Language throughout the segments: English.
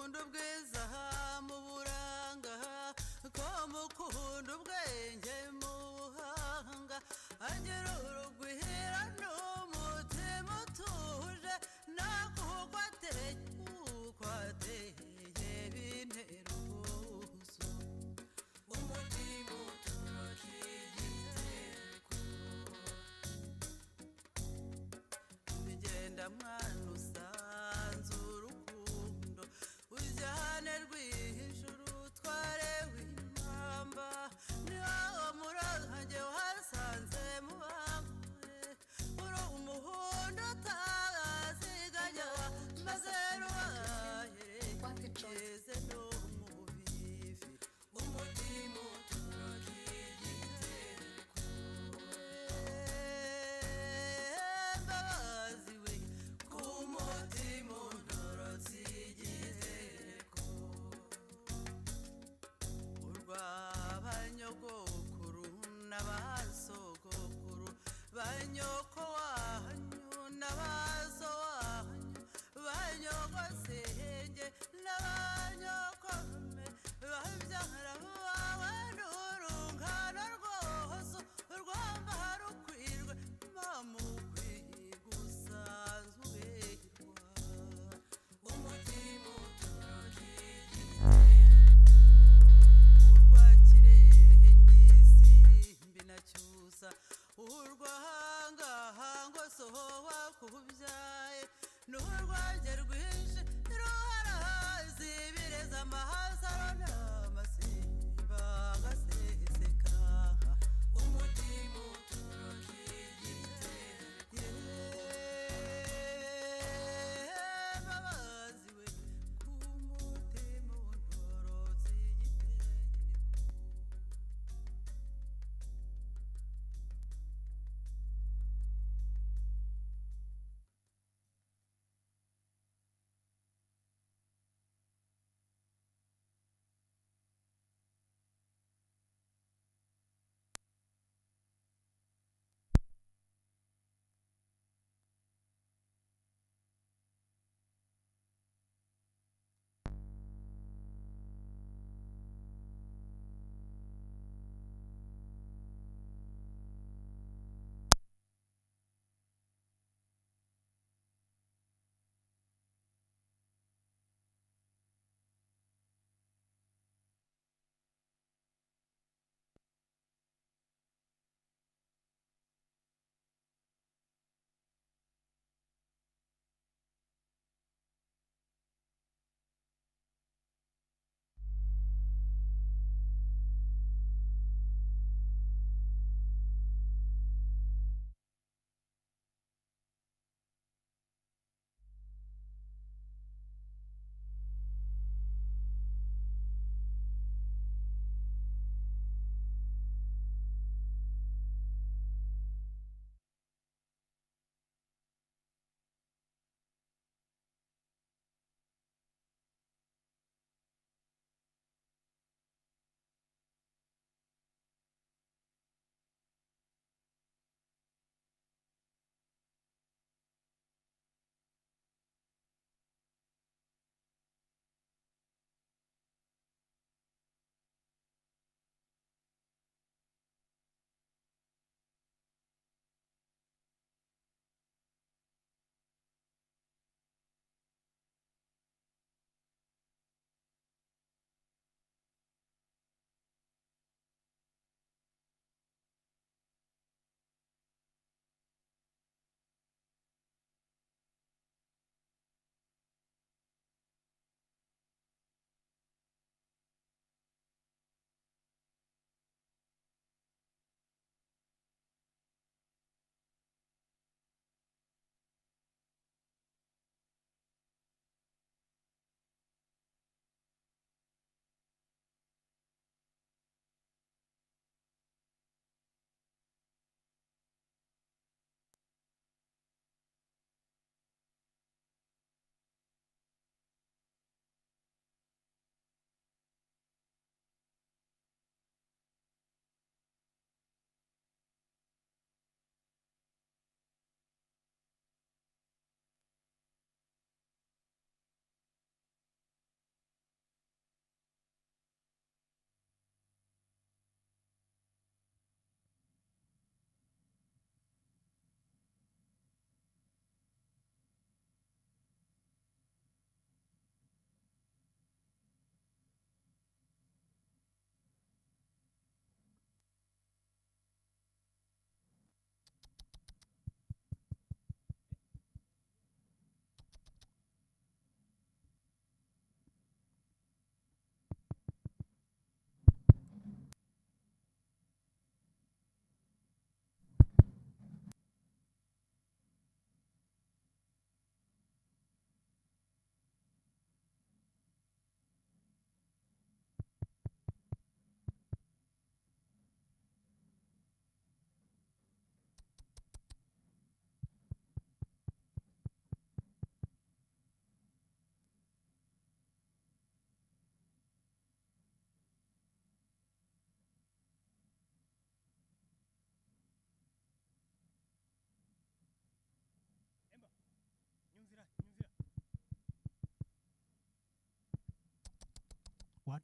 mukunda ubwiza mu buranga ko mukunda ubwenge mu buhanga agira urugwira n'umutima utuje nakuko ateye bintera ubwuzu umutima utuje igitereko bigenda mwana usanze urukundo ujyane rw'ijuru utware w'impamba niwo murange wasanze mubangure uri umuhondo utaziganya maze rubaherekeze no mu bivi umutima utuje igitereko mbabazi we ku mutima untorotse igitereko urw'abanyogokuru n'abasogokuru banyoko wanyu n'abaso wanyu banyogosenge n'abanyokome babyara bawe n'urungano rwose urwamba harukwirwe mamukwiye gusanzwe uberwa umutima utuje urwa kirenge isimbi na cyusa urwahangahanga soho wakubyaye n'urwanjye rwinshi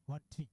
one three.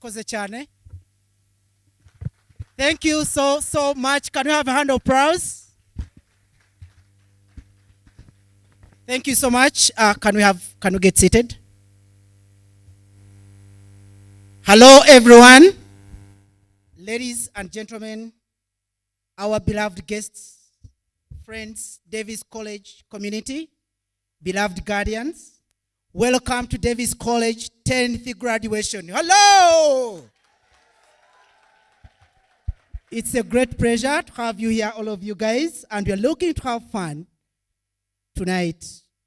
murakoze cyane. Thank you so much. Can we have a hand of applause? Thank you so much. Can we get seated? Hello everyone. Ladies and gentlemen, our beloved guests, friends, Davis College community, beloved guardians, welcome to Davis College 10th graduation. Hello! It's a great pleasure to have you here, all of you guys, and we're looking to have fun tonight.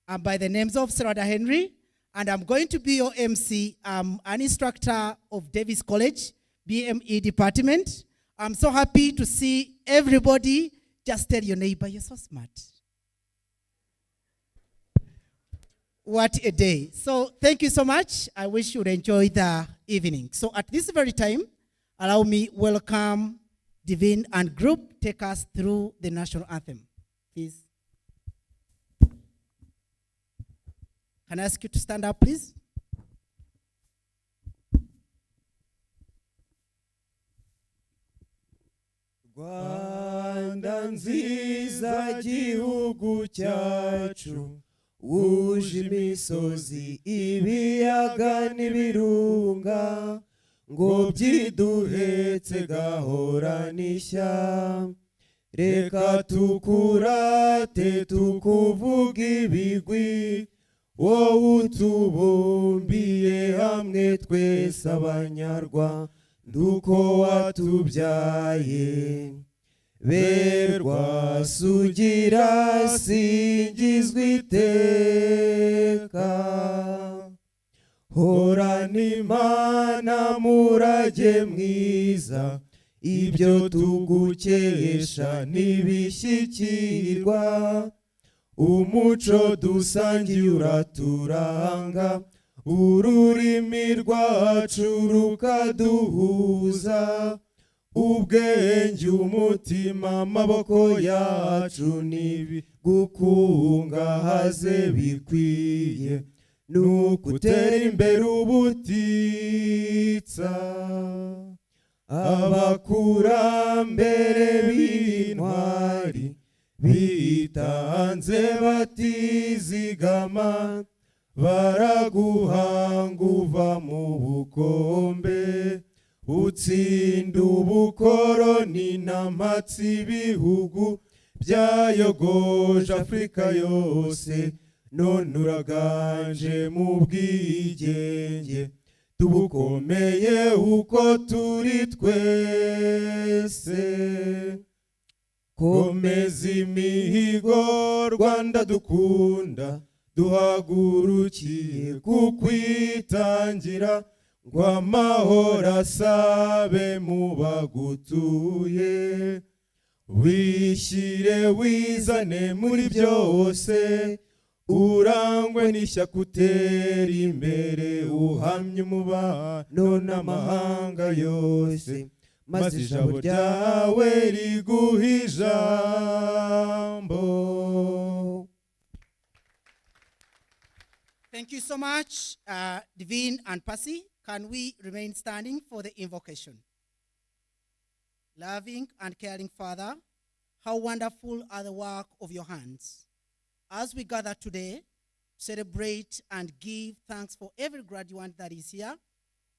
I'm by the names of Sarada Henry, and I'm going to be your MC. I'm an instructor of Davis College, BME department. I'm so happy to see everybody. Just tell your neighbor, you're so smart. What a day. So thank you so much. I wish you would enjoy the evening. So at this very time, allow me welcome Divine and group take us through the national anthem. Please. Can I ask you to stand up, please? Rwanda nziza gihugu cyacu wuje imisozi ibiyaga n'ibirunga ngo byiduhetse gahora n'ishya reka tukurate tukuvuga ibigwi wowe utubumbiye hamwe twese abanyarwanda uko watubyaye berwa sugira singizwa iteka horana imana murage mwiza ibyo tugukesha ntibishyikirwa umuco dusangiye uraturanga ururimi rwacu rukaduhuza ubwenge umutima amaboko yacu nibigukungahaze bikwiye nukutera imbere ubutitsa abakurambere b'intwari bitanze batizigama baraguhanga uva mu bukombe utsinda ubukoroni n'amatsi ibihugu byayogoje Afurika yose none uraganje mu bwigenge tubukomeye uko turi twese komeza imihigo Rwanda dukunda duhagurukiye kukwitangira ngo amahoro asabe mu bagutuye wishyire wizane muri byose urangwe n'ishyaka utera imbere uhamye umubano n'amahanga yose maze ijabo ryawe riguha ijambo. Thank you so much, Divine and Percy. Can we remain standing for the invocation? Loving and caring Father, how wonderful are the work of your hands. As we gather today, celebrate and give thanks for every graduate that is here,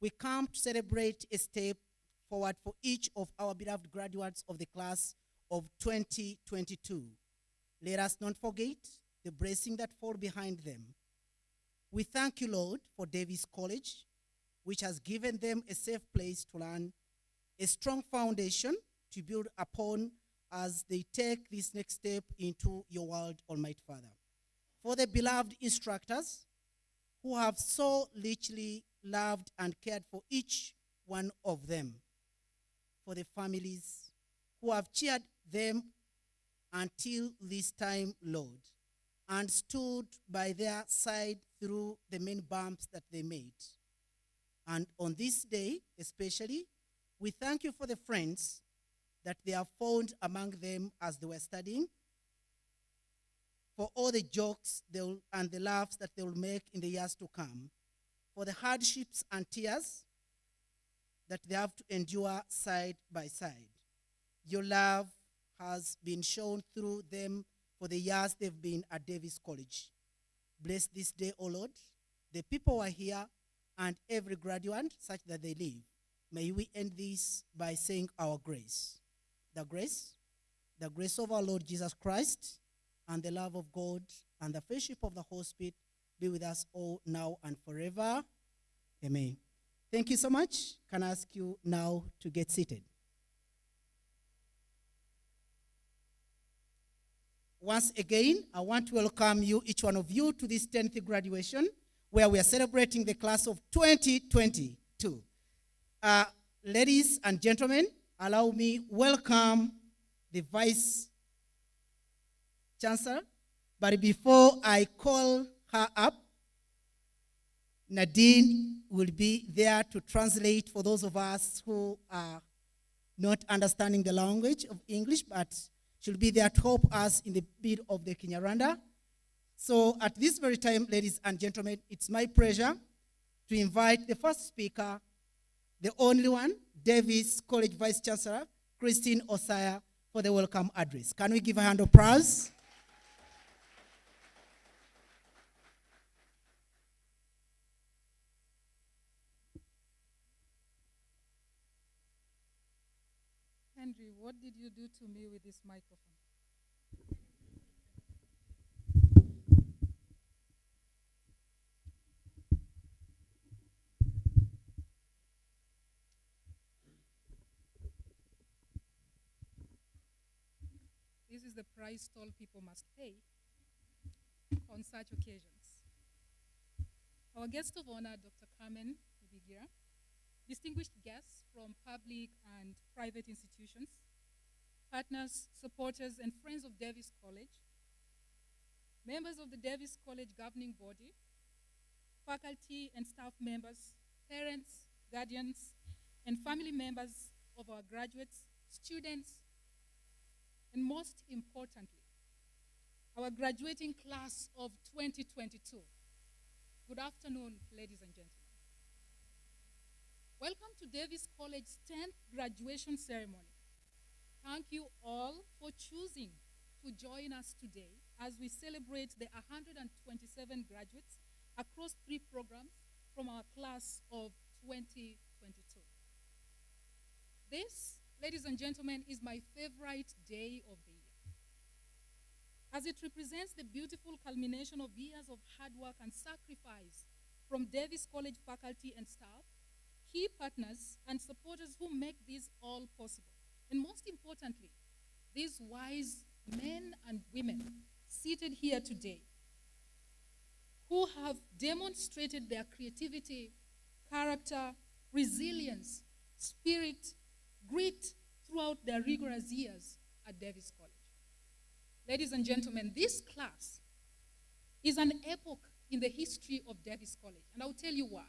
we come to celebrate a step forward for each of our beloved graduates of the class of 2022. Let us not forget the blessing that fall behind them. We thank you, Lord, for Davis College, which has given them a safe place to learn, a strong foundation to build upon as they take this next step into your world, Almighty Father. For the beloved instructors who have so richly loved and cared for each one of them. For the families who have cheered them until this time, Lord, and stood by their side through the many bumps that they made. And on this day, especially, we thank you for the friends that they have found among them as they were studying, for all the jokes and the laughs that they will make in the years to come, for the hardships and tears that they have to endure side by side. Your love has been shown through them for the years they've been at Davis College. Bless this day, O Lord, the people who are here and every graduate such that they live. May we end this by saying our grace. The grace of our Lord Jesus Christ, and the love of God, and the fellowship of the Holy Spirit be with us all now and forever. Amen. Thank you so much. Can I ask you now to get seated? Once again, I want to welcome you, each one of you, to this 10th graduation, where we are celebrating the class of 2022. Ladies and gentlemen, allow me welcome the Vice Chancellor. But before I call her up, Nadine will be there to translate for those of us who are not understanding the language of English, but she'll be there to help us in the bit of the Kinyarwanda. So at this very time, ladies and gentlemen, it's my pleasure to invite the first speaker, the only one, Davis College Vice Chancellor, Christine Osaya, for the welcome address. Can we give a hand of applause? Henry, what did you do to me with this microphone? This is the price all people must pay on such occasions. Our guest of honor, Dr. Carmen Ibigira, distinguished guests from public and private institutions, partners, supporters, and friends of Davis College, members of the Davis College governing body, faculty and staff members, parents, guardians, and family members of our graduates, students, and most importantly, our graduating class of 2022. Good afternoon, ladies and gentlemen. Welcome to Davis College's 10th graduation ceremony. Thank you all for choosing to join us today as we celebrate the 127 graduates across 3 programs from our class of 2022. This, ladies and gentlemen, is my favorite day of the year, as it represents the beautiful culmination of years of hard work and sacrifice from Davis College faculty and staff, key partners and supporters who make this all possible. And most importantly, these wise men and women seated here today who have demonstrated their creativity, character, resilience, spirit, grit throughout their rigorous years at Davis College. Ladies and gentlemen, this class is an epoch in the history of Davis College, and I'll tell you why.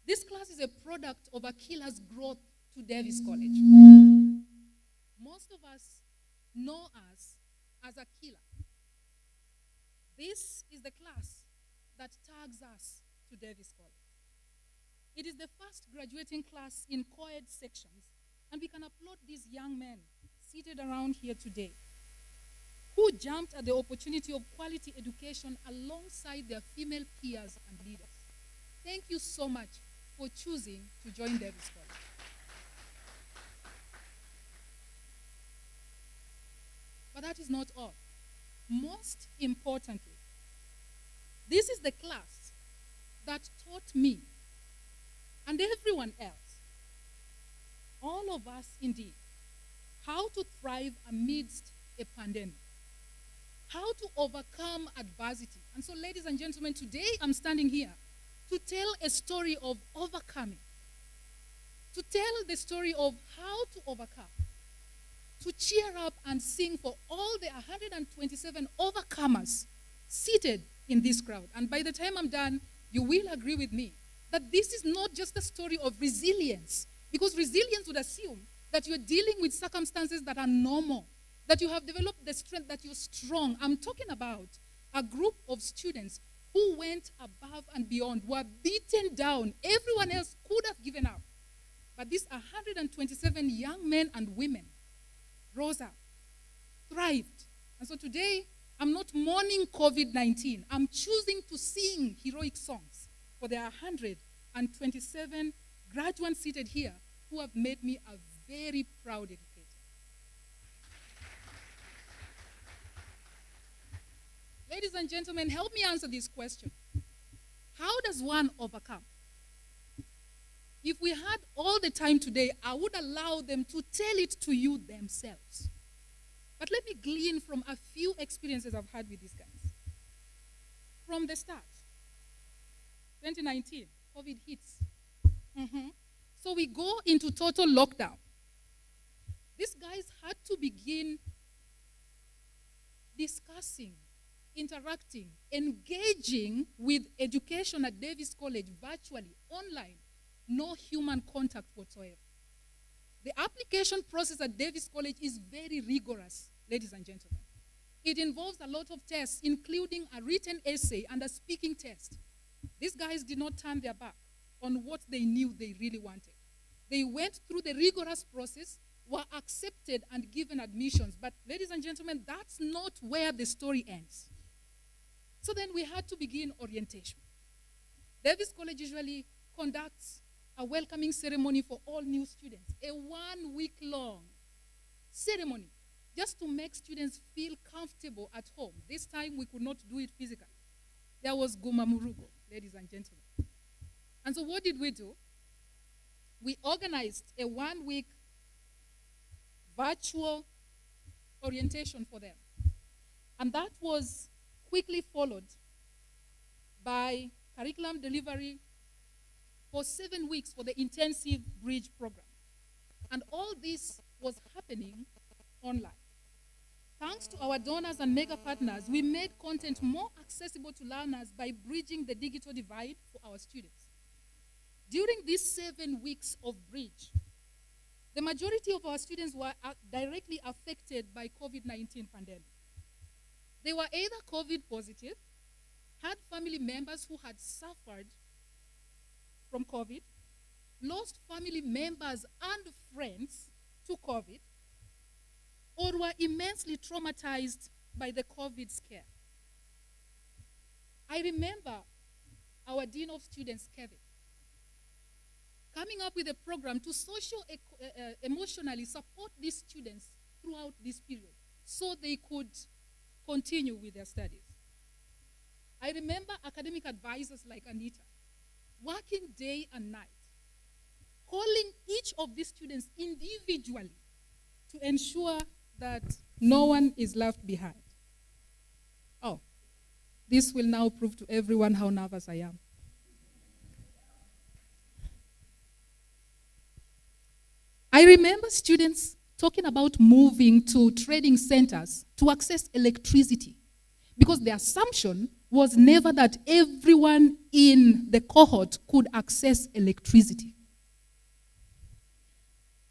This class is a product of Aquila's growth to Davis College. Most of us know us as Aquila. This is the class that tags us to Davis College. It is the first graduating class in co-ed sections, and we can applaud these young men seated around here today who jumped at the opportunity of quality education alongside their female peers and leaders. Thank you so much for choosing to join Davis College. But that is not all. Most importantly, this is the class that taught me and everyone else, all of us indeed, how to thrive amidst a pandemic, how to overcome adversity. And so, ladies and gentlemen, today I'm standing here to tell a story of overcoming, to tell the story of how to overcome, to cheer up and sing for all the 127 overcomers seated in this crowd. And by the time I'm done, you will agree with me that this is not just a story of resilience, because resilience would assume that you're dealing with circumstances that are normal, that you have developed the strength, that you're strong. I'm talking about a group of students who who went above and beyond, were beaten down. Everyone else could have given up. But these 127 young men and women rose up, thrived. And so today, I'm not mourning COVID-19. I'm choosing to sing heroic songs for the 127 graduates seated here who have made me a very proud educator. Ladies and gentlemen, help me answer this question. How does one overcome? If we had all the time today, I would allow them to tell it to you themselves. But let me glean from a few experiences I've had with these guys. From the start, 2019, COVID hits. So we go into total lockdown. These guys had to begin discussing, interacting, engaging with education at Davis College virtually, online, no human contact whatsoever. The application process at Davis College is very rigorous, ladies and gentlemen. It involves a lot of tests, including a written essay and a speaking test. These guys did not turn their back on what they knew they really wanted. They went through the rigorous process, were accepted and given admissions. But ladies and gentlemen, that's not where the story ends. So then we had to begin orientation. Davis College usually conducts a welcoming ceremony for all new students, a 1-week-long ceremony, just to make students feel comfortable at home. This time we could not do it physically. There was Guma Murugo, ladies and gentlemen. And so what did we do? We organized a 1-week virtual orientation for them. And that was quickly followed by curriculum delivery for 7 weeks for the intensive bridge program. And all this was happening online. Thanks to our donors and mega partners, we made content more accessible to learners by bridging the digital divide for our students. During these 7 weeks of bridge, the majority of our students were directly affected by COVID-19 pandemic. They were either COVID positive, had family members who had suffered from COVID, lost family members and friends to COVID, or were immensely traumatized by the COVID scare. I remember our Dean of Students, Kevin, coming up with a program to emotionally support these students throughout this period so they could continue with their studies. I remember academic advisors like Anita working day and night, calling each of these students individually to ensure that no one is left behind. Oh, this will now prove to everyone how nervous I am. I remember students talking about moving to trading centers to access electricity, because the assumption was never that everyone in the cohort could access electricity.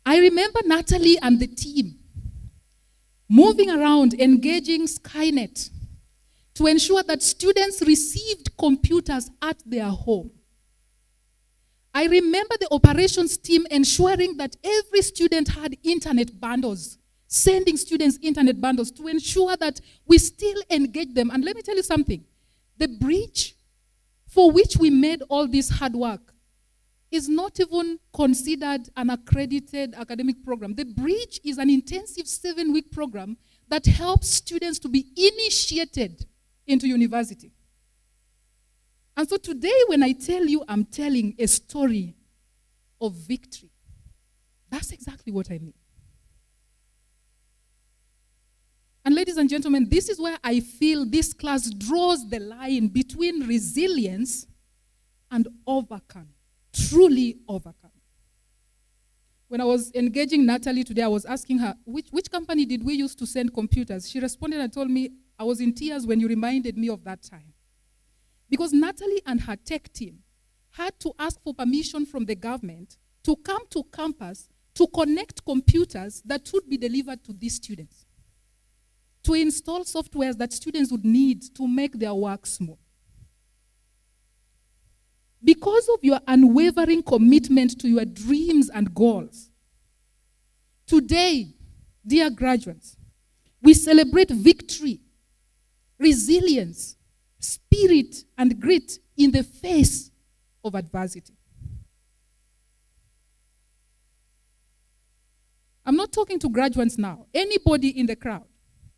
I remember Natalie and the team moving around, engaging Skynet to ensure that students received computers at their home. I remember the operations team ensuring that every student had internet bundles, sending students internet bundles to ensure that we still engage them. And let me tell you something, the bridge for which we made all this hard work is not even considered an accredited academic program. The bridge is an intensive 7-week program that helps students to be initiated into university. And so today when I tell you I'm telling a story of victory, that's exactly what I mean. And ladies and gentlemen, this is where I feel this class draws the line between resilience and overcome, truly overcome. When I was engaging Natalie today, I was asking her, which company did we use to send computers? She responded and told me, I was in tears when you reminded me of that time. Because Natalie and her tech team had to ask for permission from the government to come to campus to connect computers that would be delivered to these students, to install softwares that students would need to make their work smooth. because of your unwavering commitment to your dreams and goals. Today, dear graduates, we celebrate victory, resilience, spirit, and grit in the face of adversity. I'm not talking to graduates now. Anybody in the crowd,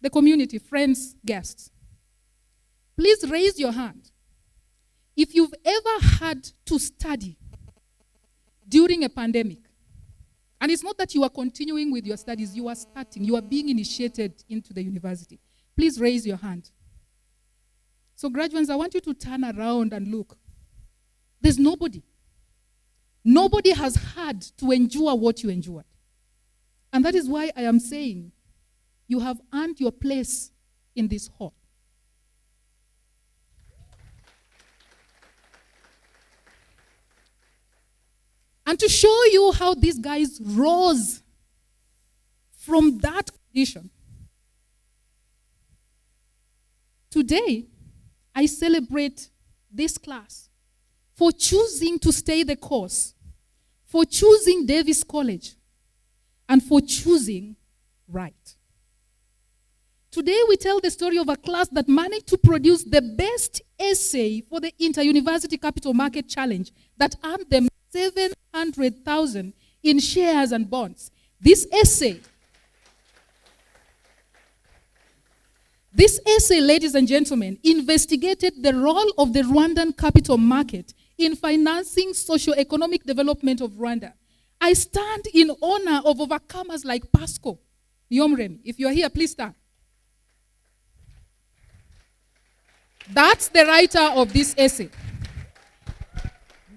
the community, friends, guests, please raise your hand if you've ever had to study during a pandemic. And it's not that you are continuing with your studies, you are starting, you are being initiated into the university. Please raise your hand. So graduates, I want you to turn around and look. There's nobody. Nobody has had to endure what you endured. And that is why I am saying you have earned your place in this hall. And to show you how these guys rose from that condition, today I celebrate this class for choosing to stay the course, for choosing Davis College, and for choosing right. Today we tell the story of a class that managed to produce the best essay for the Inter-University Capital Market Challenge that earned them 700,000 in shares and bonds. This essay, ladies and gentlemen, investigated the role of the Rwandan capital market in financing socio-economic development of Rwanda. I stand in honor of overcomers like Pasco Yomremi. If you're here, please stand. That's the writer of this essay.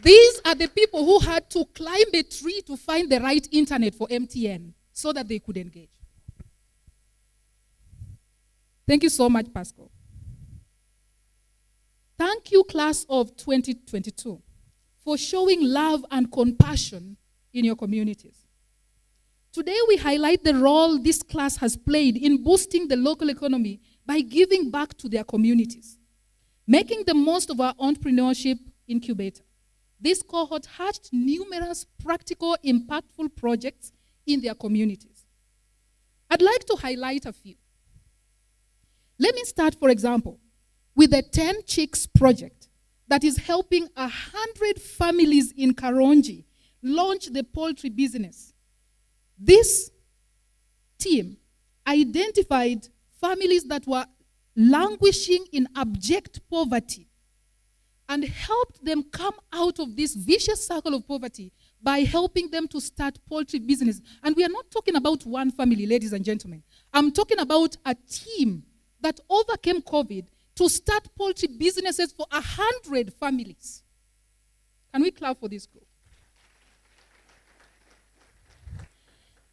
These are the people who had to climb a tree to find the right internet for MTN so that they could engage. Thank you so much, Pascal. Thank you, class of 2022, for showing love and compassion in your communities. Today, we highlight the role this class has played in boosting the local economy by giving back to their communities, making the most of our entrepreneurship incubator. This cohort hatched numerous practical, impactful projects in their communities. I'd like to highlight a few. Let me start, for example, with the 10 Chicks project that is helping 100 families in Karongi launch the poultry business. This team identified families that were languishing in abject poverty and helped them come out of this vicious circle of poverty by helping them to start poultry business. And we are not talking about one family, ladies and gentlemen. I'm talking about a team that overcame COVID to start poultry businesses for 100 families. Can we clap for this group?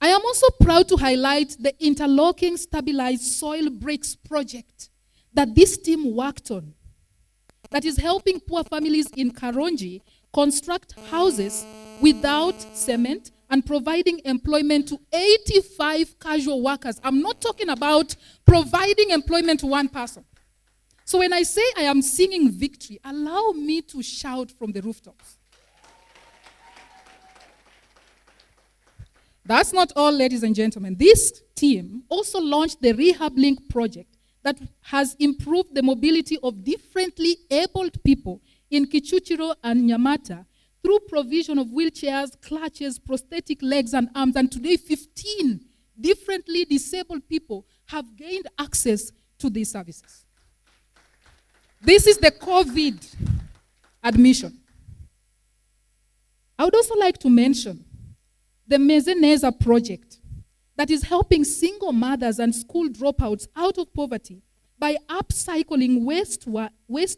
I am also proud to highlight the interlocking stabilized soil bricks project that this team worked on, that is helping poor families in Karongi construct houses without cement and providing employment to 85 casual workers. I'm not talking about providing employment to one person. So when I say I am singing victory, allow me to shout from the rooftops. That's not all, ladies and gentlemen. This team also launched the Rehab Link project that has improved the mobility of differently abled people in Kichuchiro and Nyamata through provision of wheelchairs, clutches, prosthetic legs and arms. And today, 15 differently disabled people have gained access to these services. This is the COVID admission. I would also like to mention the Mezeneza project that is helping single mothers and school dropouts out of poverty by upcycling waste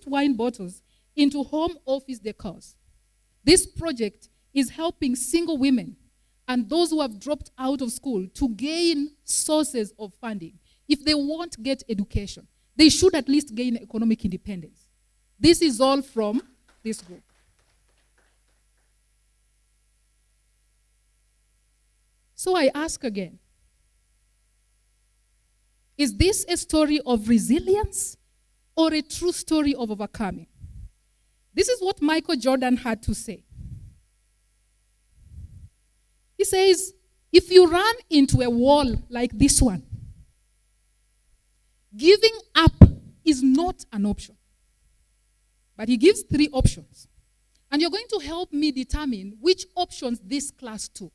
wine bottles into home office decors. This project is helping single women and those who have dropped out of school to gain sources of funding. If they won't get education, they should at least gain economic independence. This is all from this group. So I ask again, is this a story of resilience or a true story of overcoming? This is what Michael Jordan had to say. He says, if you run into a wall like this one, giving up is not an option. But he gives 3 options. And you're going to help me determine which options this class took.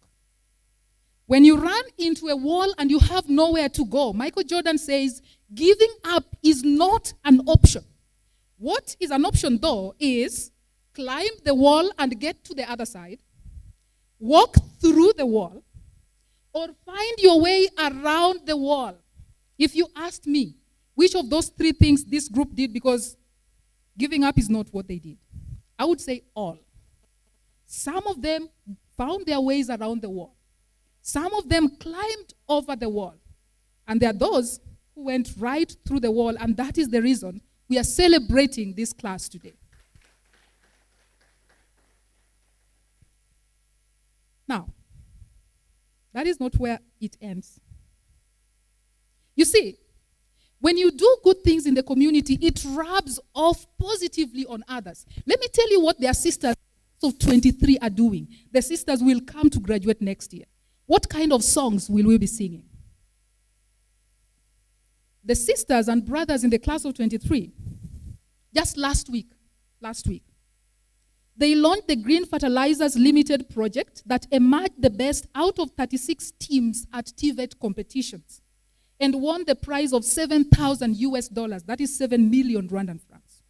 When you run into a wall and you have nowhere to go, Michael Jordan says, giving up is not an option. What is an option, though, is climb the wall and get to the other side, walk through the wall, or find your way around the wall. If you asked me which of those 3 things this group did, because giving up is not what they did, I would say all. Some of them found their ways around the wall. Some of them climbed over the wall. And there are those who went right through the wall, and that is the reason we are celebrating this class today. Now, that is not where it ends. You see, when you do good things in the community, it rubs off positively on others. Let me tell you what their sisters of 23 are doing. The sisters will come to graduate next year. What kind of songs will we be singing? The sisters and brothers in the class of 23, just last week, they launched the Green Fertilizers Limited project that emerged the best out of 36 teams at TVET competitions and won the prize of $7,000, that is 7 million Rwandan francs.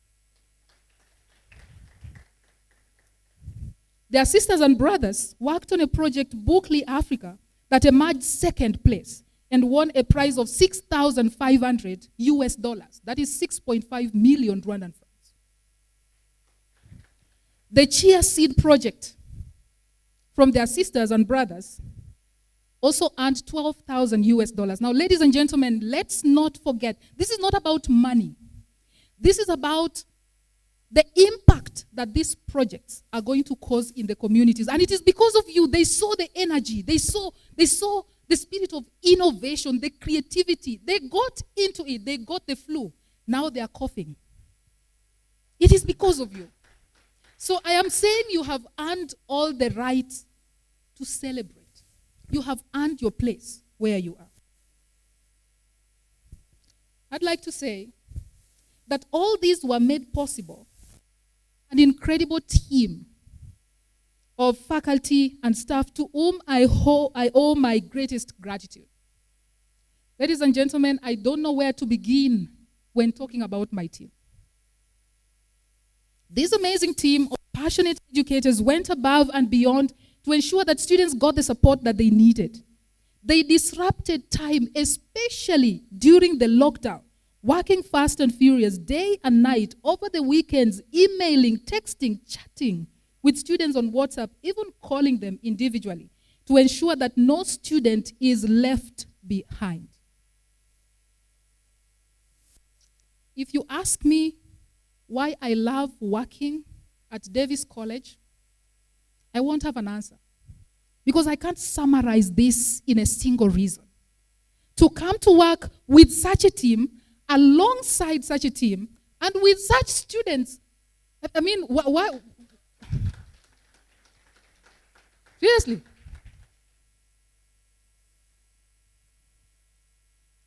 Their sisters and brothers worked on a project, Bookly Africa, that emerged 2nd place and won a prize of $6,500, that is 6.5 million Rwandan francs. The Chia Seed project from their sisters and brothers also earned $12,000. Now, ladies and gentlemen, let's not forget, this is not about money. This is about the impact that these projects are going to cause in the communities. And it is because of you. They saw the energy. They saw the spirit of innovation, the creativity. They got into it. They got the flu. Now they are coughing. It is because of you. So I am saying you have earned all the right to celebrate. You have earned your place where you are. I'd like to say that all these were made possible. An incredible team of faculty and staff to whom I owe my greatest gratitude. Ladies and gentlemen, I don't know where to begin when talking about my team. This amazing team of passionate educators went above and beyond to ensure that students got the support that they needed. They disrupted time, especially during the lockdown, working fast and furious day and night, over the weekends, emailing, texting, chatting with students on WhatsApp, even calling them individually to ensure that no student is left behind. If you ask me why I love working at Davis College, I won't have an answer. Because I can't summarize this in a single reason. To come to work with such a team, alongside such a team, and with such students, I mean, why? Seriously.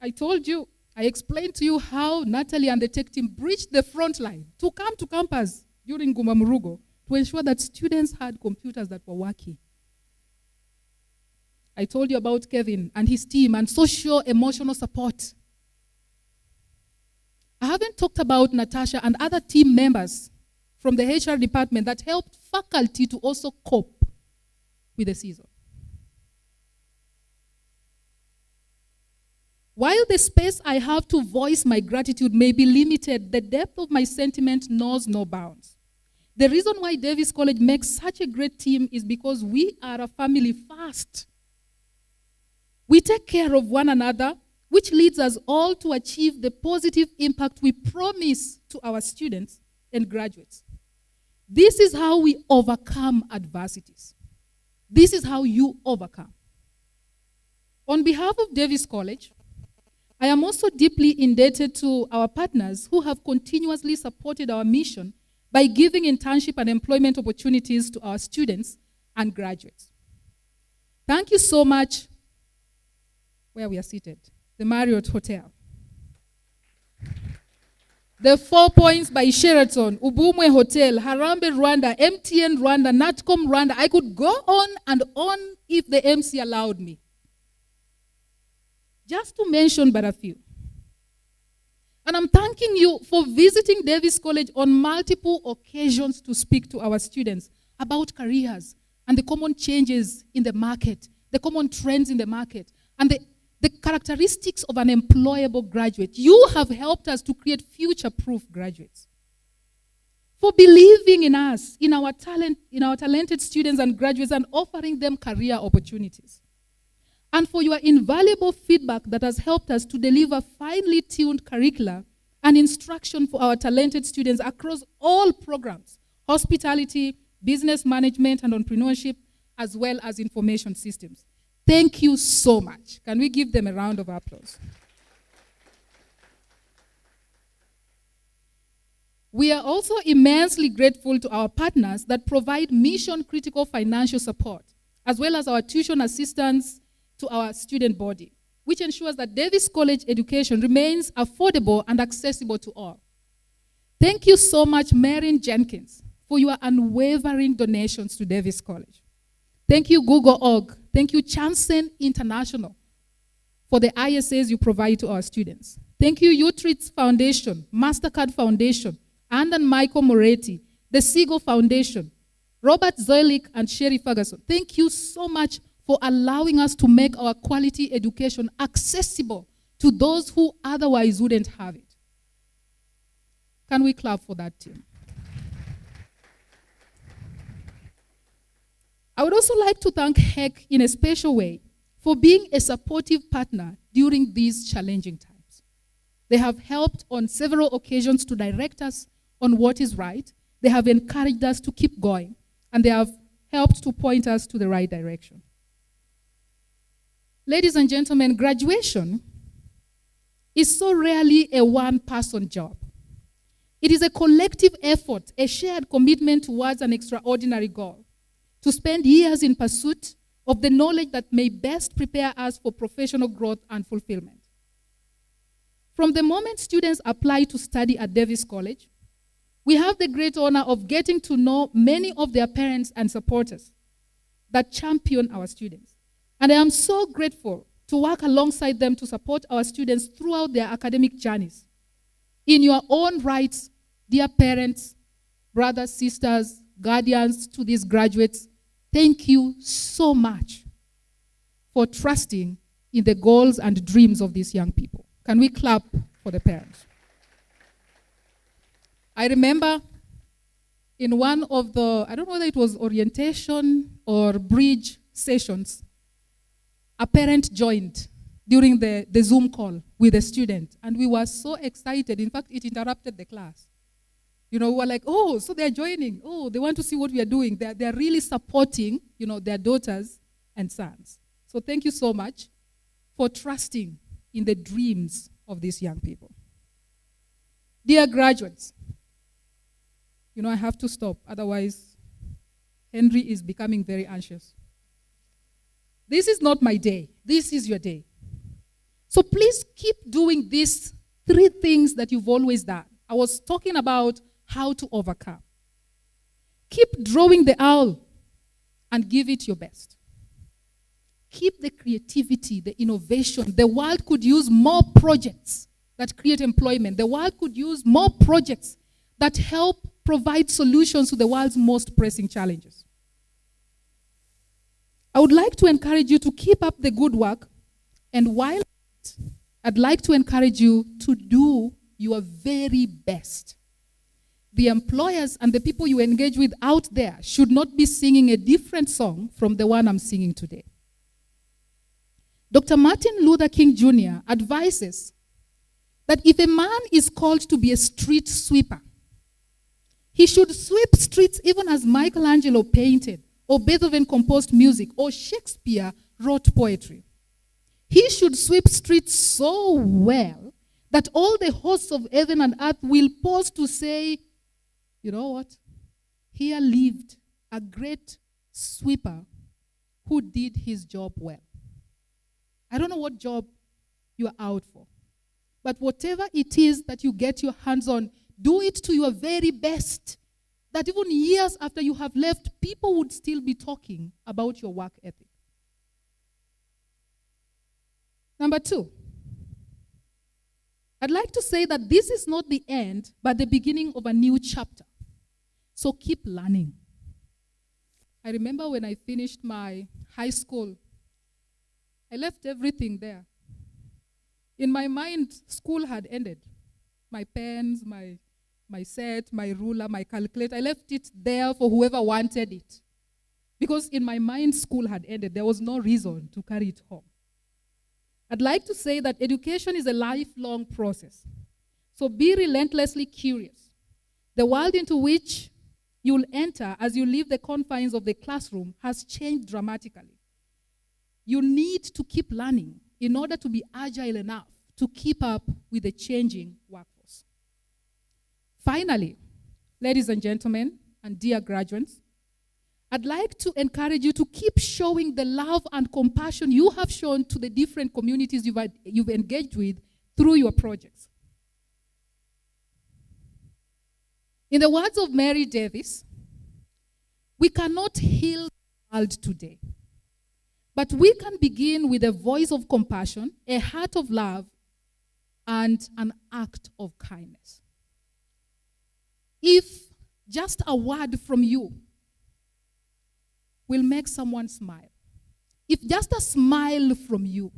I told you, I explained to you how Natalie and the tech team breached the front line to come to campus during Guma Murugo to ensure that students had computers that were working. I told you about Kevin and his team and social-emotional support. I haven't talked about Natasha and other team members from the HR department that helped faculty to also cope with the season. While the space I have to voice my gratitude may be limited, the depth of my sentiment knows no bounds. The reason why Davis College makes such a great team is because we are a family first. We take care of one another, which leads us all to achieve the positive impact we promise to our students and graduates. This is how we overcome adversities. This is how you overcome. On behalf of Davis College, I am also deeply indebted to our partners who have continuously supported our mission by giving internship and employment opportunities to our students and graduates. Thank you so much, where we are seated, the Marriott Hotel. The 4 Points by Sheraton, Ubumwe Hotel, Harambe Rwanda, MTN Rwanda, Natcom Rwanda. I could go on and on if the MC allowed me. Just to mention but a few. And I'm thanking you for visiting Davis College on multiple occasions to speak to our students about careers and the common changes in the market, the common trends in the market, and the characteristics of an employable graduate. You have helped us to create future-proof graduates. For believing in us, in our talent, in our talented students and graduates, and offering them career opportunities. And for your invaluable feedback that has helped us to deliver finely tuned curricula and instruction for our talented students across all programs, hospitality, business management and entrepreneurship, as well as information systems. Thank you so much. Can we give them a round of applause? We are also immensely grateful to our partners that provide mission-critical financial support, as well as our tuition assistance to our student body, which ensures that Davis College education remains affordable and accessible to all. Thank you so much, Marin Jenkins, for your unwavering donations to Davis College. Thank you, Google.org. Thank you, Chansen International, for the ISAs you provide to our students. Thank you, Utrecht Foundation, MasterCard Foundation, Ann and Michael Moretti, the Siegel Foundation, Robert Zoelik and Sherry Ferguson. Thank you so much for allowing us to make our quality education accessible to those who otherwise wouldn't have it. Can we clap for that team? I would also like to thank HEC in a special way for being a supportive partner during these challenging times. They have helped on several occasions to direct us on what is right. They have encouraged us to keep going, and they have helped to point us to the right direction. Ladies and gentlemen, graduation is so rarely a one-person job. It is a collective effort, a shared commitment towards an extraordinary goal, to spend years in pursuit of the knowledge that may best prepare us for professional growth and fulfillment. From the moment students apply to study at Davis College, we have the great honor of getting to know many of their parents and supporters that champion our students. And I am so grateful to work alongside them to support our students throughout their academic journeys. In your own rights, dear parents, brothers, sisters, guardians to these graduates, thank you so much for trusting in the goals and dreams of these young people. Can we clap for the parents? I remember in one of the, I don't know whether it was orientation or bridge sessions, a parent joined during the Zoom call with a student, and we were so excited. In fact, it interrupted the class. You know, we were like, oh, so they're joining. Oh, they want to see what we are doing. They're really supporting, you know, their daughters and sons. So thank you so much for trusting in the dreams of these young people. Dear graduates, you know, I have to stop. Otherwise, Henry is becoming very anxious. This is not my day. This is your day. So please keep doing these 3 things that you've always done. I was talking about how to overcome. Keep drawing the owl and give it your best. Keep the creativity, the innovation. The world could use more projects that create employment. The world could use more projects that help provide solutions to the world's most pressing challenges. I would like to encourage you to keep up the good work, and while I'd like to encourage you to do your very best. The employers and the people you engage with out there should not be singing a different song from the one I'm singing today. Dr. Martin Luther King Jr. advises that if a man is called to be a street sweeper, he should sweep streets even as Michelangelo painted, or Beethoven composed music, or Shakespeare wrote poetry. He should sweep streets so well that all the hosts of heaven and earth will pause to say, You know what? Here lived a great sweeper who did his job well. I don't know what job you are out for, but whatever it is that you get your hands on, do it to your very best. That even years after you have left, people would still be talking about your work ethic. Number 2, I'd like to say that this is not the end, but the beginning of a new chapter. So keep learning. I remember when I finished my high school, I left everything there. In my mind, school had ended. My pens, my set, my ruler, my calculator, I left it there for whoever wanted it. Because in my mind, school had ended. There was no reason to carry it home. I'd like to say that education is a lifelong process. So be relentlessly curious. The world into which you'll enter as you leave the confines of the classroom has changed dramatically. You need to keep learning in order to be agile enough to keep up with the changing workforce. Finally, ladies and gentlemen, and dear graduates, I'd like to encourage you to keep showing the love and compassion you have shown to the different communities you've engaged with through your projects. In the words of Mary Davis, we cannot heal the world today, but we can begin with a voice of compassion, a heart of love, and an act of kindness. If just a word from you will make someone smile, if just a smile from you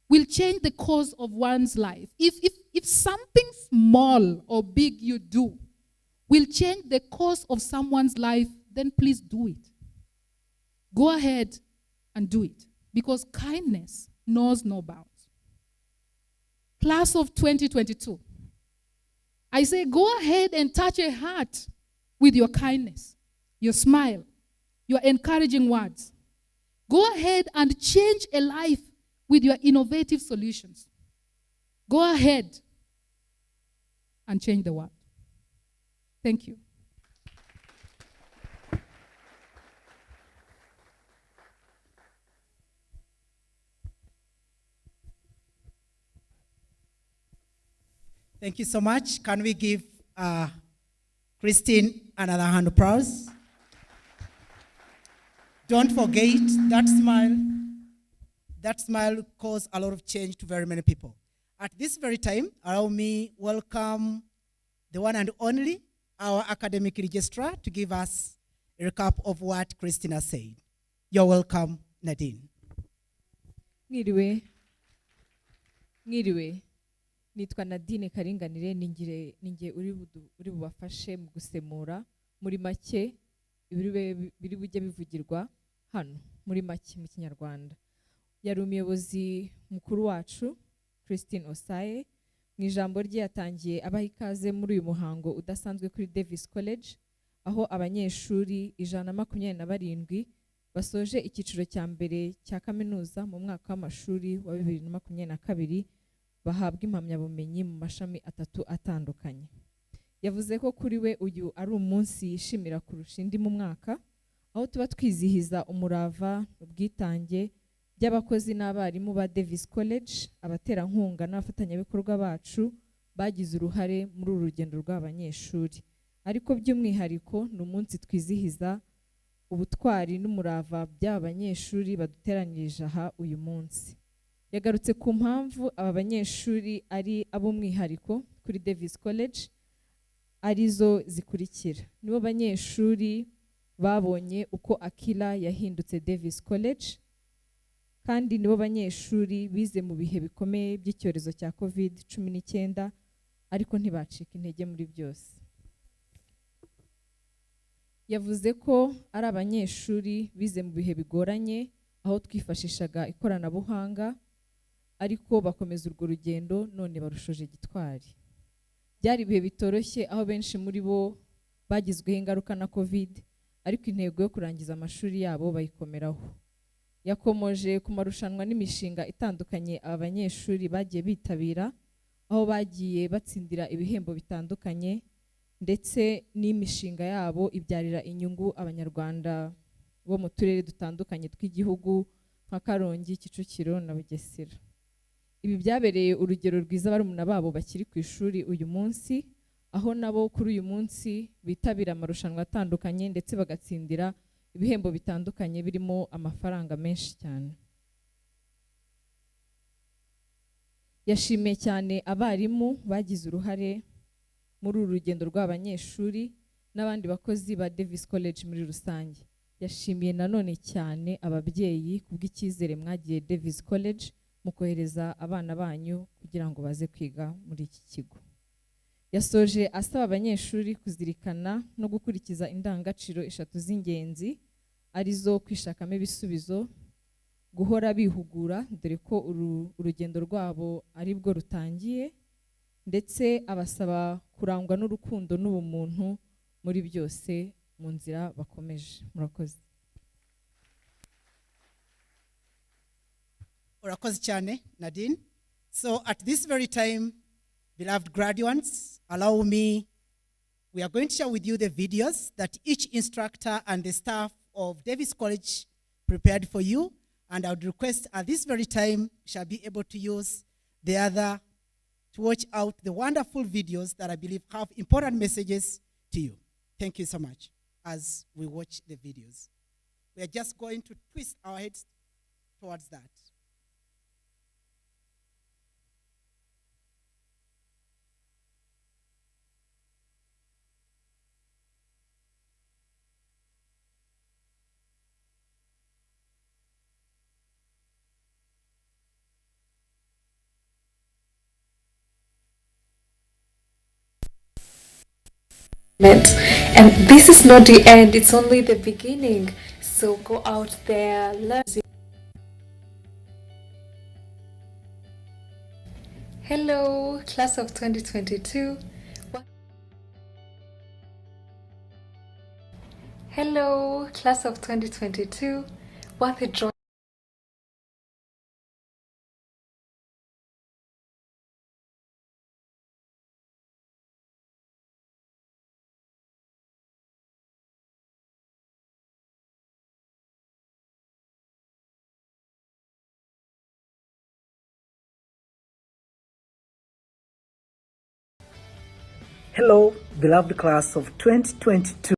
will change the course of one's life, if something small or big you do will change the course of someone's life, then please do it. Go ahead and do it, because kindness knows no bounds. Class of 2022, I say go ahead and touch a heart with your kindness, your smile, your encouraging words. Go ahead and change a life with your innovative solutions. Go ahead and change the world. Thank you. Thank you so much. Can we give Christine another hand of applause? Don't forget that smile. That smile caused a lot of change to very many people. At this very time, allow me welcome the one and only, our academic registrar, to give us a recap of what Christina said. You're welcome, Nadine. Mwiriwe nitwa Nadine Karinganire, ninge uri bubafashe mu gusemura muri make biri bujye bivugirwa hano muri make mu Kinyarwanda. Yari umuyobozi mukuru wacu Christine Osaye, mu ijambo rye yatangiye abaha ikaze muri uyu muhango udasanzwe kuri Davis College, aho abanyeshuri 127 basoje icyiciro cya mbere cya kaminuza mu mwaka w'amashuri wa 2022 bahabwa impamyabumenyi mu mashami 3 atandukanye. Yavuze ko kuri we uyu ari umunsi yishimira kurusha indi mu mwaka, aho tuba twizihiza umurava ubwitange by'abakozi n'abarimu ba Davis College, abaterankunga n'abafatanyabikorwa bacu bagize uruhare muri uru rugendo rw'abanyeshuri. Ariko by'umwihariko ni umunsi twizihiza ubutwari n'umurava by'abanyeshuri baduteranirije aha uyu munsi. Yagarutse ku mpamvu aba banyeshuri ari ab'umwihariko kuri Davis College arizo zikurikira. Nibo banyeshuri babonye uko Akila yahindutse Davis College, kandi nibo banyeshuri bize mu bihe bikomeye by'icyorezo cya COVID-19 ariko ntibacika intege muri byose. Yavuze ko ari abanyeshuri bize mu bihe bigoranye, aho twifashishaga ikoranabuhanga, ariko bakomeza urwo rugendo none barushoje gitwari. Byari ibihe bitoroshye, aho benshi muri bo bagizweho ingaruka na COVID, ariko intego yo kurangiza amashuri yabo bayikomeraho. Yakomoje ku marushanwa n'imishinga itandukanye abanyeshuri bagiye bitabira, aho bagiye batsindira ibihembo bitandukanye, ndetse n'imishinga yabo ibyarira inyungu abanyarwanda bo mu turere dutandukanye tw'igihugu nka Karongi, Kicukiro na Bugesera. Ibi byabereye urugero rwiza barumuna babo bakiri ku ishuri uyu munsi, aho nabo kuri uyu munsi bitabira amarushanwa atandukanye ndetse bagatsindira ibihembo bitandukanye birimo amafaranga menshi cyane. Yashimiye cyane abarimu bagize uruhare muri uru rugendo rw'abanyeshuri n'abandi bakozi ba Davis College muri rusange. Yashimiye nanone cyane ababyeyi kubw'icyizere mwagiye Davis College mu kohereza abana banyu kugira ngo baze kwiga muri iki kigo. Yasoje asaba abanyeshuri kuzirikana no gukurikiza indangagaciro 3 z'ingenzi arizo kwishakamo ibisubizo, guhora bihugura dore ko urugendo rwabo ari bwo rutangiye, ndetse abasaba kurangwa n'urukundo n'ubumuntu muri byose mu nzira bakomeje. Murakoze. Urakoze cyane Nadine. So at this very time, beloved graduates, allow me, we are going to share with you the videos that each instructor and the staff of Davis College prepared for you. And I would request at this very time, shall be able to use the other to watch out the wonderful videos that I believe have important messages to you. Thank you so much as we watch the videos. We are just going to twist our heads towards that. And this is not the end, it's only the beginning. So go out there, learn. Hello, class of 2022. Hello, class of 2022. What a joy. Hello, beloved class of 2022.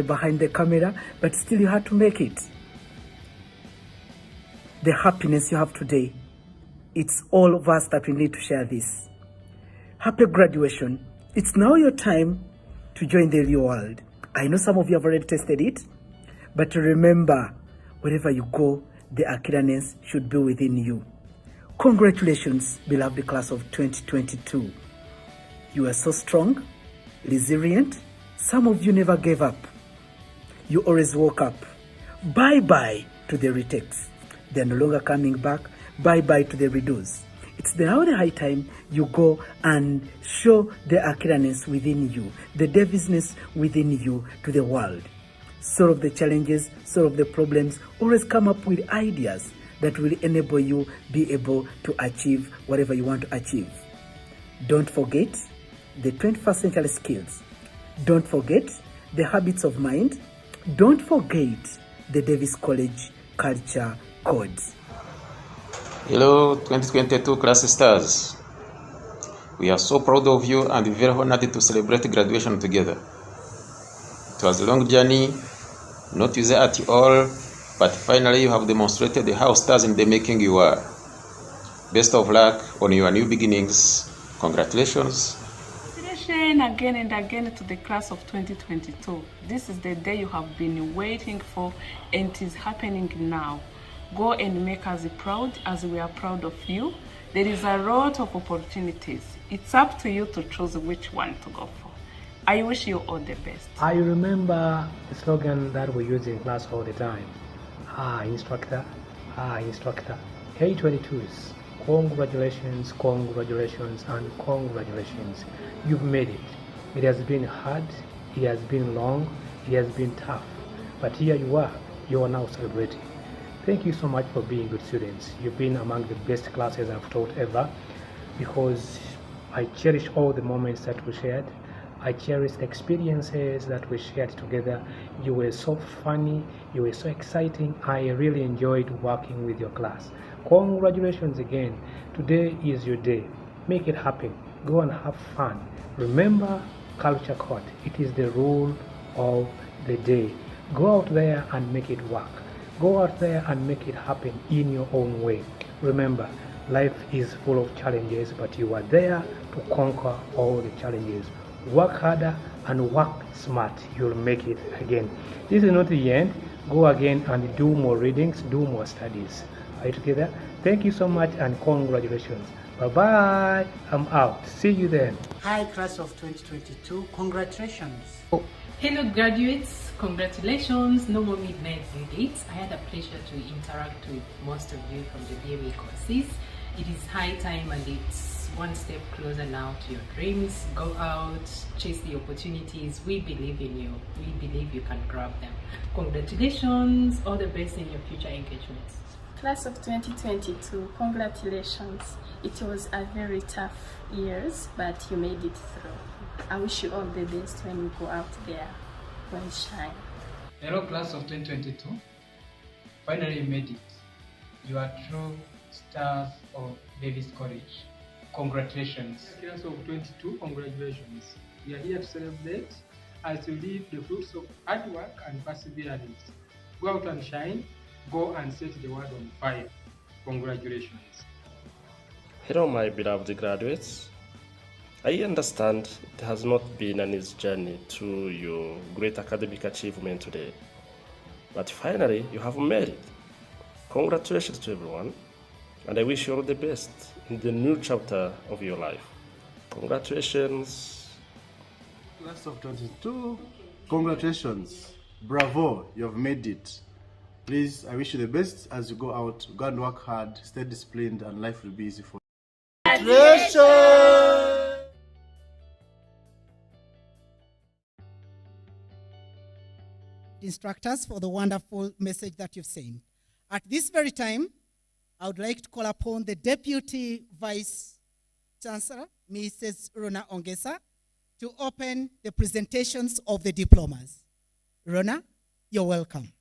Behind the camera, but still you had to make it. The happiness you have today, it's all of us that we need to share this. Happy graduation. It's now your time to join the real world. I know some of you have already tested it, but remember, wherever you go, the Akiranense should be within you. Congratulations, beloved class of 2022. You are so strong, resilient. Some of you never gave up. You always woke up. Bye-bye to the retakes. They're no longer coming back. Bye-bye to the redos. It's now the high time you go and show the Akiranense within you, the Davisness within you to the world. Solve the challenges, solve the problems, always come up with ideas that will enable you be able to achieve whatever you want to achieve. Don't forget the 21st century skills. Don't forget the habits of mind. Don't forget the Davis College culture codes. Hello, 2022 class stars. We are so proud of you and very honored to celebrate graduation together. It was a long journey, not easy at all, but finally you have demonstrated how stars in the making you are. Best of luck on your new beginnings. Congratulations. Congratulations again and again to the class of 2022. This is the day you have been waiting for, and it is happening now. Go and make us proud as we are proud of you. There is a lot of opportunities. It's up to you to choose which one to go for. I wish you all the best. I remember the slogan that we use in class all the time. Instructor, instructor. Hey 22s, Congratulations, congratulations, and congratulations. You've made it. It has been hard, it has been long, it has been tough. But here you are now celebrating. Thank you so much for being good students. You've been among the best classes I've taught ever, because I cherish all the moments that we shared. I cherish the experiences that we shared together. You were so funny, you were so exciting. I really enjoyed working with your class. Congratulations again. Today is your day. Make it happen. Go and have fun. Remember culture code. It is the rule of the day. Go out there and make it work. Go out there and make it happen in your own way. Remember, life is full of challenges, but you are there to conquer all the challenges. Work harder and work smart. You'll make it again. This is not the end. Go again and do more readings, do more studies. Are you together? Thank you so much and congratulations. Bye-bye. I'm out. See you then. Hi, class of 2022. Congratulations. Hello graduates, congratulations, no more midnight dates. I had a pleasure to interact with most of you from the DMA courses. It is high time and it's one step closer now to your dreams. Go out, chase the opportunities. We believe in you. We believe you can grab them. Congratulations, all the best in your future engagements. Class of 2022, congratulations. It was a very tough years, but you made it through. I wish you all the best when you go out there. Go and shine. Hello class of 2022. Finally you made it. You are true stars of Davis College. Congratulations. Class of 22, congratulations. We are here to celebrate as you reap the fruits of hard work and perseverance. Go out and shine. Go and set the world on fire. Congratulations. Hello my beloved graduates. I understand it has not been an easy journey to your great academic achievement today, but finally you have made it. Congratulations to everyone, and I wish you all the best in the new chapter of your life. Congratulations. Class of 22, congratulations. Bravo, you have made it. Please, I wish you the best as you go out. Go and work hard, stay disciplined, and life will be easy for you. Congratulations! Instructors, for the wonderful message that you've sent. At this very time, I would like to call upon the Deputy Vice Chancellor, Mrs. Rona Ongesa, to open the presentations of the diplomas. Rona, you're welcome.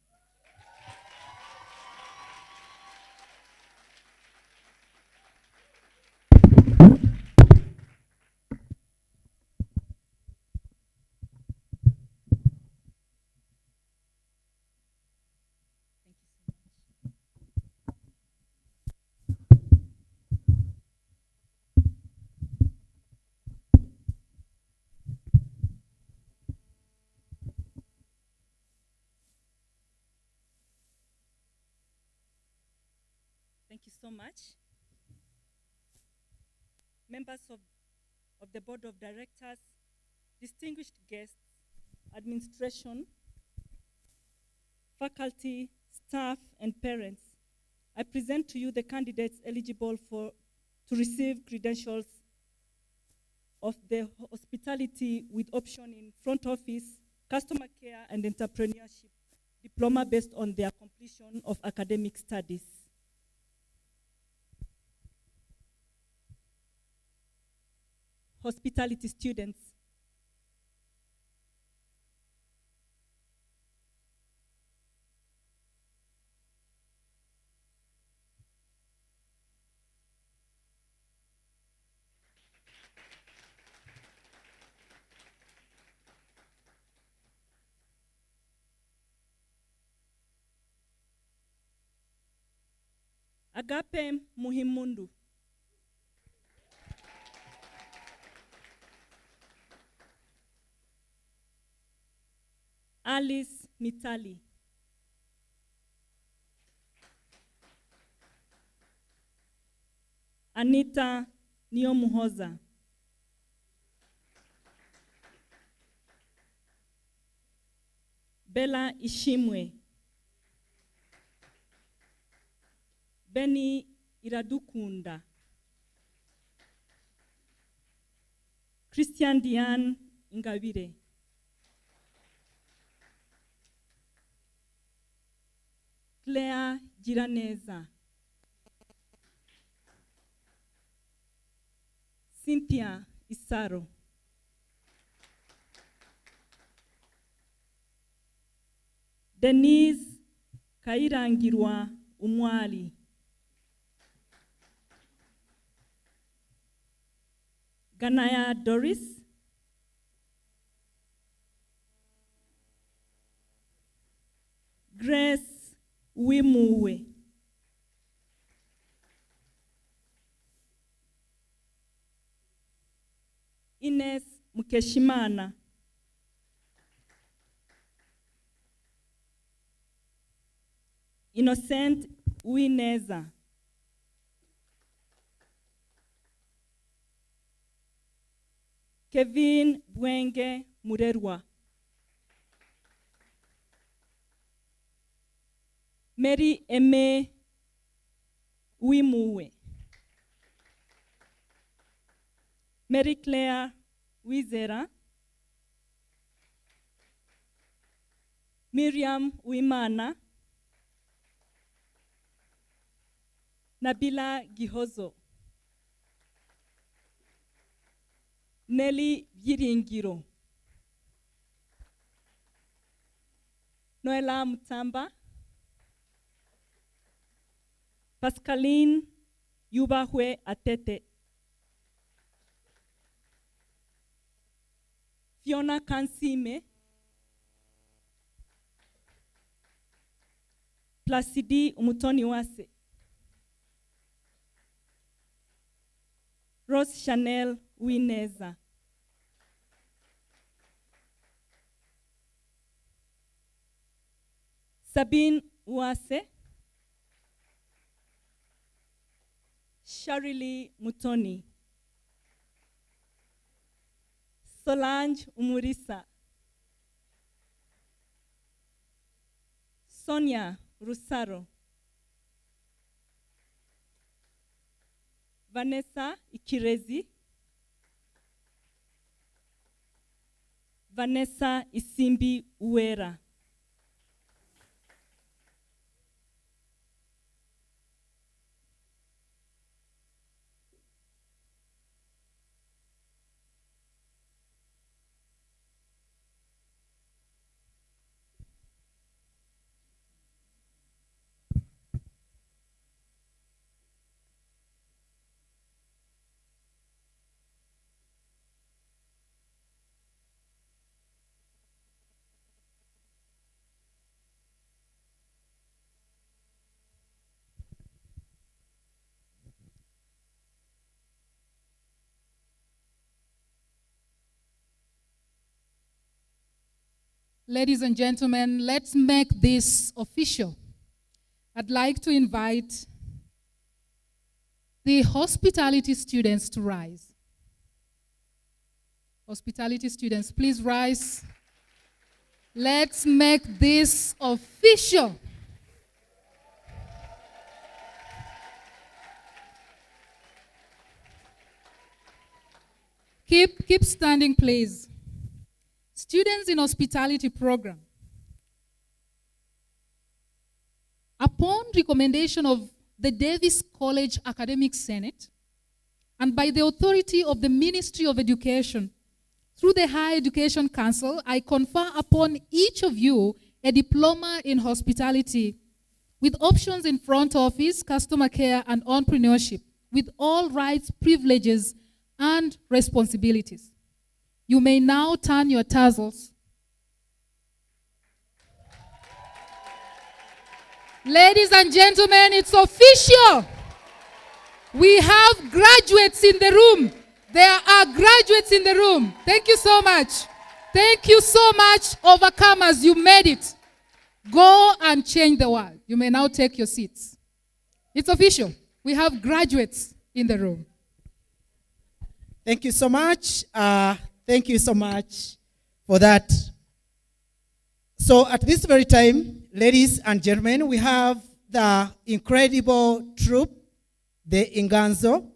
Thank you so much. Members of the Board of Directors, distinguished guests, administration, faculty, staff, and parents, I present to you the candidates eligible to receive credentials of the hospitality with option in front office, customer care, and entrepreneurship diploma based on their completion of academic studies. Hospitality students. Agape Muhimundu. Alice Mitali. Anita Niomuhoza. Bella Ishimwe. Benny Iradukunda. Christian Diane Ingabire. Claire Giraneza. Cynthia Isaro. Denise Kairangirwa Umwali. Ganaya Doris. Grace Wimuwe. Ines Mukeshimana. Innocent Wineza. Kevin Bwenge Murerwa. Mary Eme Wimuwe. Mary Claire Wizera. Miriam Wimana. Nabila Gihozo. Nelly Byiringiro. Noela Mutamba. Pascaline Yubahwe Atete. Fiona Kansime. Placidi Umutoni Wase. Rose Chanel Wineza. Sabine Wase. Sharili Mutoni. Solange Umurisa. Sonia Rusaro. Vanessa Ikirezi. Vanessa Isimbi Uwera. Ladies and gentlemen, let's make this official. I'd like to invite the hospitality students to rise. Hospitality students, please rise. Let's make this official. Keep standing, please. Students in hospitality program. Upon recommendation of the Davis College Academic Senate and by the authority of the Ministry of Education, through the Higher Education Council, I confer upon each of you a diploma in hospitality with options in front office, customer care, and entrepreneurship, with all rights, privileges, and responsibilities. You may now turn your tassels. Ladies and gentlemen, it's official. We have graduates in the room. There are graduates in the room. Thank you so much. Thank you so much, overcomers. You made it. Go and change the world. You may now take your seats. It's official. We have graduates in the room. Thank you so much. Thank you so much for that. So at this very time, ladies and gentlemen, we have the incredible troupe, the Inganzo.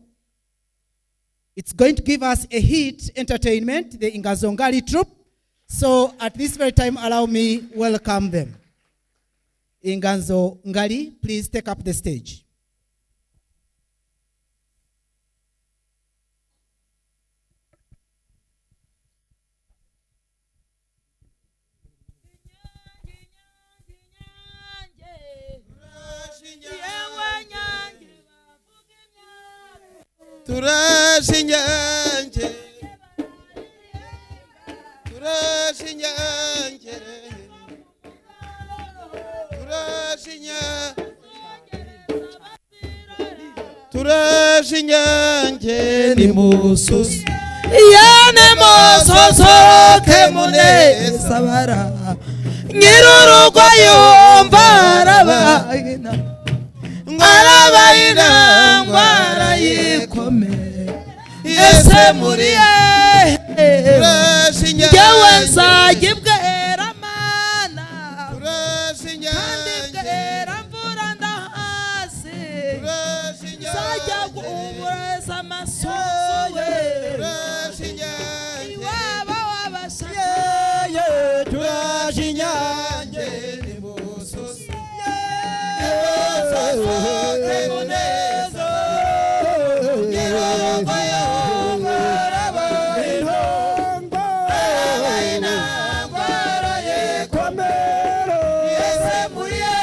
It's going to give us a hit entertainment, the Ingazongali troupe. So at this very time, allow me welcome them. Inganzo Ngali, please take up the stage. Turashinyange Turashinyange Turashinyange ni mususu Yane mososo kemuneza bara Ngirurugo yumva arabayina Arabayina ngwara yikome Ese muriye Ngewe nzagibwera mana Kandi bwera mvura ndahasi Nzajya gubureza amasowe Iwaba wabashaye Turashinyange ni mususu Kemuneza Ngirurugo yumva arabayina Arabayina ngwara yikomero Ese muriye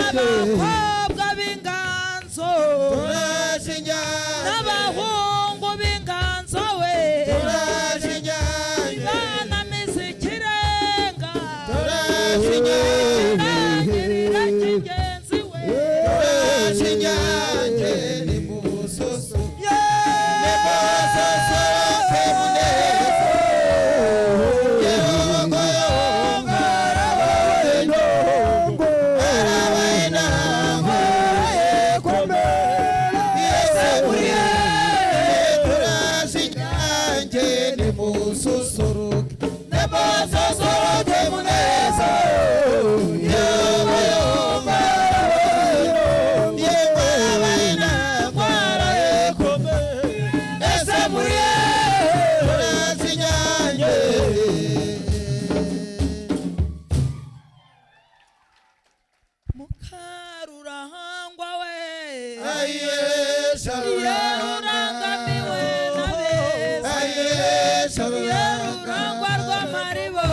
Abakobwa b'inganzo N'abahungu b'inganzo we Bana mizikirenga Nagirira kingenzi we Turashinyange ni mususu Ni mususu kemuneza Ngirurugo yumva arabayina Arabayina ngwara yikomero Ese muriye Turashinyange ni mususuruke Ni mususuruke muneza Ngirurugo yumva arabayina ngwara yikomero Ese muriye Turashinyange Mukarurahangwa we Ayesha Yerurangamiwe na beza Ayesha Yerurangwa rw'amaribo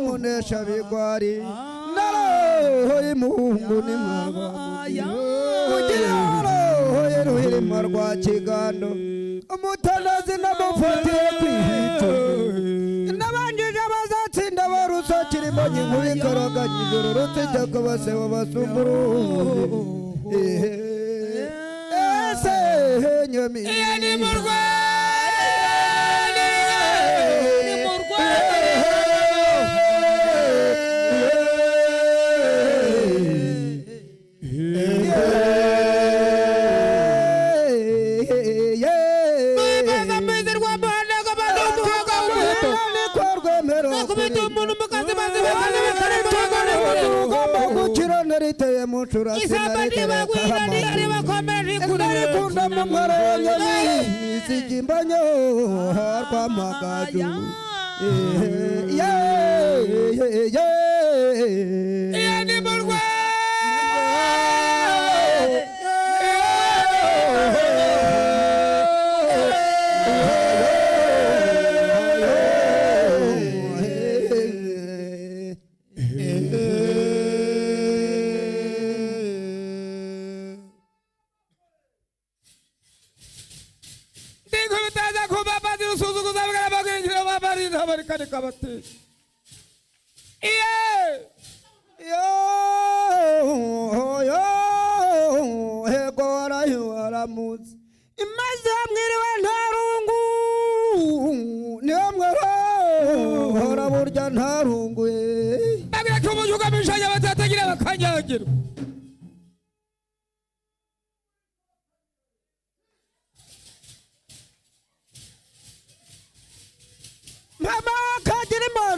munesha bigwari narahoye muhungu nimwabamuriyo ugirarohoye ruhirima rwa kigando umutanazi namufatiye kwihito nabanjije abazatsinda barusa kirimo nyinkuba ikaraganya ijoro rutijya kabase wabasumburu ese nyami iyo ni mu Rwanda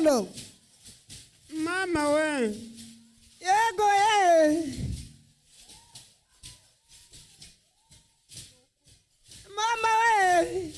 Hello. Mama we. Yego ye. Mama we.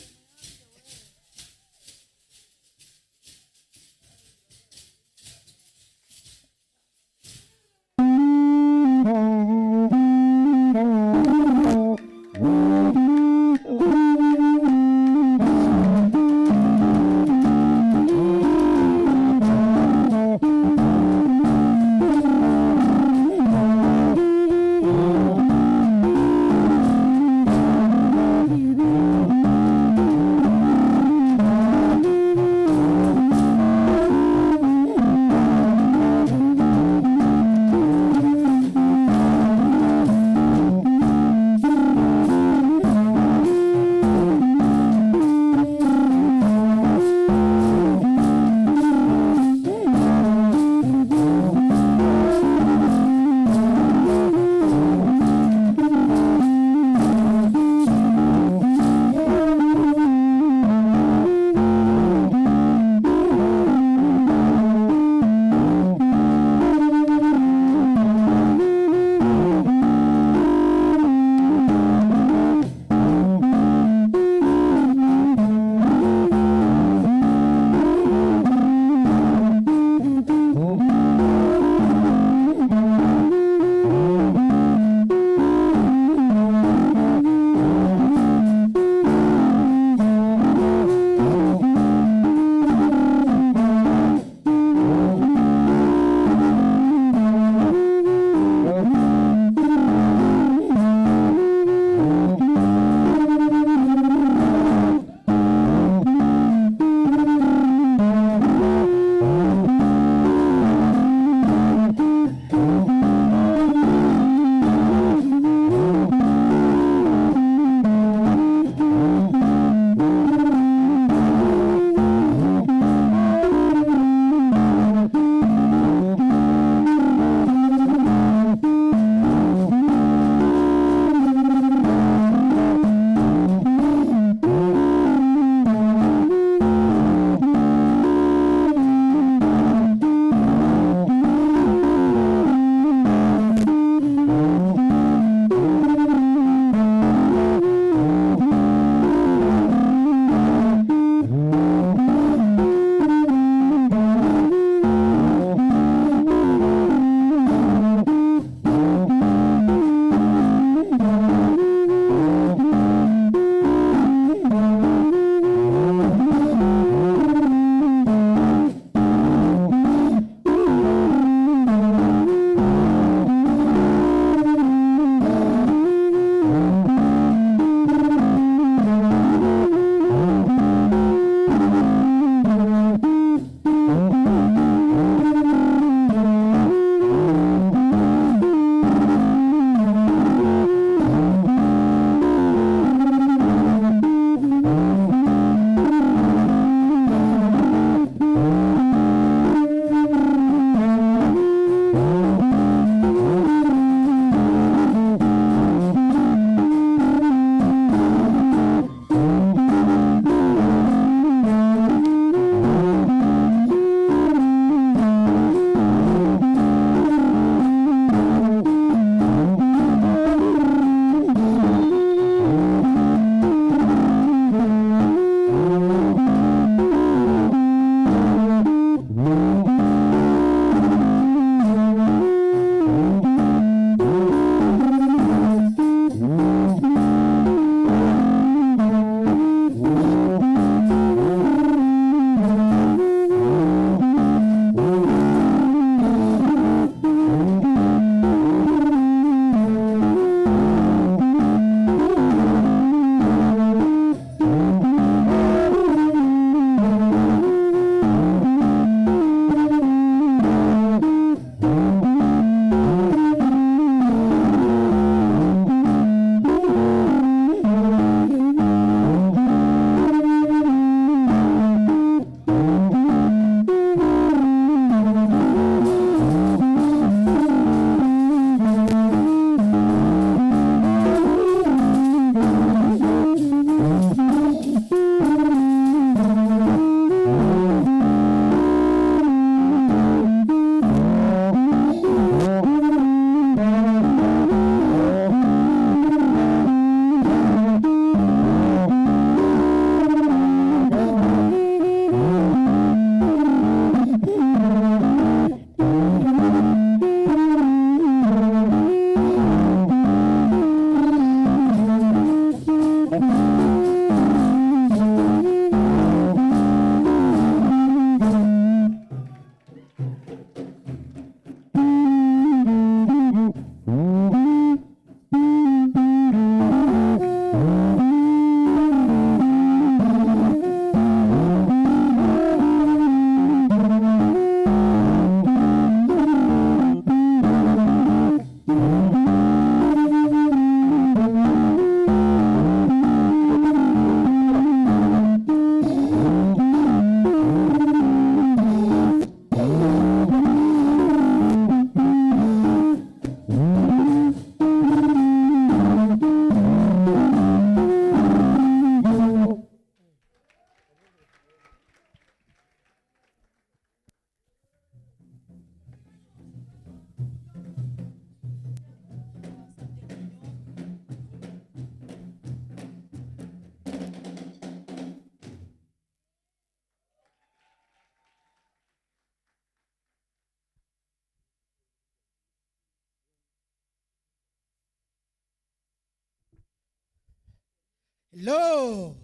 Hello.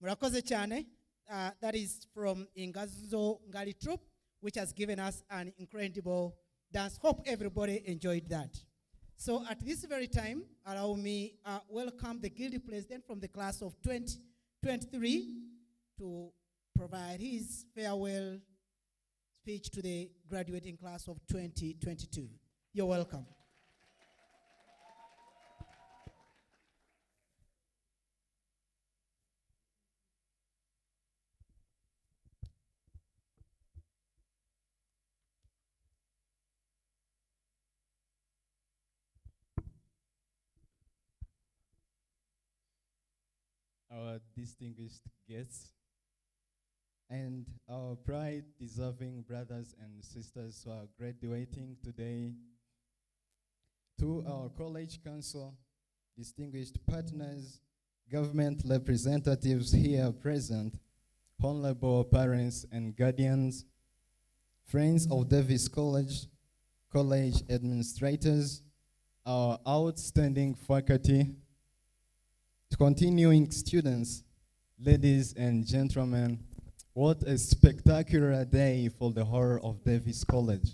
Murakoze cyane. That is from Ingazo Ngali Troop, which has given us an incredible dance. Hope everybody enjoyed that. So at this very time, allow me welcome the Guild President from the class of 2023 to provide his farewell speech to the graduating class of 2022. You're welcome. Our distinguished guests, and our pride-deserving brothers and sisters who are graduating today, to our college council, distinguished partners, government representatives here present, honorable parents and guardians, friends of Davis College, college administrators, our outstanding faculty, continuing students, ladies and gentlemen, what a spectacular day for the whole of Davis College.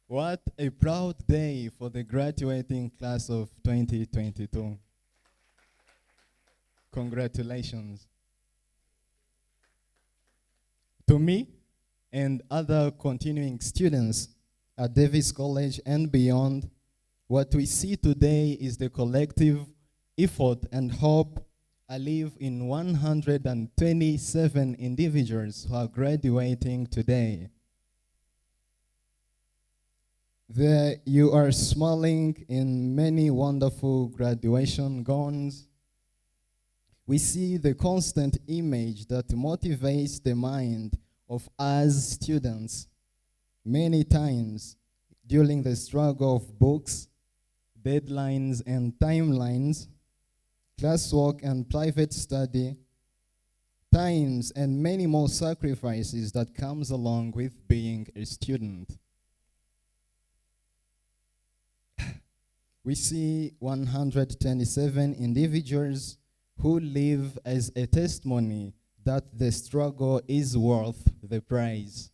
What a proud day for the graduating class of 2022. Congratulations. To me and other continuing students at Davis College and beyond, what we see today is the collective effort and hope alive in 127 individuals who are graduating today. There you are smiling in many wonderful graduation gowns. We see the constant image that motivates the mind of us students. Many times during the struggle of books, deadlines and timelines, classwork and private study, times and many more sacrifices that comes along with being a student. We see 127 individuals who live as a testimony that the struggle is worth the prize.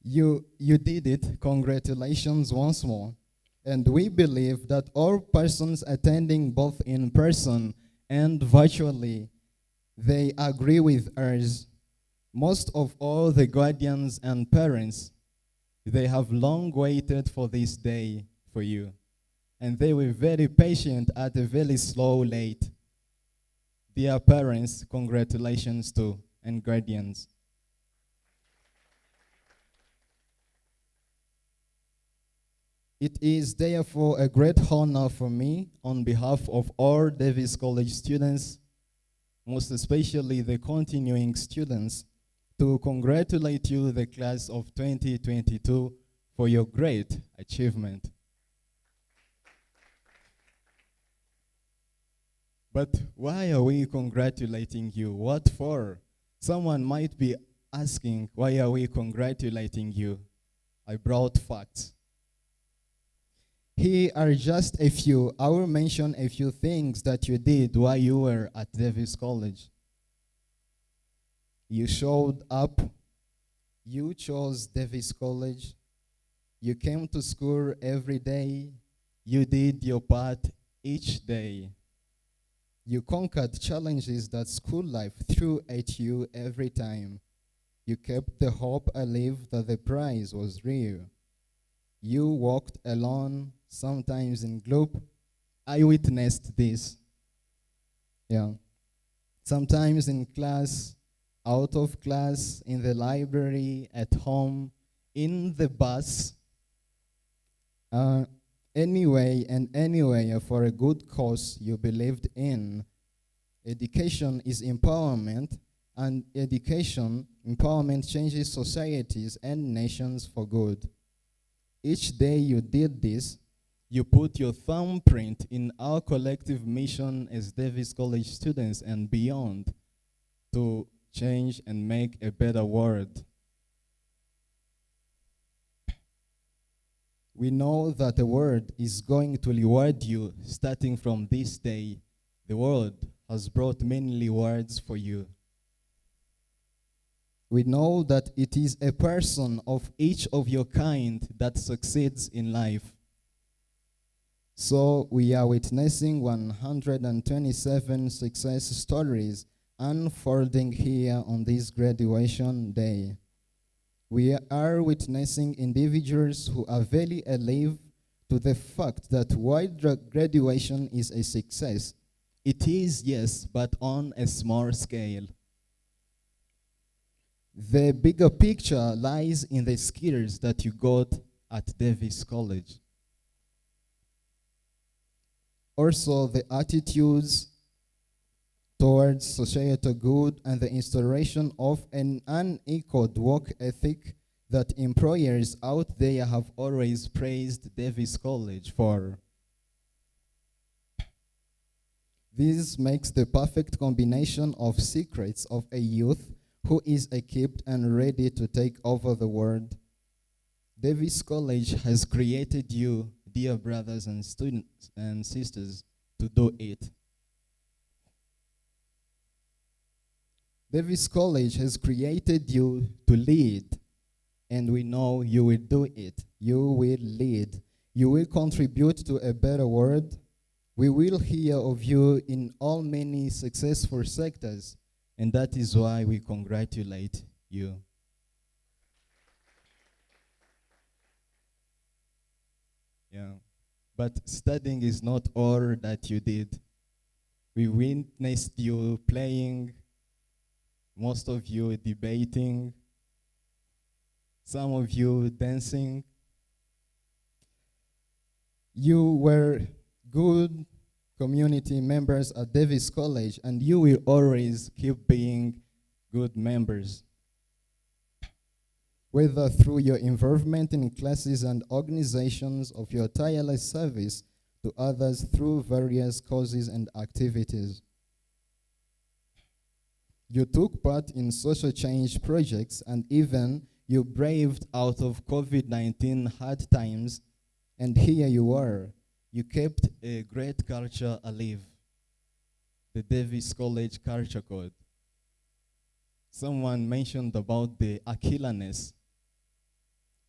You did it. Congratulations once more. And we believe that all persons attending both in person and virtually, they agree with us. Most of all the guardians and parents, they have long waited for this day for you. And they were very patient at a very slow late. Dear parents, congratulations too, and guardians. It is therefore a great honor for me, on behalf of all Davis College students, most especially the continuing students, to congratulate you, the class of 2022, for your great achievement. But why are we congratulating you? What for? Someone might be asking, why are we congratulating you? I brought facts. Here are just a few. I will mention a few things that you did while you were at Davis College. You showed up. You chose Davis College. You came to school every day. You did your part each day. You conquered challenges that school life threw at you every time. You kept the hope alive that the prize was real. You walked alone, sometimes in group. I witnessed this. Yeah. Sometimes in class, out of class, in the library, at home, in the bus. Anyway, for a good cause you believed in. Education is empowerment, and empowerment changes societies and nations for good. Each day you did this, you put your thumbprint in our collective mission as Davis College students and beyond to change and make a better world. We know that the world is going to reward you starting from this day. The world has brought many rewards for you. We know that it is a person of each of your kind that succeeds in life. So we are witnessing 127 success stories unfolding here on this graduation day. We are witnessing individuals who are very alive to the fact that while graduation is a success, it is, yes, but on a small scale. The bigger picture lies in the skills that you got at Davis College. Also, the attitudes towards societal good and the instauration of an unequaled work ethic that employers out there have always praised Davis College for. This makes the perfect combination of secrets of a youth who is equipped and ready to take over the world. Davis College has created you, dear brothers and students and sisters, to do it. Davis College has created you to lead, and we know you will do it. You will lead. You will contribute to a better world. We will hear of you in all many successful sectors, and that is why we congratulate you. Yeah, but studying is not all that you did. We witnessed you playing, most of you debating, some of you dancing. You were good community members at Davis College, and you will always keep being good members. Whether through your involvement in classes and organizations of your tireless service to others through various causes and activities. You took part in social change projects, and even you braved out of COVID-19 hard times, and here you are. You kept a great culture alive, the Davis College Culture Code. Someone mentioned about the Aquilanness.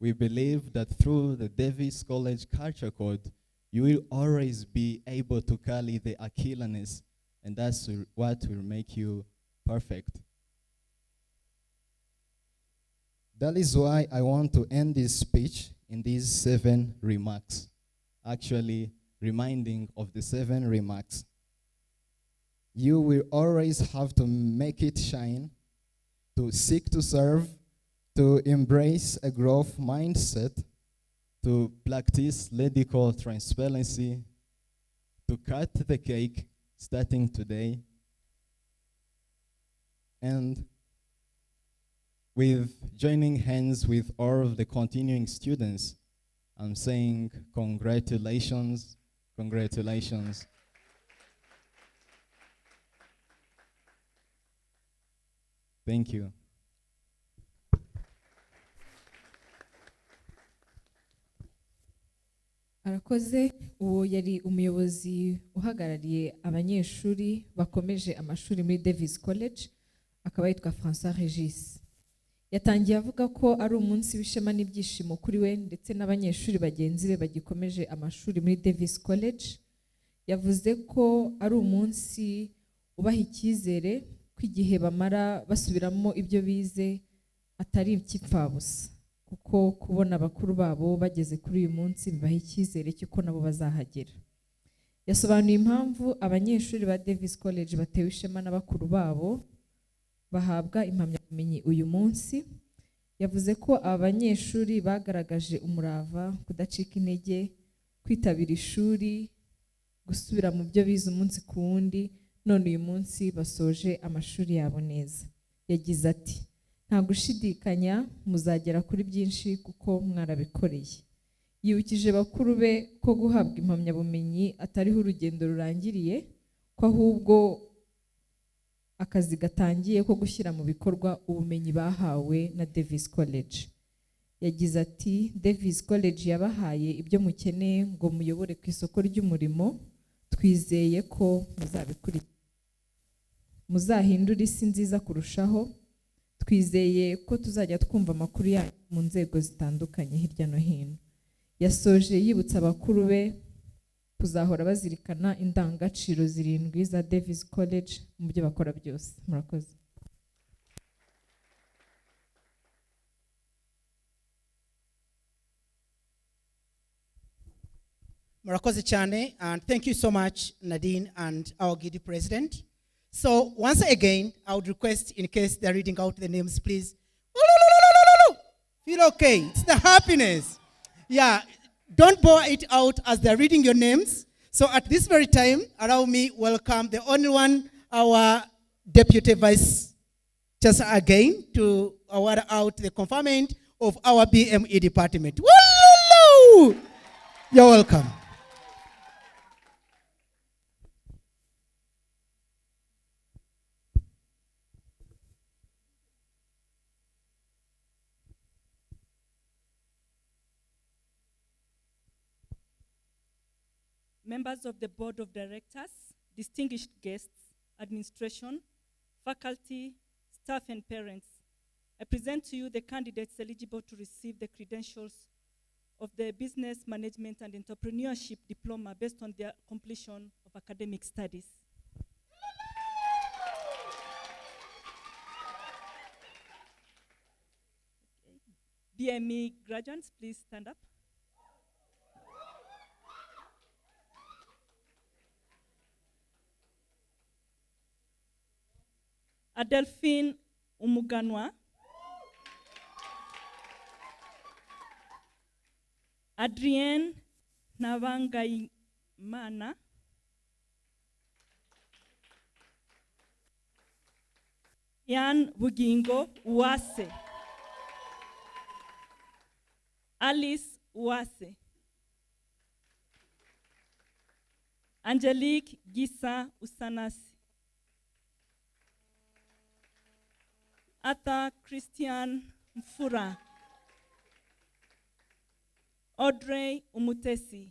We believe that through the Davis College Culture Code, you will always be able to carry the Aquilanness, and that's what will make you perfect. That is why I want to end this speech in these 7 remarks, actually reminding of the 7 remarks. You will always have to make it shine, to seek to serve, to embrace a growth mindset, to practice radical transparency, to cut the cake starting today, and with joining hands with all of the continuing students, I'm saying congratulations, congratulations. Thank you. arakoze. Uwo yari umuyobozi uhagarariye abanyeshuri bakomeje amashuri muri Davis College, akaba yitwa François Regis. Yatangiye avuga ko ari umunsi w'ishema n'ibyishimo kuri we ndetse n'abanyeshuri bagenzi be bagikomeje amashuri muri Davis College. Yavuze ko ari umunsi ubaha icyizere ko igihe bamara basubiramo ibyo bize atari icyipfabusa, kuko kubona abakuru babo bageze kuri uyu munsi bibaha icyizere cy'uko nabo bazahagera. Yasobanuye impamvu abanyeshuri ba Davis College batewe ishema n'abakuru babo bahabwa impamyabumenyi uyu munsi. Yavuze ko abanyeshuri bagaragaje umurava, kudacika intege, kwitabira ishuri, gusubira mu byo bize umunsi ku wundi, none uyu munsi basoje amashuri yabo neza. Yagize ati, nta gushidikanya muzagera kuri byinshi kuko mwarabikoreye. Yibukije bakuru be ko guhabwa impamyabumenyi atariho urugendo rurangiriye, ko ahubwo akazi gatangiye ko gushyira mu bikorwa ubumenyi bahawe na Davis College. yagize ati Davis College yabahaye ibyo mukeneye ngo muyobore ku isoko ry'umurimo, twizeye ko muzabikurikira, muzahindura isi nziza kurushaho, twizeye ko tuzajya twumva amakuru yanyu mu nzego zitandukanye hirya no hino. Yasoje yibutsa abakuru be kuzahora bazirikana indangagaciro 7 za Davis College mu byo bakora byose. Murakoze. Murakoze cyane, and thank you so much, Nadine and our Gidi president. So once again, I would request, in case they're reading out the names, please feel okay. It's the happiness. Yeah, don't bore it out as they're reading your names. So at this very time, allow me welcome the only one, our Deputy Vice Chancellor again, to award out the conferment of our BME department. Woo! You're welcome. Members of the Board of Directors, distinguished guests, administration, faculty, staff, and parents, I present to you the candidates eligible to receive the credentials of the Business Management and Entrepreneurship Diploma based on their completion of academic studies. BME graduates, please stand up. Adelphine Umuganwa, Adrienne Navangaimana, Yan Bugingo Uwase, Alice Uwase, Angelique Gisa Usanasi, Ata Christian Mfura, Audrey Umutesi,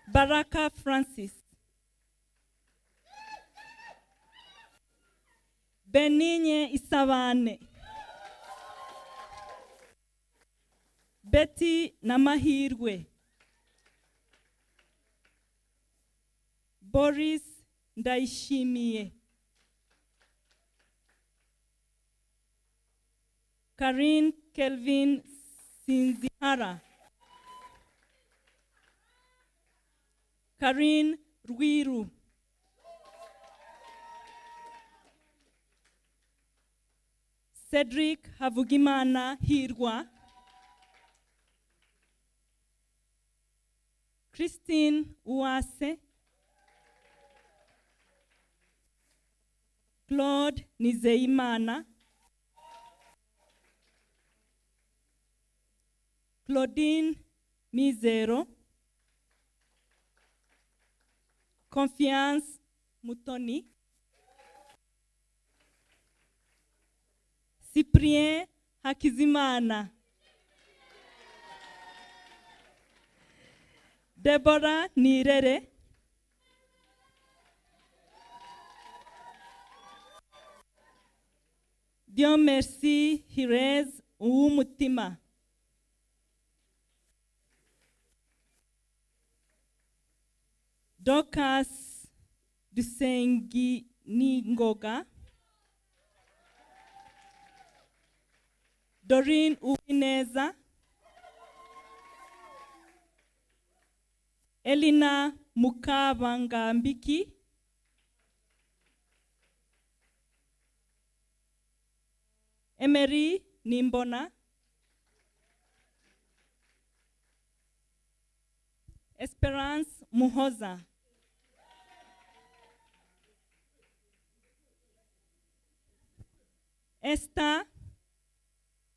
Baraka Francis, Benigne Isavane, Betty Namahirwe, Boris Ndaishimiye, Karin Kelvin Sinzihara, Karin Rwiru, Cedric Havugimana Hirwa, Christine Uwase, Claude Nizeimana, Claudine Mizero, Confiance Mutoni, Cyprien Hakizimana, Deborah Nirere, Dieu merci Hirez Uumutima, Dorcas Dusengi Ningoga, Doreen Uwineza, Elina Mukabangambiki, Emery Nimbona, Esperance Muhoza, Esther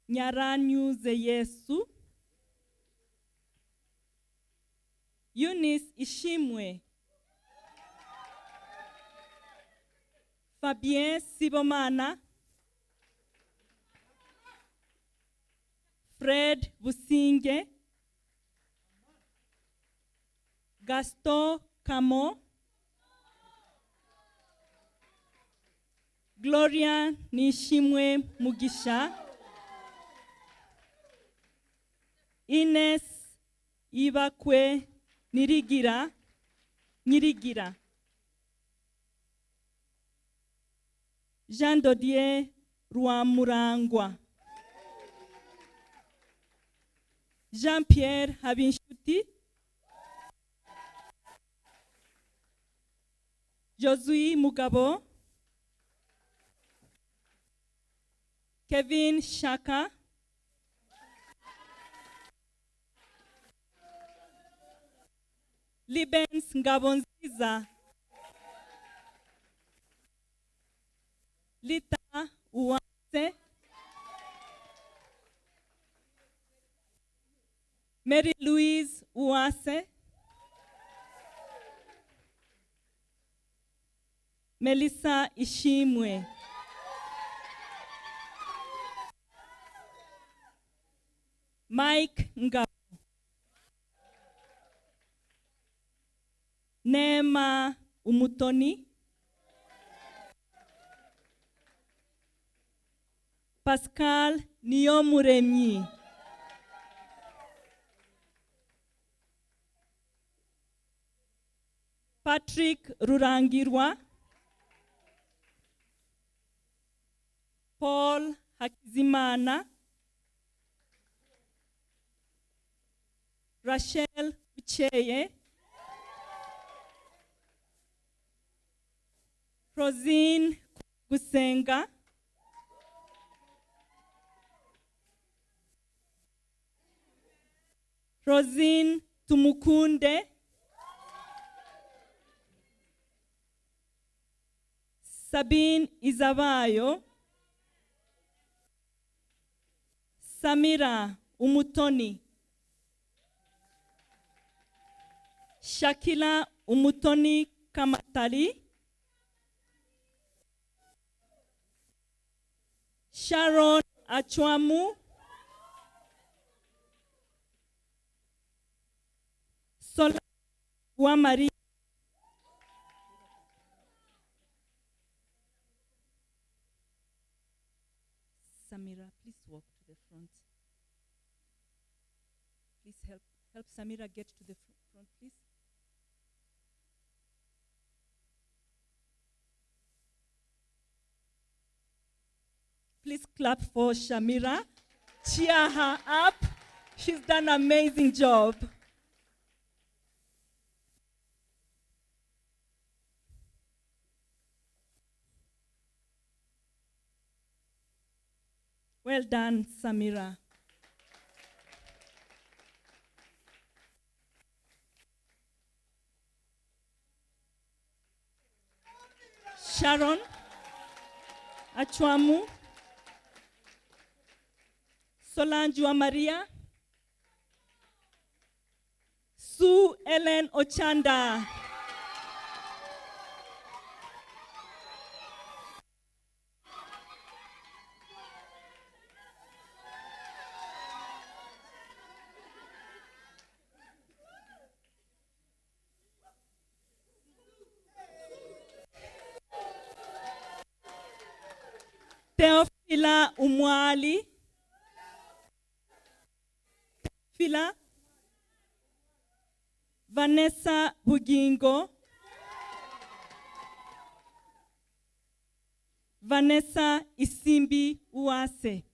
Nyaranyuze Yesu, Eunice Ishimwe, Fabien Sibomana, Fred Businge, Gaston Camo, Gloria Nishimwe Mugisha, Ines Ibakwe Nirigira, Jean Dodier Rwamurangwa, Jean-Pierre Habinshuti, Josue Mugabo, Kevin Shaka, Libens Ngabonziza, Lita Uwase, Mary Louise Uwase, Melissa Ishimwe, Mike Ngabo, Neema Umutoni, Pascal Niyomuremyi, Patrick Rurangirwa, Paul Hakizimana, Rachel Ucheye, Rosine Gusenga, Rosine Tumukunde, Sabine Izabayo, Samira Umutoni, Shakila Umutoni Kamatali, Sharon Achwamu, Sola Wamari, Samira, please walk to the front. Please help Samira get to the front, please. Please clap for Shamira. Cheer her up. She's done an amazing job. Well done, Samira. Sharon Achwamu, Solange wa Maria, Sue Ellen Ochanda, Teofila Umwali, Fila, Vanessa Bugingo, Vanessa Isimbi Uwase.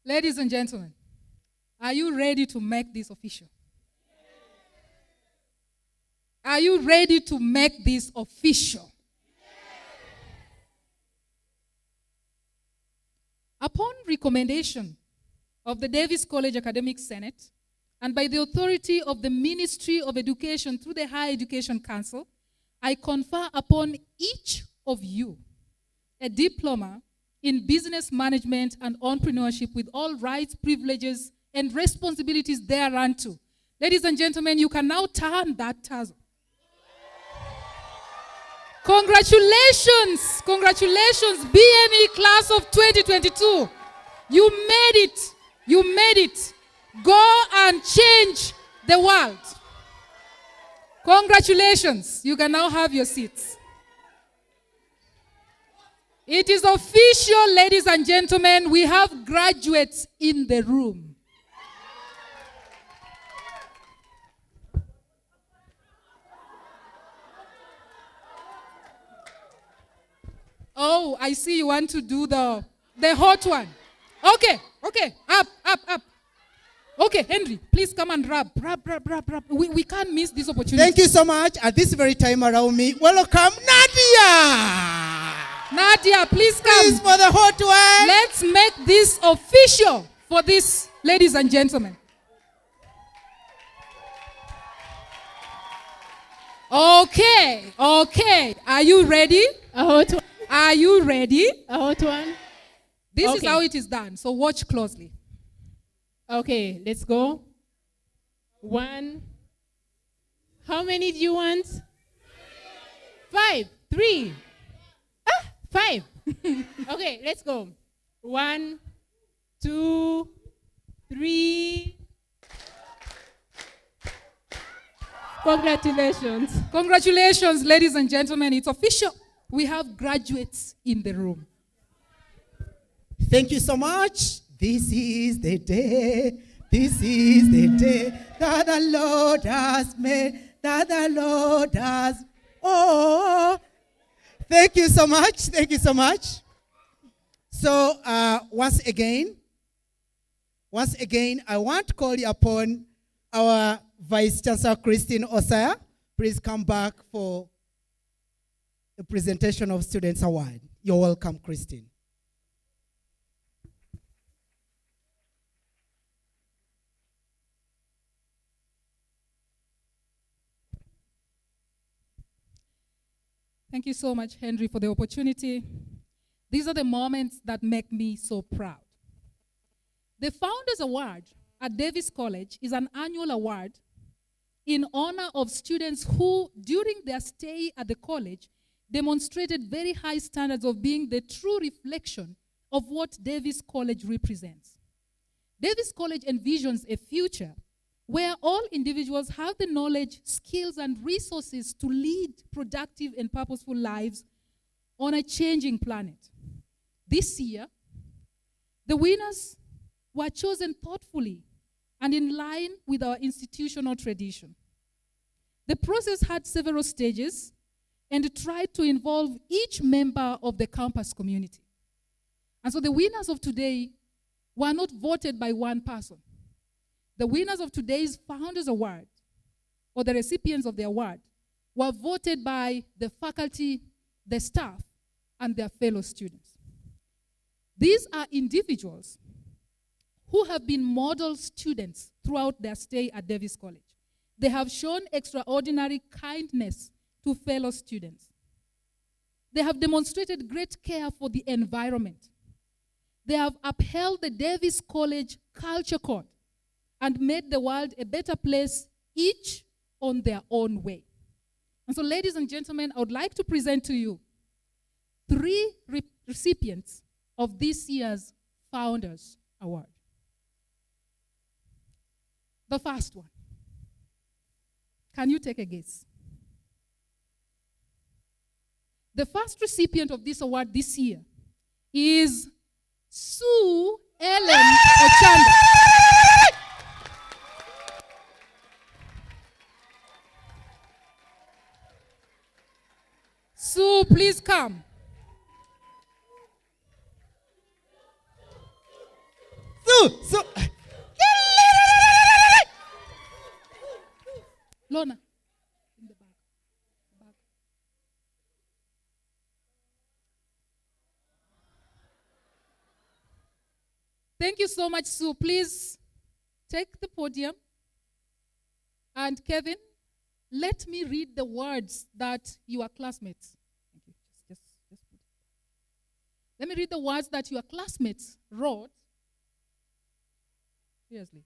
Ladies and gentlemen, are you ready to make this official? Are you ready to make this official? Upon recommendation of the Davis College Academic Senate and by the authority of the Ministry of Education through the Higher Education Council, I confer upon each of you a diploma in business management and entrepreneurship with all rights, privileges, and responsibilities thereunto. Ladies and gentlemen, you can now turn that tassel. Congratulations, congratulations, BME class of 2022. You made it, you made it. Go and change the world. Congratulations, you can now have your seats. It is official, ladies and gentlemen, we have graduates in the room. Oh, I see you want to do the hot one. Okay, up. Okay, Henry, please come and rub. We can't miss this opportunity. Thank you so much. At this very time around me, welcome Nadia. Nadia, please come. Please for the hot one. Let's make this official for this, ladies and gentlemen. Okay. Are you ready? A hot one. Are you ready? A hot one. This is how it is done, so watch closely. Okay, let's go. 1. How many do you want? 5. 3. 5. Okay, let's go. 1, 2, 3. Congratulations. Congratulations, ladies and gentlemen. It's official. We have graduates in the room. Thank you so much. This is the day that the Lord has made, that the Lord has. Oh, thank you so much. So once again, I want to call you upon our Vice Chancellor Christine Osaya. Please come back for the presentation of Students Award. You're welcome, Christine. Thank you so much, Henry, for the opportunity. These are the moments that make me so proud. The Founders Award at Davis College is an annual award in honor of students who, during their stay at the college, demonstrated very high standards of being the true reflection of what Davis College represents. Davis College envisions a future where all individuals have the knowledge, skills, and resources to lead productive and purposeful lives on a changing planet. This year, the winners were chosen thoughtfully and in line with our institutional tradition. The process had several stages and tried to involve each member of the campus community. And so the winners of today were not voted by one person. The winners of today's Founders Award, or the recipients of the award, were voted by the faculty, the staff, and their fellow students. These are individuals who have been model students throughout their stay at Davis College. They have shown extraordinary kindness to fellow students. They have demonstrated great care for the environment. They have upheld the Davis College Culture Code and made the world a better place, each on their own way. And so, ladies and gentlemen, I would like to present to you 3 recipients of this year's Founders Award. The first one. Can you take a guess? The first recipient of this award this year is Sue Ellen Ochanda. Sue, please come. Lorna. In the back. Back. Thank you so much, Sue. Please take the podium. And Kevin, let me read the words that your classmates. Thank you. Just put it. Let me read the words that your classmates wrote. Seriously.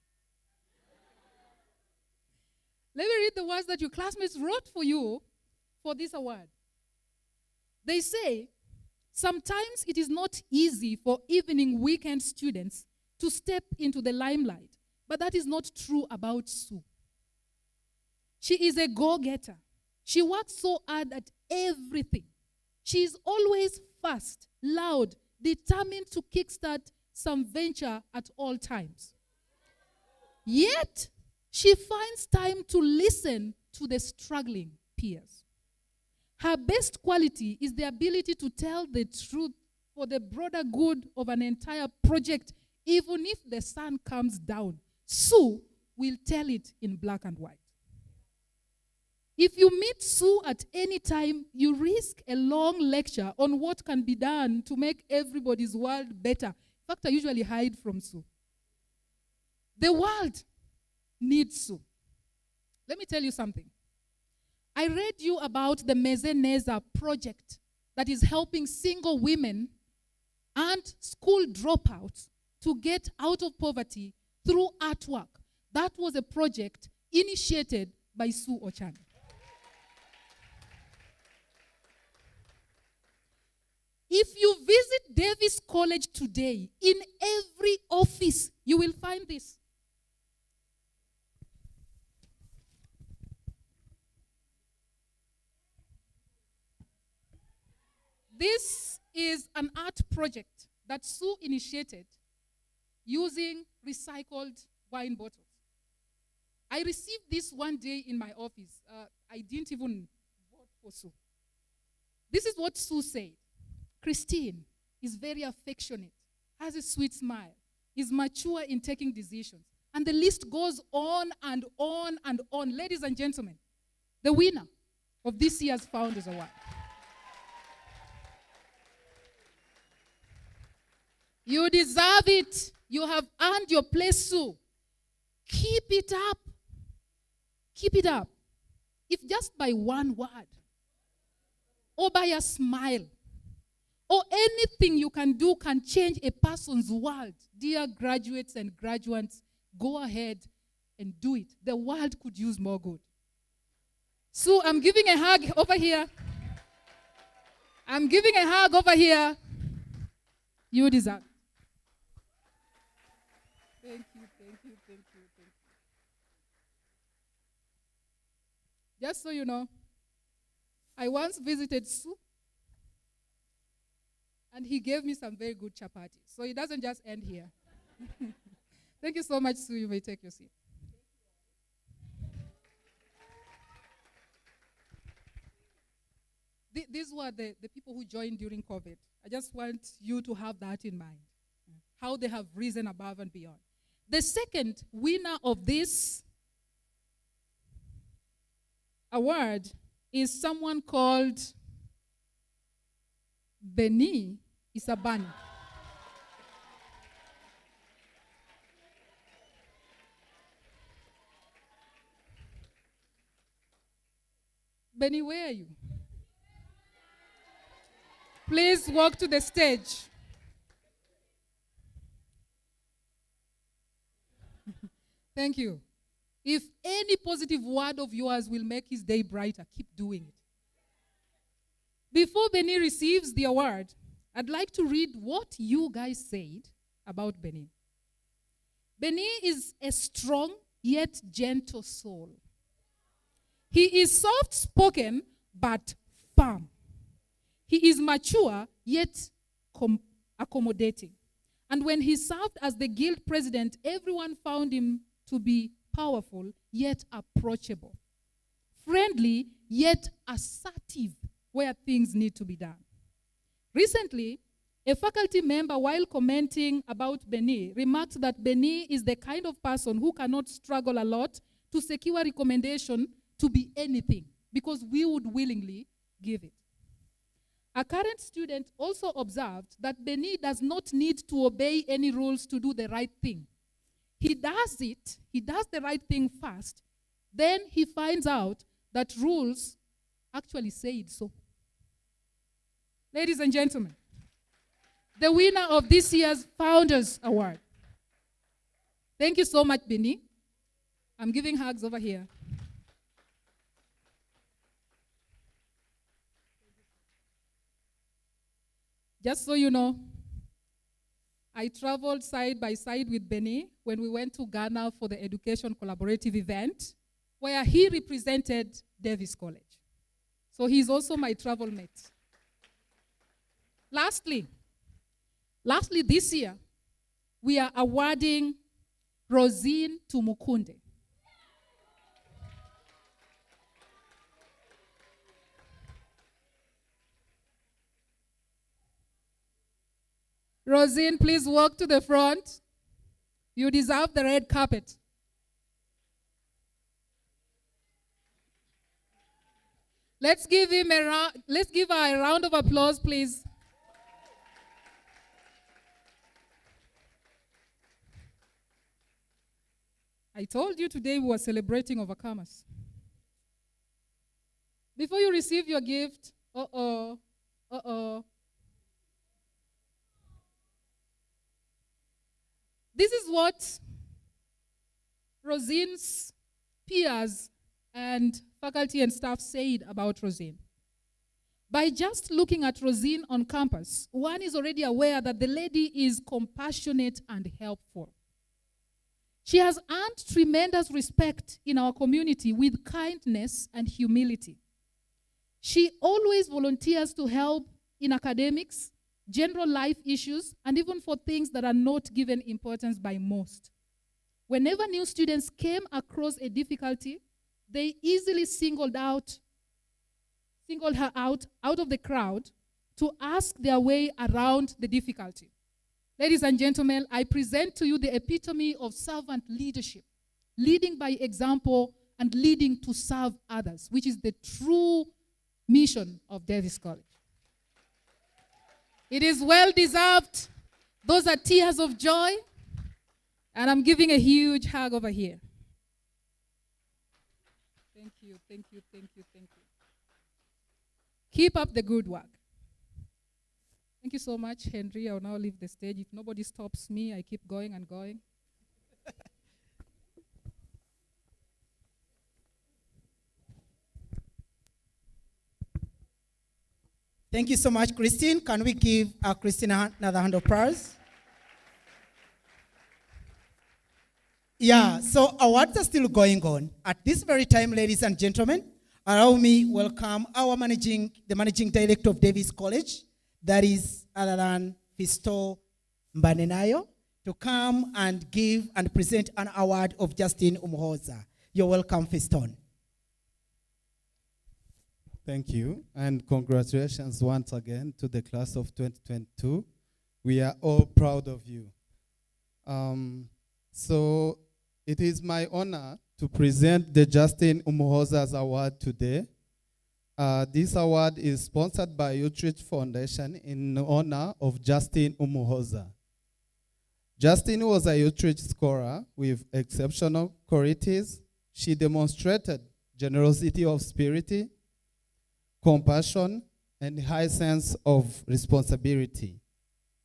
Let me read the words that your classmates wrote for you for this award. They say, sometimes it is not easy for evening weekend students to step into the limelight, but that is not true about Sue. She is a go-getter. She works so hard at everything. She is always fast, loud, determined to kickstart some venture at all times. Yet, she finds time to listen to the struggling peers. Her best quality is the ability to tell the truth for the broader good of an entire project, even if the sun comes down. Sue will tell it in black and white. If you meet Sue at any time, you risk a long lecture on what can be done to make everybody's world better. In fact, I usually hide from Sue. The world needs Sue. Let me tell you something. I read you about the Mezeneza project that is helping single women and school dropouts to get out of poverty through artwork. That was a project initiated by Sue Ochani. If you visit Davis College today, in every office, you will find this. This is an art project that Sue initiated using recycled wine bottles. I received this one day in my office. I didn't even vote for Sue. This is what Sue said. Christine is very affectionate, has a sweet smile, is mature in taking decisions. And the list goes on and on and on. Ladies and gentlemen, the winner of this year's Founders Award. You deserve it. You have earned your place, Sue. Keep it up. Keep it up. If just by one word, or by a smile, or anything you can do can change a person's world. Dear graduates and graduates, go ahead and do it. The world could use more good. So I'm giving a hug over here. I'm giving a hug over here. You deserve it. Thank you, thank you, thank you, thank you. Just so you know, I once visited Sue, and he gave me some very good chapati. So it doesn't just end here. Thank you so much, Sue. You may take your seat. These were the people who joined during COVID. I just want you to have that in mind, how they have risen above and beyond. The second winner of this award is someone called Beni Isabani. Beni, where are you? Please walk to the stage. Thank you. If any positive word of yours will make his day brighter, keep doing it. Before Beni receives the award, I'd like to read what you guys said about Beni. Beni is a strong yet gentle soul. He is soft-spoken but firm. He is mature yet accommodating. And when he served as the guild president, everyone found him to be powerful yet approachable. Friendly yet assertive where things need to be done. Recently, a faculty member, while commenting about Beni, remarked that Beni is the kind of person who cannot struggle a lot to secure recommendation to be anything because we would willingly give it. A current student also observed that Benny does not need to obey any rules to do the right thing. He does the right thing first, then he finds out that rules actually said so. Ladies and gentlemen, the winner of this year's Founders Award. Thank you so much, Benny. I'm giving hugs over here. Just so you know, I traveled side by side with Benny when we went to Ghana for the Education Collaborative event, where he represented Davis College. So he's also my travel mate. Lastly, this year, we are awarding Rosine Tumukunde. Rosine, please walk to the front. You deserve the red carpet. Let's give her a round of applause, please. I told you today we were celebrating overcomers. Before you receive your gift, this is what Rosine's peers and faculty and staff said about Rosine. By just looking at Rosine on campus, one is already aware that the lady is compassionate and helpful. She has earned tremendous respect in our community with kindness and humility. She always volunteers to help in academics, general life issues, and even for things that are not given importance by most. Whenever new students came across a difficulty, they easily singled her out of the crowd to ask their way around the difficulty. Ladies and gentlemen, I present to you the epitome of servant leadership, leading by example and leading to serve others, which is the true mission of Davis College. It is well deserved. Those are tears of joy. And I'm giving a huge hug over here. Thank you, thank you, thank you, thank you. Keep up the good work. Thank you so much, Henry. I'll now leave the stage. If nobody stops me, I keep going and going. Thank you so much, Christine. Can we give Christine another hand of applause? Yeah, so awards are still going on. At this very time, ladies and gentlemen, allow me welcome the managing director of Davis College, that is other than Fisto Mbanenayo, to come and give and present an award of Justin Umuhoza. You're welcome, Fiston. Thank you, and congratulations once again to the class of 2022. We are all proud of you. So it is my honor to present the Justin Umuhoza's Award today. This award is sponsored by Utrecht Foundation in honor of Justin Umuhoza. Justin was a Utrecht scholar with exceptional qualities. She demonstrated generosity of spirit, compassion, and high sense of responsibility.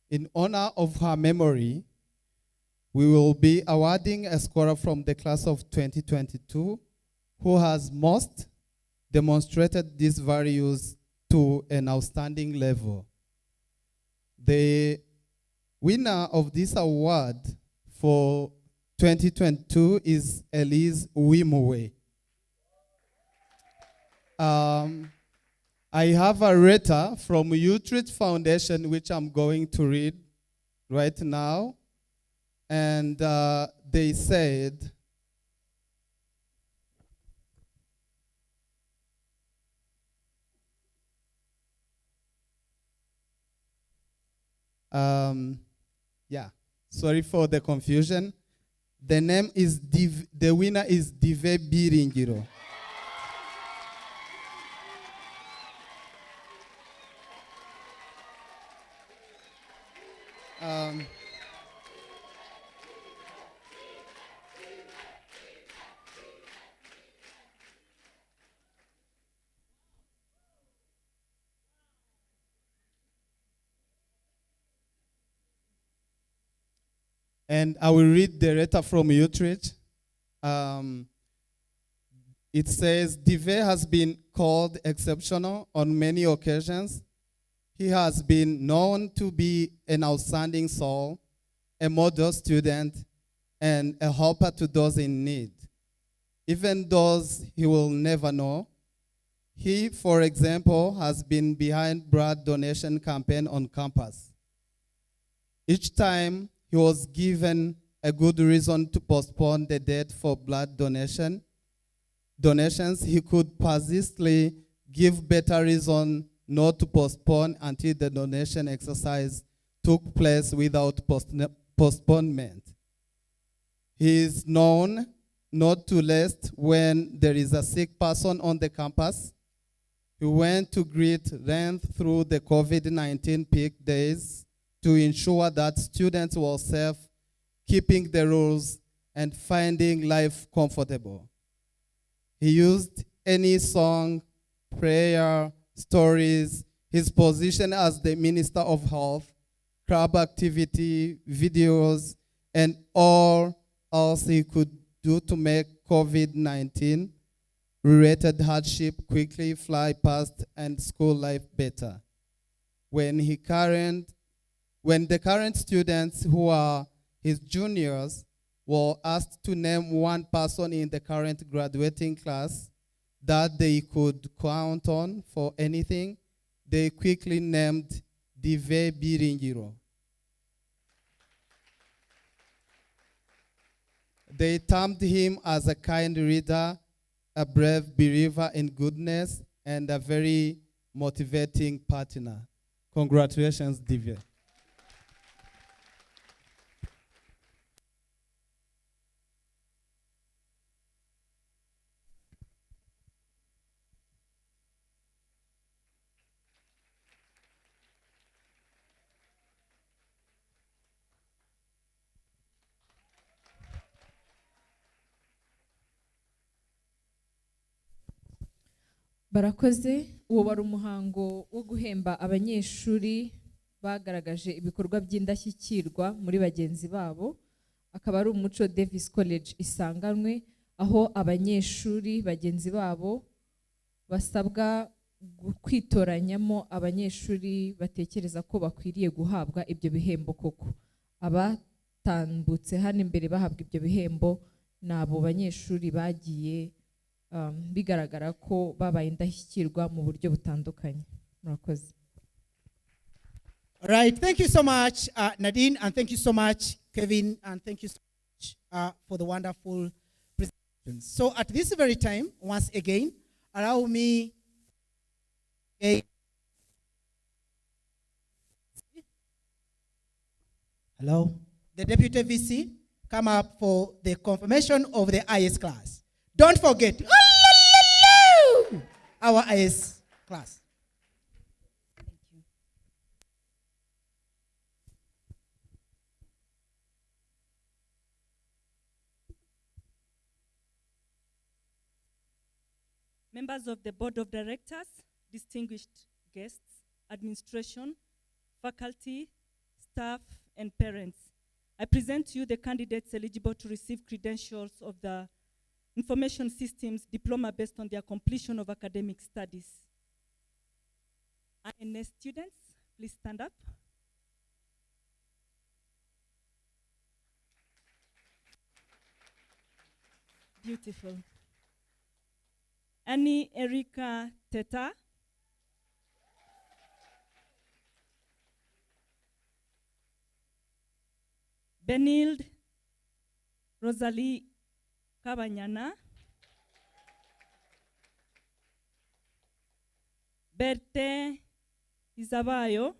In honor of her memory, we will be awarding a scholar from the class of 2022 who has most demonstrated these values to an outstanding level. The winner of this award for 2022 is Elise Wimuwe. I have a letter from Utrecht Foundation which I'm going to read right now. And they said, sorry for the confusion. The name is the winner is Dive Biringiro. Um, and I will read the letter from Utrecht. It says, Dive has been called exceptional on many occasions. He has been known to be an outstanding soul, a model student, and a helper to those in need, even those he will never know. He, for example, has been behind blood donation campaign on campus. Each time he was given a good reason to postpone the date for blood donations, he could persistently give better reason not to postpone until the donation exercise took place without postponement. He is known not to rest when there is a sick person on the campus. He went to great length through the COVID-19 peak days to ensure that students were safe, keeping the rules, and finding life comfortable. He used any song, prayer, stories, his position as the Minister of Health, club activity, videos, and all else he could do to make COVID-19 related hardship quickly fly past and school life better. When the current students who are his juniors were asked to name one person in the current graduating class that they could count on for anything, they quickly named Dive Biringiro. They termed him as a kind reader, a brave believer in goodness, and a very motivating partner. Congratulations, Dive. Barakoze. Uwo wari umuhango wo guhemba abanyeshuri bagaragaje ibikorwa by'indashyikirwa muri bagenzi babo. Akaba ari umuco Davis College isanganwe, aho abanyeshuri bagenzi babo basabwa kwitoranyamo abanyeshuri batekereza ko bakwiriye guhabwa ibyo bihembo koko. Abatambutse hano imbere bahabwa ibyo bihembo nabo banyeshuri bagiye bigaragara ko babaye indashyikirwa mu buryo butandukanye. Murakoze. All right, thank you so much, Nadine, and thank you so much, Kevin, and thank you so much for the wonderful presentation. So at this very time, once again, allow me hello, the Deputy VC, come up for the confirmation of the IS class. Don't forget, our IS class. Members of the Board of Directors, distinguished guests, administration, faculty, staff, and parents, I present to you the candidates eligible to receive credentials of the Information Systems Diploma based on their completion of academic studies. INS students, please stand up. Beautiful. Annie Erika Teta. Benild Rosalie Kabanyana. Berthe Izabayo.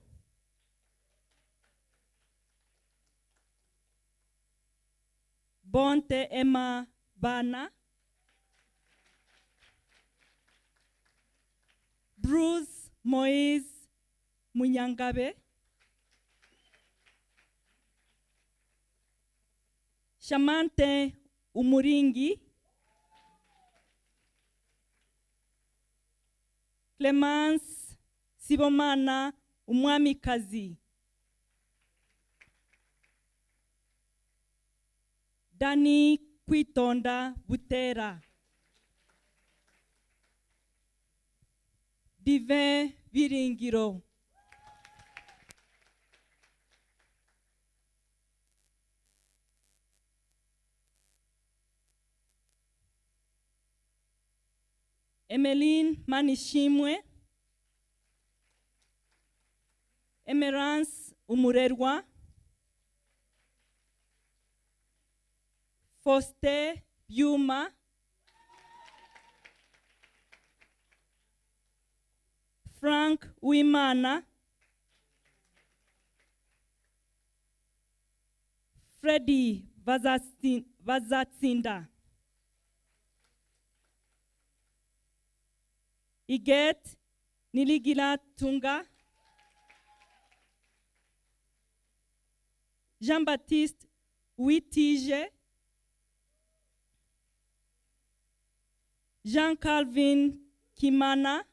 Bonte Emma Bana. Bruce Moise Munyangabe. Shamante Umuringi, Clemence Sibomana Umwamikazi, Dani Kwitonda Butera, Divin Viringiro, Emeline Manishimwe, Emerance Umurerwa, Foste Byuma, Frank Wimana, Freddy Vazatsinda, Iget Niligila Tunga, Jean-Baptiste Witige, Jean-Calvin Kimana,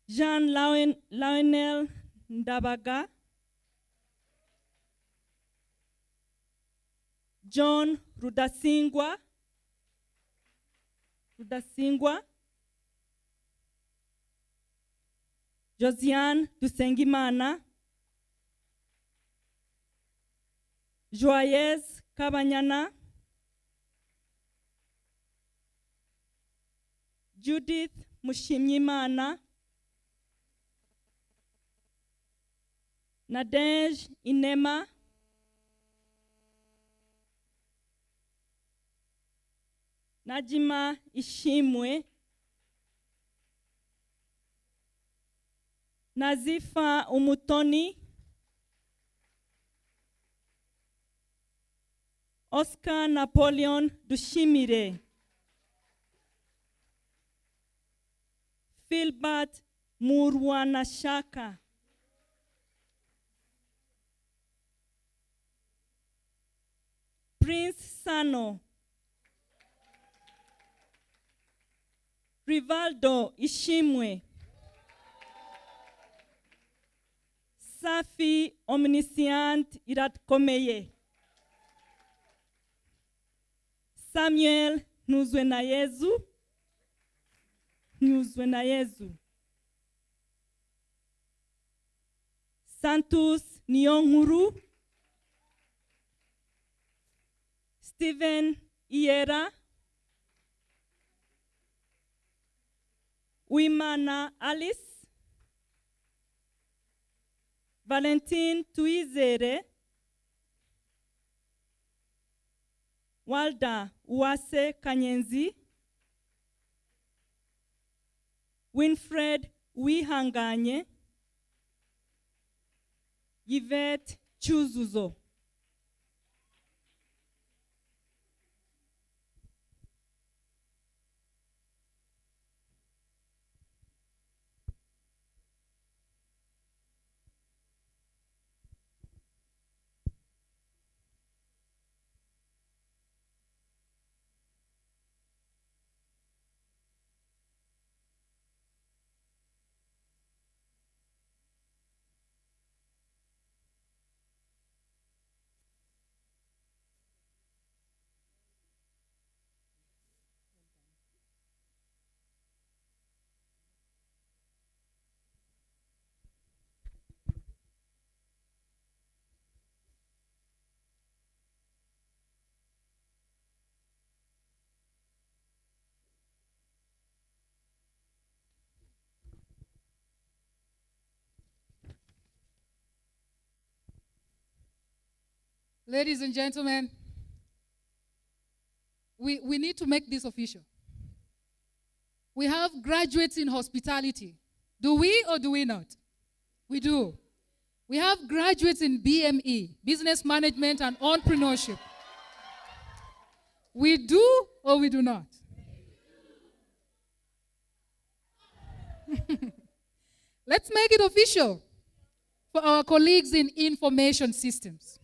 Jean-Lionel Ndabaga, John Rudasingwa, Josiane Dusengimana, Joyeuse Kabanyana, Judith Mushimyimana, Nadege Inema, Najima Ishimwe, Nazifa Umutoni, Oscar Napoleon Dushimire, Philbert Murwanashaka, Prince Sano, Rivaldo Ishimwe, Safi Omniscient Iratkomeye, Samuel Nuzwenayezu, Santos Nyonkuru, Stephen Iera, Wimana Alice, Valentine Tuizere, Walda Uwase Kanyenzi, Winfred Wihanganye, Yvette Chuzuzo. Ladies and gentlemen, we need to make this official. We have graduates in hospitality. Do we or do we not? We do. We have graduates in BME, Business Management and Entrepreneurship. We do or we do not? Let's make it official. our colleagues in information systems.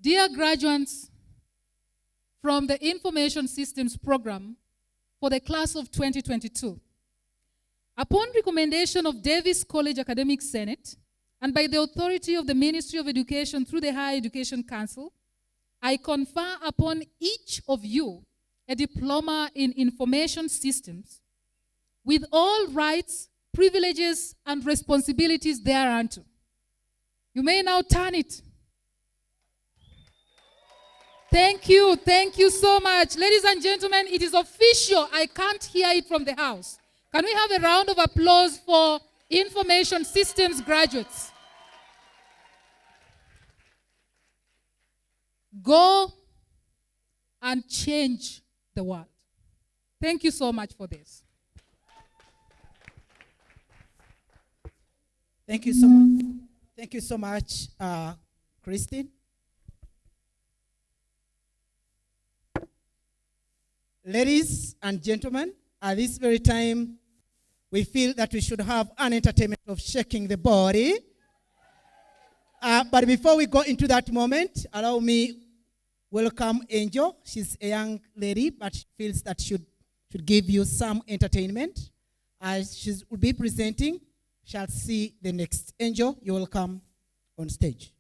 Dear graduates from the Information Systems Program for the class of 2022, upon recommendation of Davis College Academic Senate and by the authority of the Ministry of Education through the Higher Education Council, I confer upon each of you a diploma in information systems with all rights, privileges, and responsibilities thereunto. You may now turn it. Thank you so much. Ladies and gentlemen, it is official. I can't hear it from the house. Can we have a round of applause for information systems graduates? Go and change the world. Thank you so much for this. Thank you so much. Thank you so much, Christine. Ladies and gentlemen, at this very time, we feel that we should have an entertainment of shaking the body. But before we go into that moment, allow me welcome Angel. She's a young lady, but she feels that should give you some entertainment. As she will be presenting, shall see the next. Angel, you will come on stage.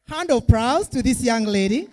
Hand of applause to this young lady.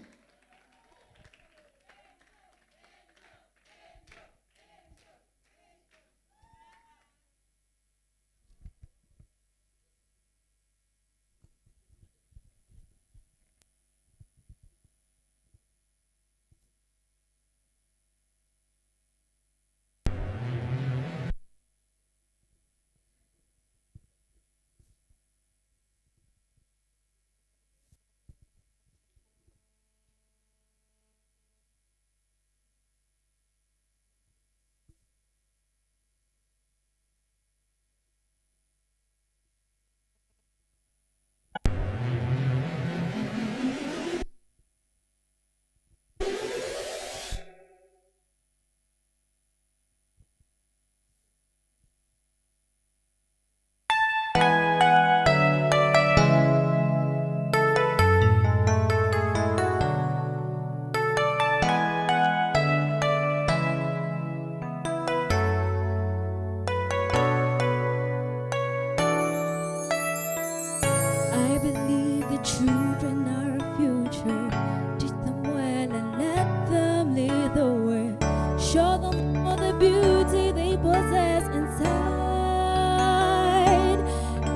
Children are our future. Teach them well and let them lead the way. Show them all the beauty they possess inside.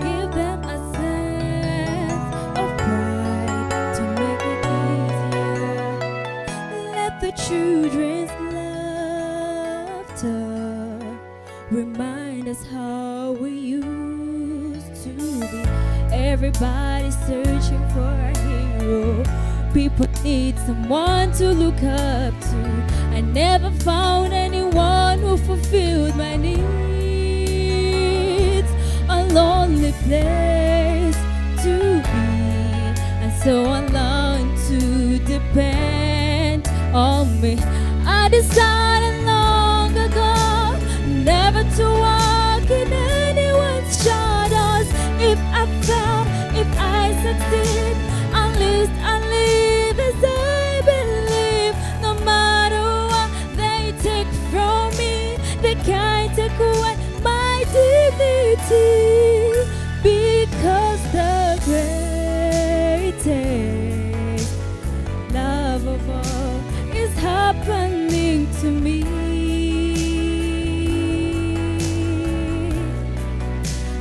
Give them a sense of pride to make it easier. Let the children's laughter remind us how we used to be. Everybody's searching for a hero. People need someone to look up to. I never found anyone who fulfilled my needs. A lonely place to be, and so I long to depend on me. I decided long ago never to walk in anyone's shadows. If I fail, if I succeed, at least I live as I believe. No matter what they take from me, they can't take away my dignity. Because the greatest love of all is happening to me.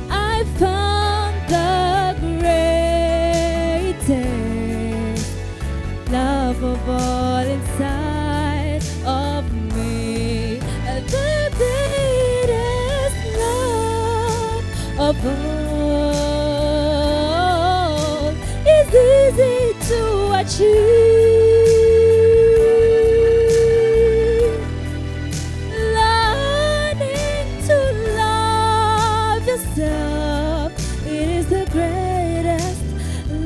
I found the greatest love of all inside of me. The greatest love of all is easy to achieve. Learning to love yourself, it is the greatest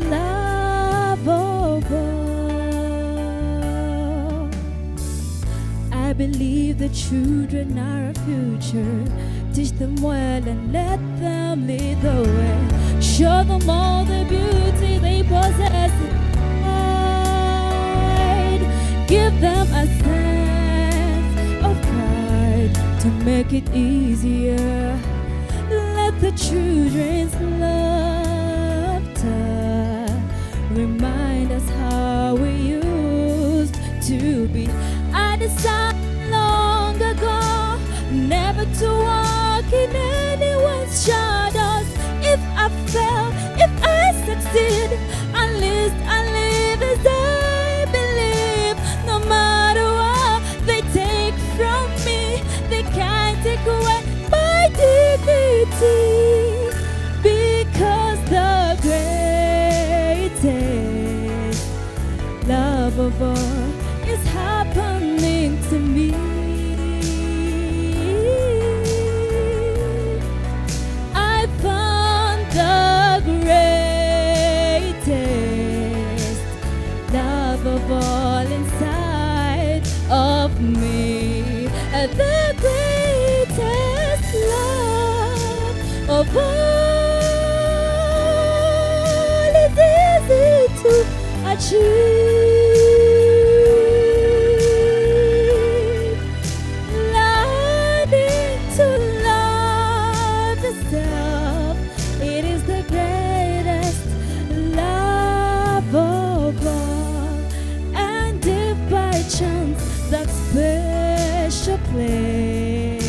love of all. I I believe the children are our future. Teach them well and let them lead the way. Show them all the beauty they possess inside. Give them a sense of pride to make it easier. Let the children's laughter remind us how we used to be. I decided long ago never to walk in anyone's shadows. If I fail, if I succeed, at least I live as I believe. No matter what they take from me, they can't take away my dignity, because the greatest love of all is happening to me. I found the greatest love of all inside of me. The greatest love of all is easy to achieve. Learning to love yourself, it is the greatest love of all. And if by chance that special place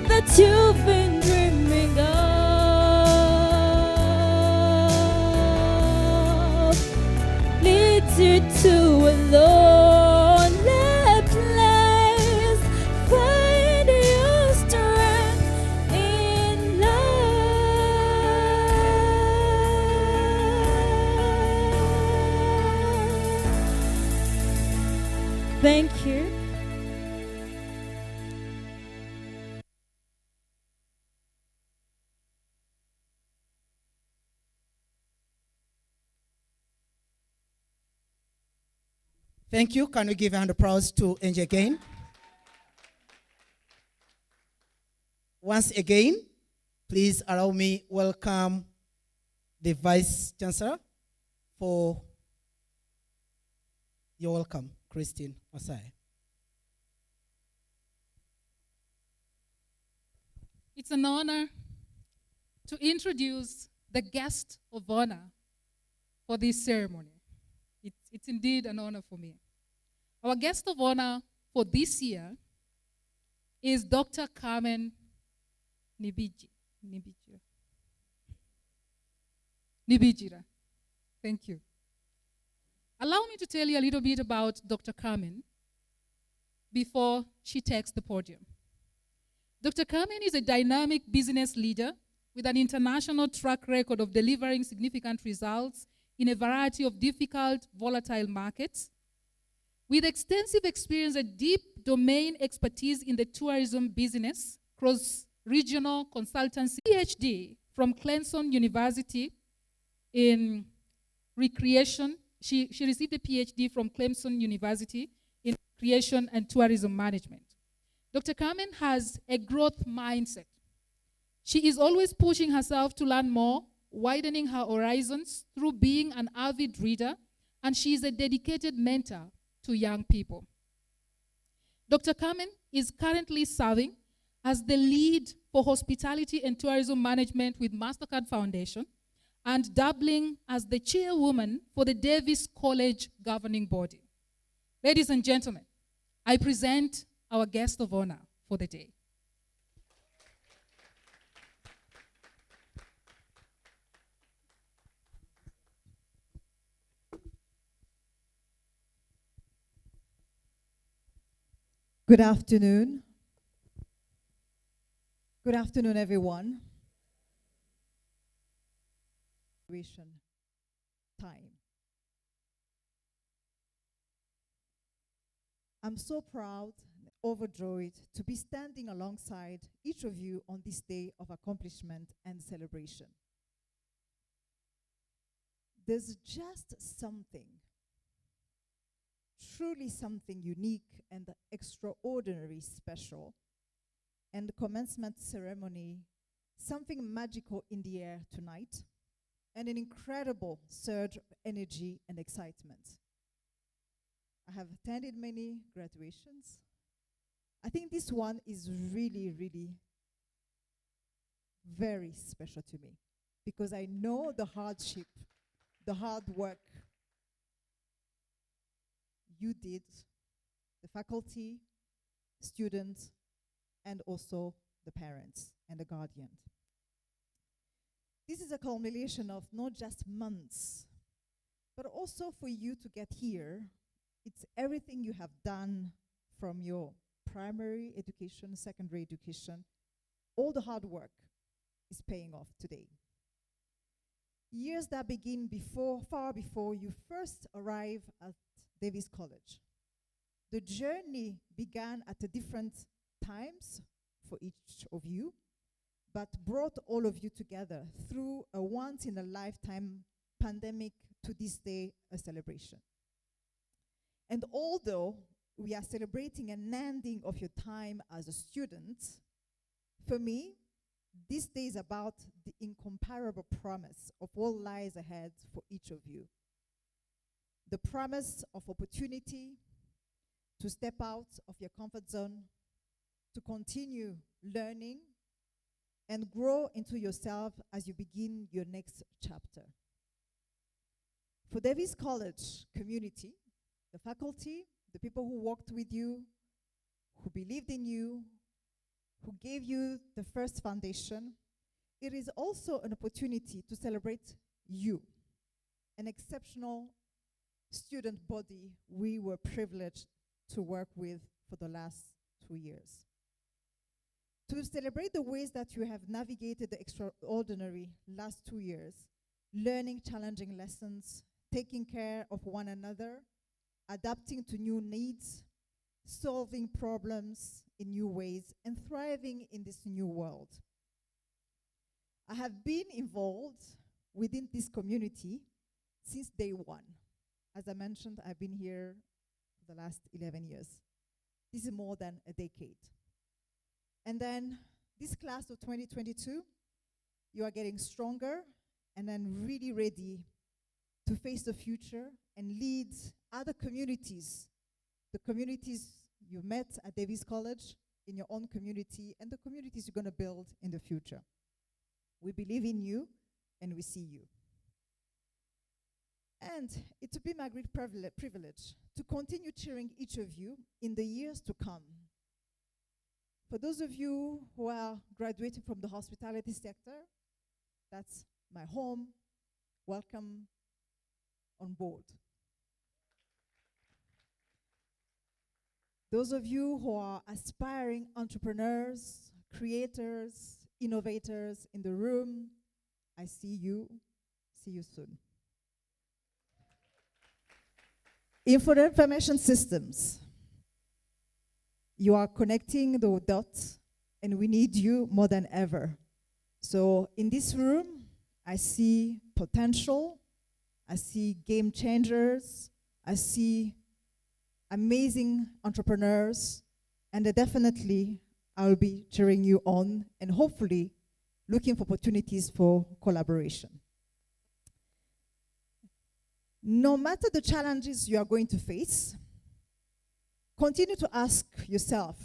that you've been dreaming of leads you to a lonely place, find your strength in love. Thank you. Thank you. Can we give a hand of applause to Angie again? Once again, please allow me welcome the Vice Chancellor for your welcome, Christine Masai. It's an honor to introduce the guest of honor for this ceremony. It's indeed an honor for me. Our guest of honor for this year is Dr. Carmen Nibijira. Thank you. Allow me to tell you a little bit about Dr. Carmen before she takes the podium. Dr. Carmen is a dynamic business leader with an international track record of delivering significant results in a variety of difficult, volatile markets. With extensive experience and deep domain expertise in the tourism business, cross-regional consultancy, PhD from Clemson University in recreation. She received a PhD from Clemson University in recreation and tourism management. Dr. Carmen has a growth mindset. She is always pushing herself to learn more, widening her horizons through being an avid reader, and she is a dedicated mentor to young people. Dr. Carmen is currently serving as the lead for hospitality and tourism management with MasterCard Foundation and doubling as the chairwoman for the Davis College governing body. Ladies and gentlemen, I present our guest of honor for the day. Good afternoon. Good afternoon, everyone. Time. I'm so proud and overjoyed to be standing alongside each of you on this day of accomplishment and celebration. There's just something truly something unique and extraordinary special. And the commencement ceremony, something magical in the air tonight, and an incredible surge of energy and excitement. I have attended many graduations. I think this one is really, really very special to me because I know the hardship, the hard work you did, the faculty, students, and also the parents and the guardians. This is a culmination of not just months, but also for you to get here. It's everything you have done from your primary education, secondary education. All the hard work is paying off today. Years that begin far before you first arrive at Davis College. The journey began at different times for each of you, but brought all of you together through a once-in-a-lifetime pandemic, to this day a celebration. And although we are celebrating an ending of your time as a student, for me, this day is about the incomparable promise of what lies ahead for each of you. The promise of opportunity to step out of your comfort zone, to continue learning, and grow into yourself as you begin your next chapter. For Davis College community, the faculty, the people who worked with you, who believed in you, who gave you the first foundation, it is also an opportunity to celebrate you, an exceptional student body we were privileged to work with for the last 2 years. To celebrate the ways that you have navigated the extraordinary last 2 years, learning challenging lessons, taking care of one another, adapting to new needs, solving problems in new ways, and thriving in this new world. I have been involved within this community since day one. As I mentioned, I've been here for the last 11 years. This is more than a decade. And then this class of 2022, you are getting stronger and then really ready to face the future and lead other communities, the communities you met at Davis College, in your own community, and the communities you're going to build in the future. We believe in you, and we see you. And it will be my great privilege to continue cheering each of you in the years to come. For those of you who are graduating from the hospitality sector, that's my home. Welcome on board. Those of you who are aspiring entrepreneurs, creators, innovators in the room, I see you. See you soon. Information systems. You are connecting the dots, and we need you more than ever. So in this room, I see potential. I see game changers. I see amazing entrepreneurs, and definitely I'll be cheering you on and hopefully looking for opportunities for collaboration. No matter the challenges you are going to face, continue to ask yourself,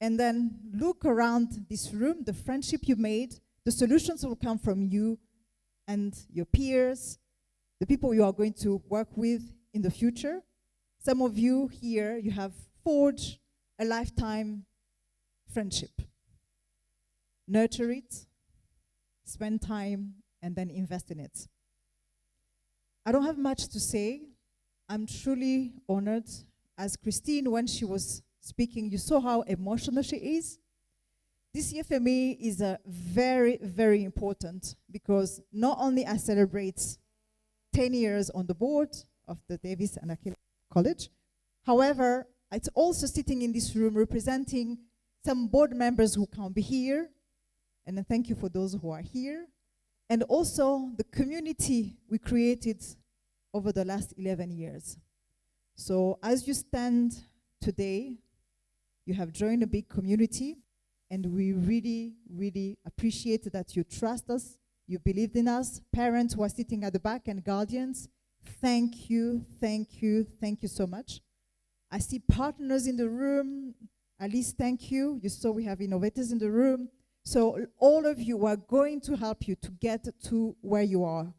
and then look around this room, the friendship you made, the solutions will come from you and your peers, the people you are going to work with in the future. Some of you here, you have forged a lifetime friendship. Nurture it, spend time, and then invest in it. I don't have much to say. I'm truly honored. As Christine, when she was speaking, you saw how emotional she is. This year for me is very, very important because not only I celebrate 10 years on the board of the Davis and Aquila College, however, it's also sitting in this room representing some board members who can't be here, and then thank you for those who are here, and also the community we created over the last 11 years. So as you stand today, you have joined a big community, and we really, really appreciate that you trust us, you believed in us. Parents who are sitting at the back and guardians, thank you, thank you, thank you so much. I see partners in the room. Alice, thank you. You saw we have innovators in the room. So all of you are going to help you to get to where you are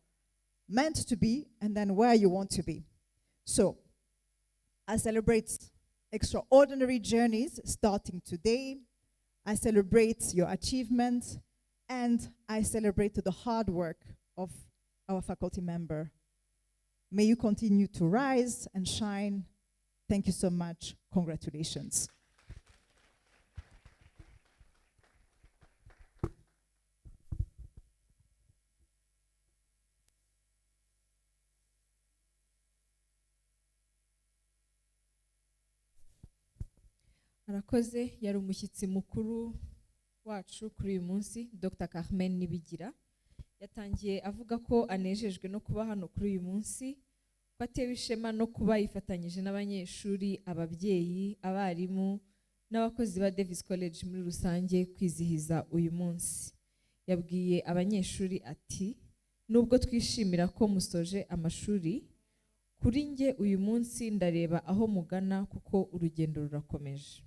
meant to be and then where you want to be. So I celebrate extraordinary journeys starting today. I celebrate your achievements, and I celebrate the hard work of our faculty member. May you continue to rise and shine. Thank you so much. Congratulations. arakoze. Yari umushyitsi mukuru wacu kuri uyu munsi, Dr Carmen Nibigira. Yatangiye avuga ko anejejwe no kuba hano kuri uyu munsi, ko atewe ishema no kuba yifatanyije n'abanyeshuri, ababyeyi, abarimu n'abakozi ba Davis College muri rusange kwizihiza uyu munsi. Yabwiye abanyeshuri ati, nubwo twishimira ko musoje amashuri, kuri nge uyu munsi ndareba aho mugana kuko urugendo rurakomeje.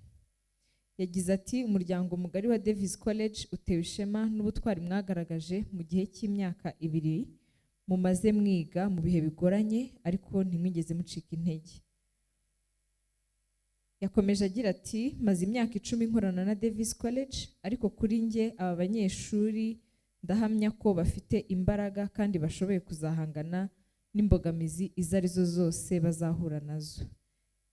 Yagize ati, umuryango mugari wa Davis College utewe ishema n'ubutwari mwagaragaje mu gihe cy'imyaka 2 mumaze mwiga mu bihe bigoranye, ariko ntimwigeze mucika intege. Yakomeje agira ati, maze imyaka 10 nkorana na Davis College, ariko kuri nge aba banyeshuri ndahamya ko bafite imbaraga kandi bashoboye kuzahangana n'imbogamizi izo arizo zose bazahura nazo.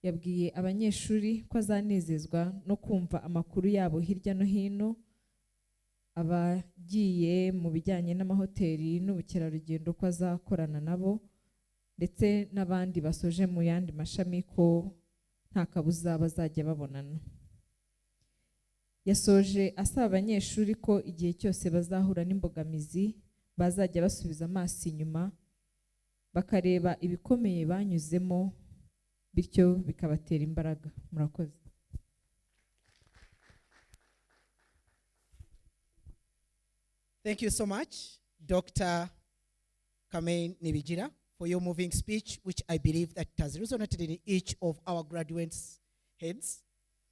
Yabwiye abanyeshuri ko azanezezwa no kumva amakuru yabo hirya no hino, abagiye mu bijyanye n'amahoteli n'ubukerarugendo ko azakorana nabo, ndetse n'abandi basoje mu yandi mashami ko nta kabuza bazajya babonana. Yasoje asaba abanyeshuri ko igihe cyose bazahura n'imbogamizi bazajya basubiza amaso inyuma, bakareba ibikomeye banyuzemo, bityo bikabatera imbaraga. Murakoze. Thank you so much, Dr. Carmen Nibigira, for your moving speech, which I believe that has resonated in each of our graduates' heads.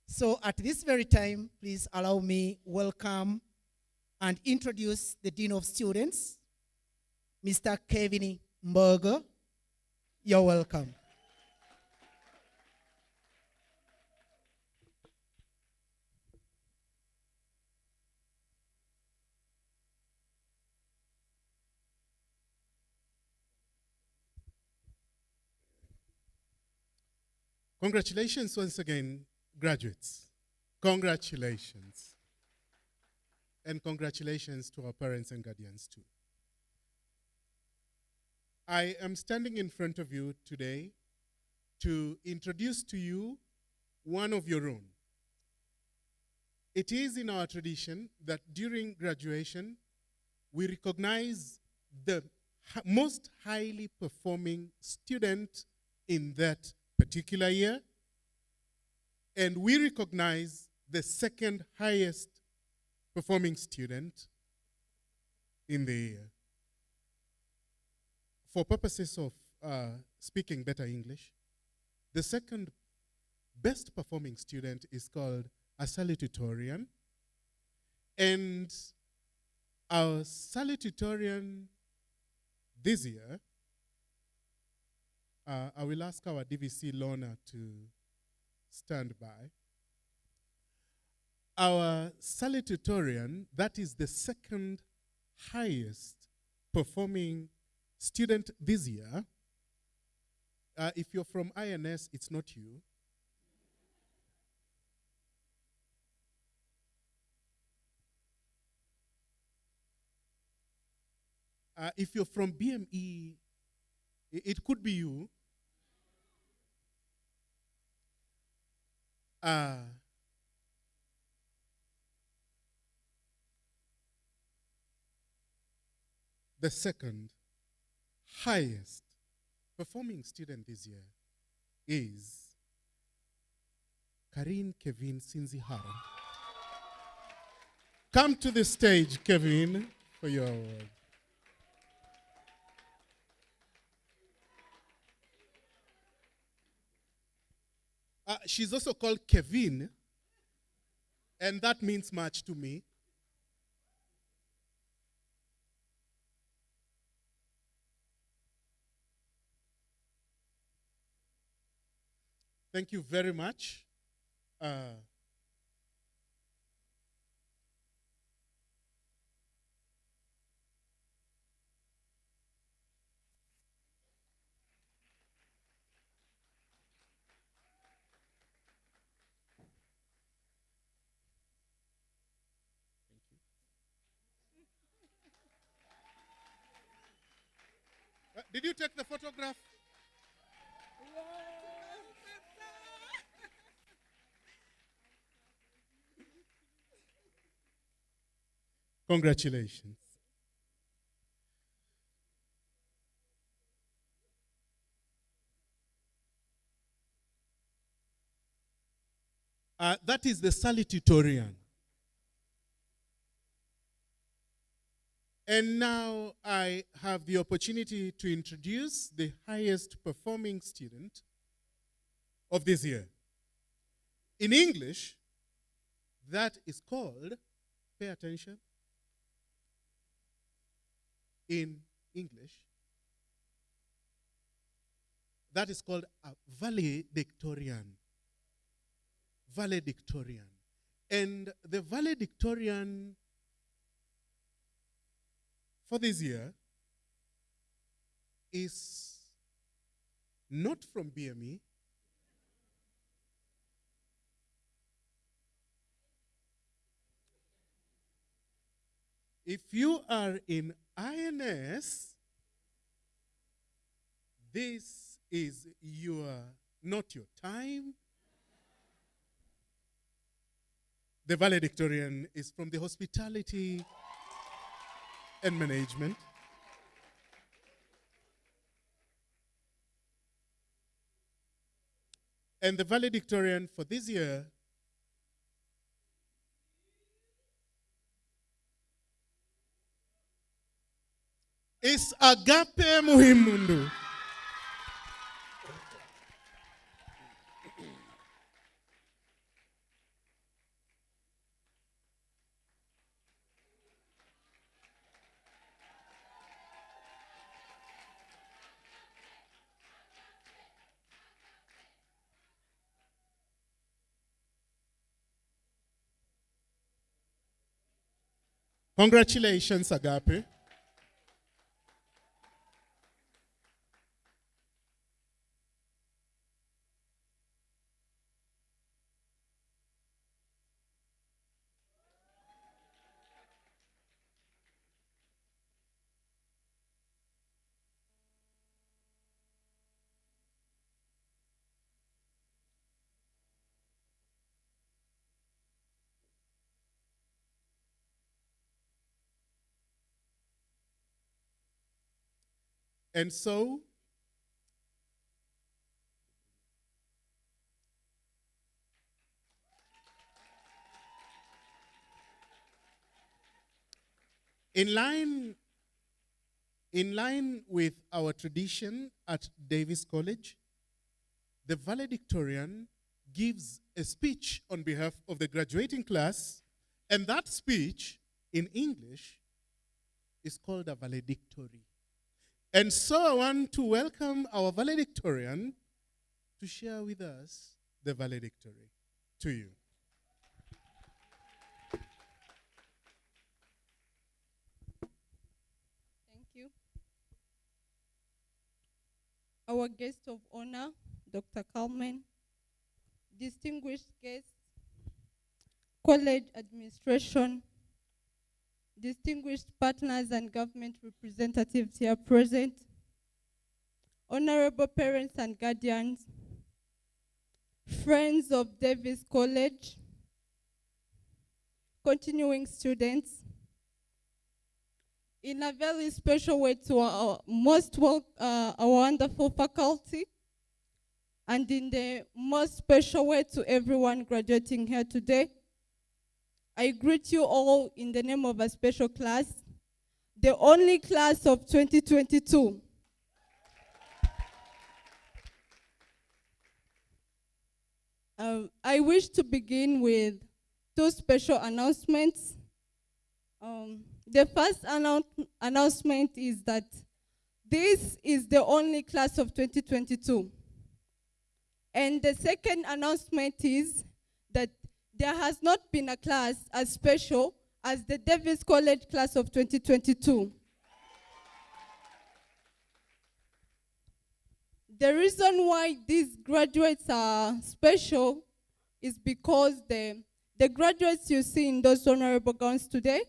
So at this very time, please allow me welcome and introduce the Dean of Students, Mr. Kevin Mberger. You're welcome. Congratulations once again, graduates. Congratulations. And congratulations to our parents and guardians too. I am standing in front of you today to introduce to you one of your own. It is in our tradition that during graduation, we recognize the most highly performing student in that particular year, and we recognize the second highest performing student in the year. For purposes of speaking better English, the second best performing student is called a salutatorian, and our salutatorian this year, I will ask our DVC Lorna to stand by. Our salutatorian, that is the second highest performing student this year. If you're from INS, it's not you. If you're from BME, it could be you. The second highest performing student this year is Karine Kevin Sinzihara. Come to the stage, Kevin, for your award. She's also called Kevin, and that means much to me. Thank you very much. Did you take the photograph? Congratulations. That is the salutatorian. And now I have the opportunity to introduce the highest performing student of this year. In English, that is called, pay attention, in English, that is called a valedictorian. Valedictorian. And the valedictorian for this year is not from BME. If you are in INS, this is not your time. The valedictorian is from the hospitality and management. And the valedictorian for this year is Agape Muhimundu. Congratulations, Agape. And so, in line with our tradition at Davis College, the valedictorian gives a speech on behalf of the graduating class, and that speech in English is called a valedictory. And so I want to welcome our valedictorian to share with us the valedictory. To you. Thank you. Our guest of honor, Dr. Kalman, distinguished guests, college administration, distinguished partners and government representatives here present, honorable parents and guardians, friends of Davis College, continuing students, in a very special way to our wonderful faculty, and in the most special way to everyone graduating here today, I greet you all in the name of a special class, the only class of 2022. I wish to begin with two special announcements. The first announcement is that this is the only class of 2022. And the second announcement is that there has not been a class as special as the Davis College class of 2022. The reason why these graduates are special is because the graduates you see in those honorable gowns today,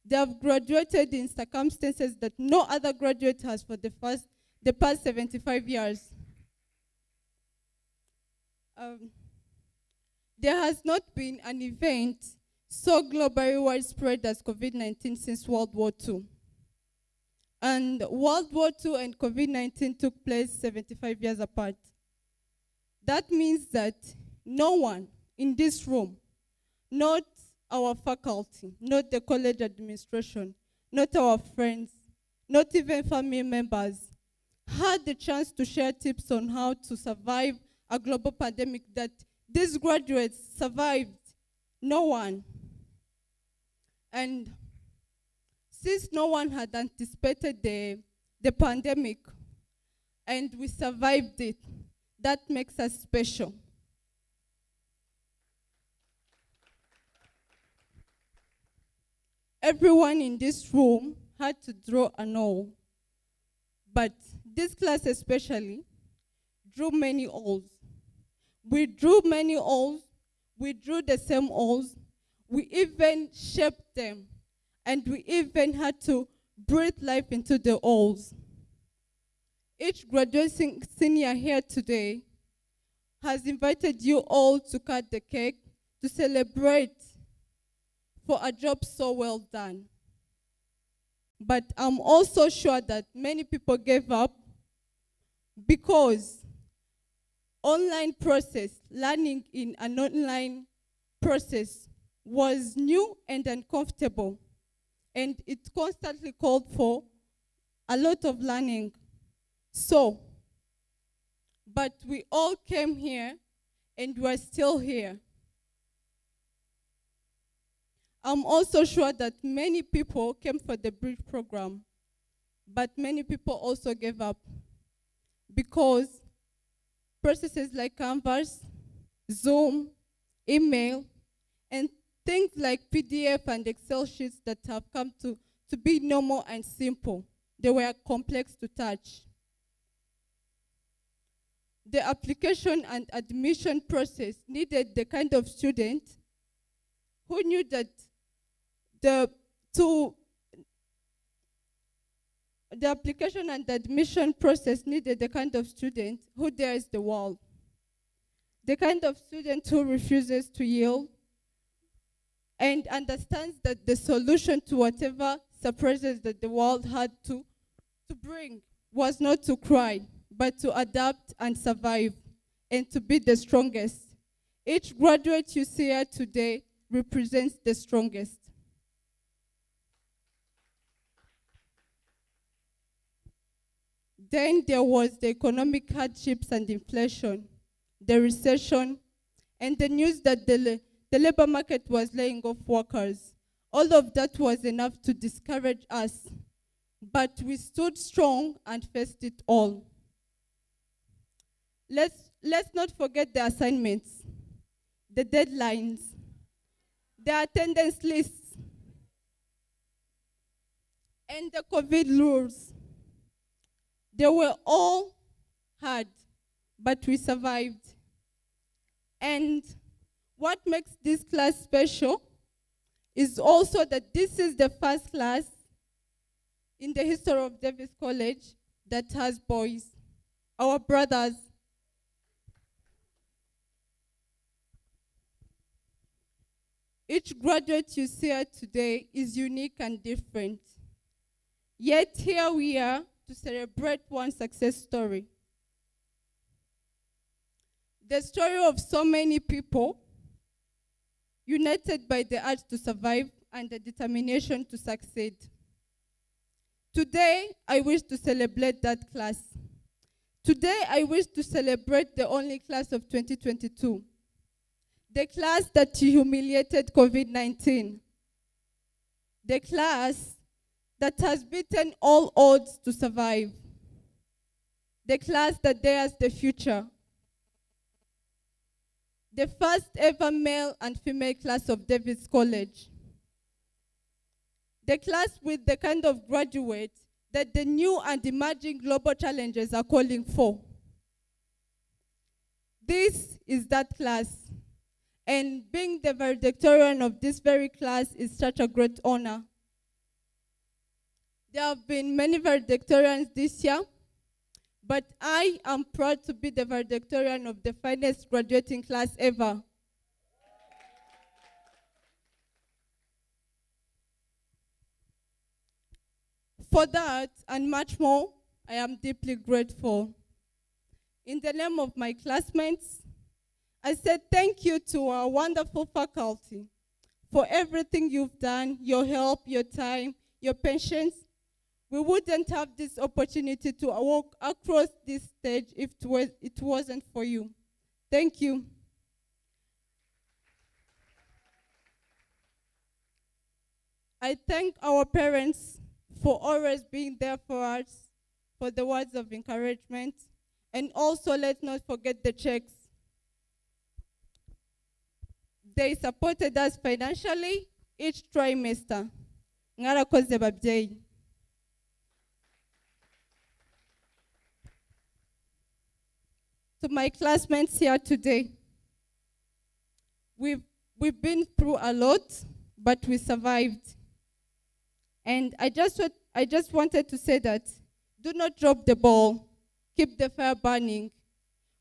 they have graduated in circumstances that no other graduate has for the past 75 years. There has not been an event so globally widespread as COVID-19 since World War II. And World War II and COVID-19 took place 75 years apart. That means that no one in this room, not our faculty, not the college administration, not our friends, not even family members, had the chance to share tips on how to survive a global pandemic that these graduates survived. No one. And since no one had anticipated the pandemic and we survived it, that makes us special. Everyone in this room had to draw an O, but this class especially drew many O's. We drew many O's, we drew the same O's, we even shaped them, and we even had to breathe life into the O's. Each graduating senior here today has invited you all to cut the cake to celebrate for a job so well done. But I'm also sure that many people gave up because online process, learning in an online process was new and uncomfortable, and it constantly called for a lot of learning. But we all came here and we're still here. I'm also sure that many people came for the Bridge program, but many people also gave up because processes like Canvas, Zoom, email, and things like PDF and Excel sheets that have come to be normal and simple, they were complex to touch. The application and admission process needed the kind of student who knew that the application and admission process needed the kind of student who dares the world, the kind of student who refuses to yield and understands that the solution to whatever surprises that the world had to bring was not to cry, but to adapt and survive and to be the strongest. Each graduate you see here today represents the strongest. Then there was the economic hardships and inflation, the recession, and the news that the labor market was laying off workers. All of that was enough to discourage us, but we stood strong and faced it all. Let's not forget the assignments, the deadlines, the attendance lists, and the COVID rules. They were all hard, but we survived. And what makes this class special is also that this is the first class in the history of Davis College that has boys, our brothers. Each graduate you see here today is unique and different. Yet here we are to celebrate one success story. the story of so many people united by the urge to survive and the determination to succeed. Today, I wish to celebrate that class. Today, I wish to celebrate the only class of 2022, the class that humiliated COVID-19, the class that has beaten all odds to survive, the class that dares the future, the first ever male and female class of Davis College, the class with the kind of graduates that the new and emerging global challenges are calling for. This is that class, and being the valedictorian of this very class is such a great honor. There have been many valedictorians this year, but I am proud to be the valedictorian of the finest graduating class ever. For that and much more, I am deeply grateful. In the name of my classmates, I said thank you to our wonderful faculty for everything you've done, your help, your time, your patience. We wouldn't have this opportunity to walk across this stage if it wasn't for you. Thank you. I thank our parents for always being there for us, for the words of encouragement, and also let's not forget the checks. They supported us financially each trimester. Mwarakoze babyeyi. To my classmates here today, we've been through a lot, but we survived. And I just wanted to say that do not drop the ball. Keep the fire burning.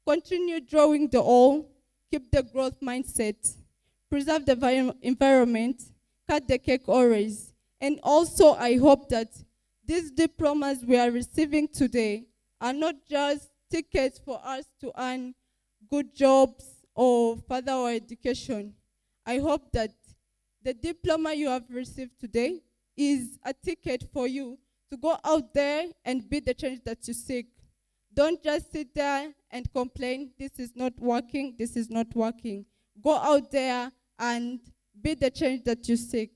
Continue drawing the all. Keep the growth mindset. Preserve the environment. Cut the cake always. And also, I hope that these diplomas we are receiving today are not just tickets for us to earn good jobs or further our education. I hope that the diploma you have received today is a ticket for you to go out there and be the change that you seek. Don't just sit there and complain, this is not working, this is not working. Go out there and be the change that you seek.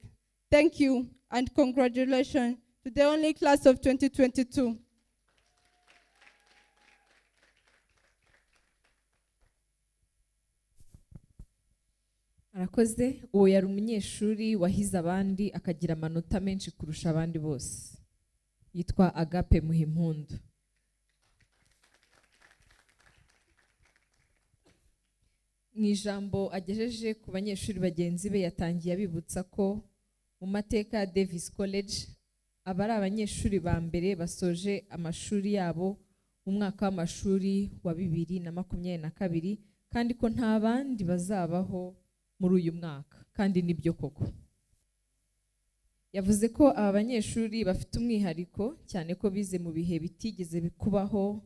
Thank you and congratulations to the only class of 2022. arakoze. Uwo yari umunyeshuri wahize abandi akagira amanota menshi kurusha abandi bose, yitwa Agape Muhimpundu. Mu ijambo agejeje ku banyeshuri bagenzi be yatangiye abibutsa ko mu mateka ya Davis College aba ari abanyeshuri ba mbere basoje amashuri yabo mu mwaka w'amashuri wa 2022 kandi ko nta bandi bazabaho muri uyu mwaka, kandi nibyo koko. Yavuze ko aba banyeshuri bafite umwihariko cyane ko bize mu bihe bitigeze bikubaho,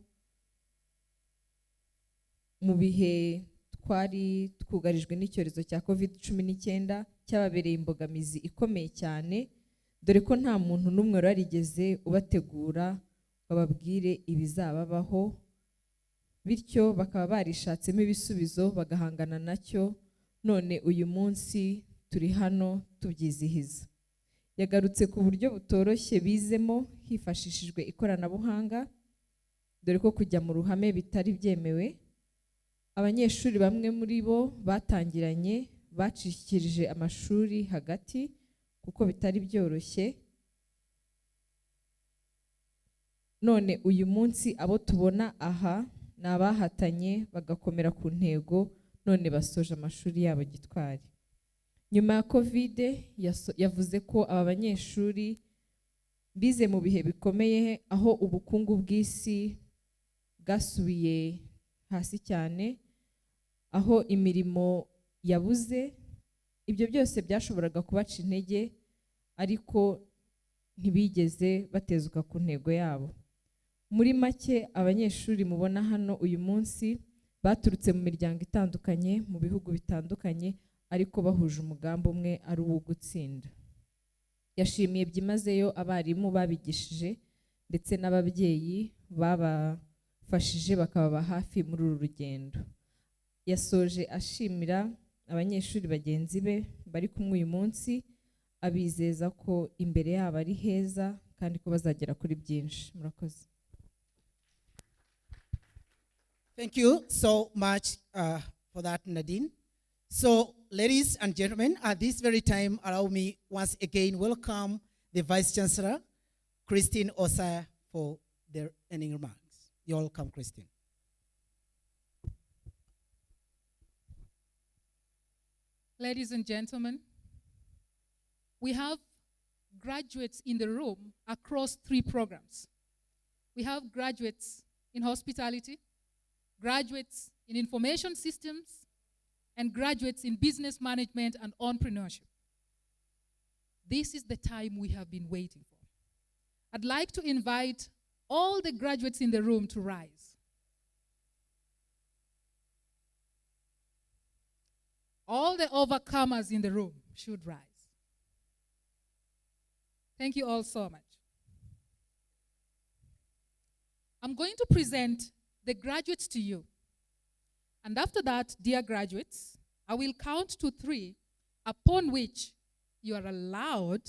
mu bihe twari twugarijwe n'icyorezo cya COVID-19 cyababereye imbogamizi ikomeye cyane, dore ko nta muntu n'umwe warigeze ubategura bababwire ibizababaho, bityo bakaba barishatsemo ibisubizo bagahangana nacyo. None uyu munsi turi hano tubyizihiza. Yagarutse ku buryo butoroshye bizemo hifashishijwe ikoranabuhanga, dore ko kujya mu ruhame bitari byemewe. Abanyeshuri bamwe muri bo batangiranye bacikirije amashuri hagati kuko bitari byoroshye. None uyu munsi abo tubona aha ni abahatanye bagakomera ku ntego, none basoje amashuri yabo gitwari. Nyuma ya COVID yavuze ko aba banyeshuri bize mu bihe bikomeye, aho ubukungu bw'isi bwasubiye hasi cyane, aho imirimo yabuze. Ibyo byose byashoboraga kubaca intege, ariko ntibigeze batezuka ku ntego yabo. Muri make abanyeshuri mubona hano uyu munsi baturutse mu miryango itandukanye mu bihugu bitandukanye ariko bahuje umugambi umwe ari uwo gutsinda. Yashimiye byimazeyo abarimu babigishije ndetse n'ababyeyi babafashije bakababa hafi muri uru rugendo. Yasoje ashimira abanyeshuri bagenzi be bari kumwe uyu munsi, abizeza ko imbere yabo ari heza kandi ko bazagera kuri byinshi. Murakoze. Thank you so much for that, Nadine. So, ladies and gentlemen, at this very time, allow me once again welcome the Vice Chancellor, Christine Osaya, for their ending remarks. You're welcome, Christine. Ladies and gentlemen, we have graduates in the room across 3 programs. We have graduates in hospitality, graduates in information systems, and graduates in business management and entrepreneurship. This is the time we have been waiting for. I'd like to invite all the graduates in the room to rise. All the overcomers in the room should rise. Thank you all so much. I'm going to present the graduates to you. And after that, dear graduates, I will count to 3, upon which you are allowed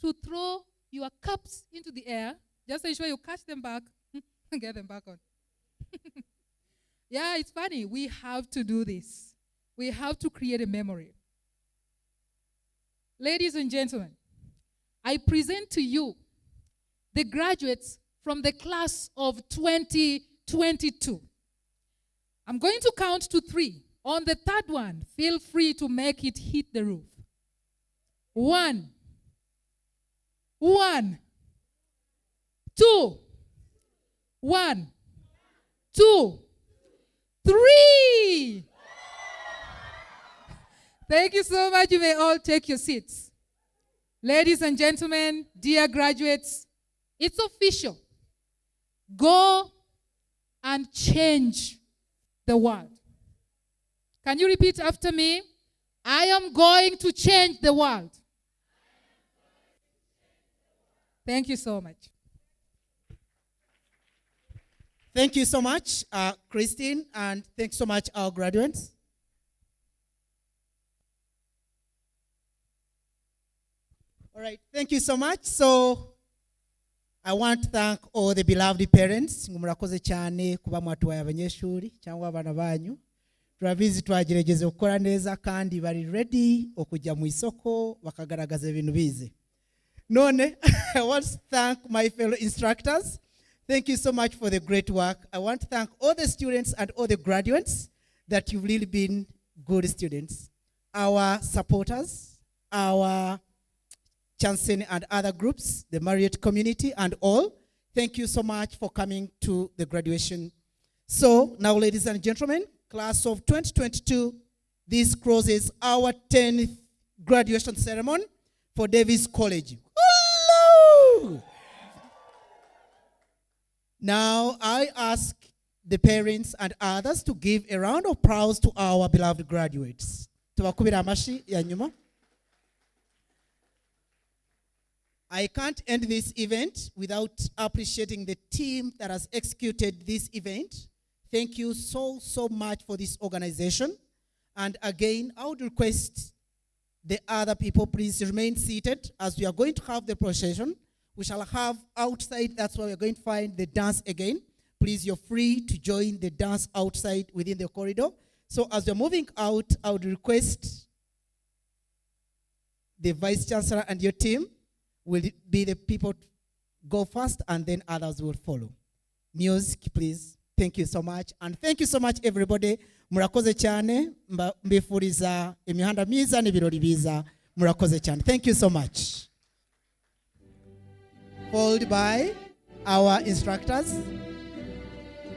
to throw your cups into the air. Just ensure you catch them back and get them back on. Yeah, it's funny. We have to do this. We have to create a memory. Ladies and gentlemen, I present to you the graduates from the class of 2022. I'm going to count to 3. On the 3rd one, feel free to make it hit the roof. 1, 1, 2, 1, 2, 3. Thank you so much. You may all take your seats. Ladies and gentlemen, dear graduates, it's official. Go and change the world. Can you repeat after me? I am going to change the world. Thank you so much. Thank you so much, Christine, and thanks so much, our graduates. All right, thank you so much. So, I want to thank all the beloved parents. Murakoze cyane kuba mwatuwaye abanyeshuri cyangwa abana banyu. Turabizi twagerageze gukora neza kandi bari ready okujya mu isoko bakagaragaza ibintu bize. None, I want to thank my fellow instructors. Thank you so much for the great work. I want to thank all the students and all the graduates that you've really been good students. Our supporters, our Chanson and other groups, the Marriott community and all. Thank you so much for coming to the graduation. So now, ladies and gentlemen, class of 2022, this closes our 10th graduation ceremony for Davis College. Hello! Now I ask the parents and others to give a round of applause to our beloved graduates. Tubakubira amashi ya nyuma. I can't end this event without appreciating the team that has executed this event. Thank you so much for this organization. And again, I would request the other people, please remain seated as we are going to have the procession. We shall have outside, that's where we're going to find the dance again. Please, you're free to join the dance outside within the corridor. So as we're moving out, I would request the Vice Chancellor and your team will be the people go first and then others will follow. Music, please. Thank you so much. And thank you so much, everybody. Murakoze cyane, mbifuriza imihanda myiza n'ibirori biza. Murakoze cyane. Thank you so much. Followed by our instructors.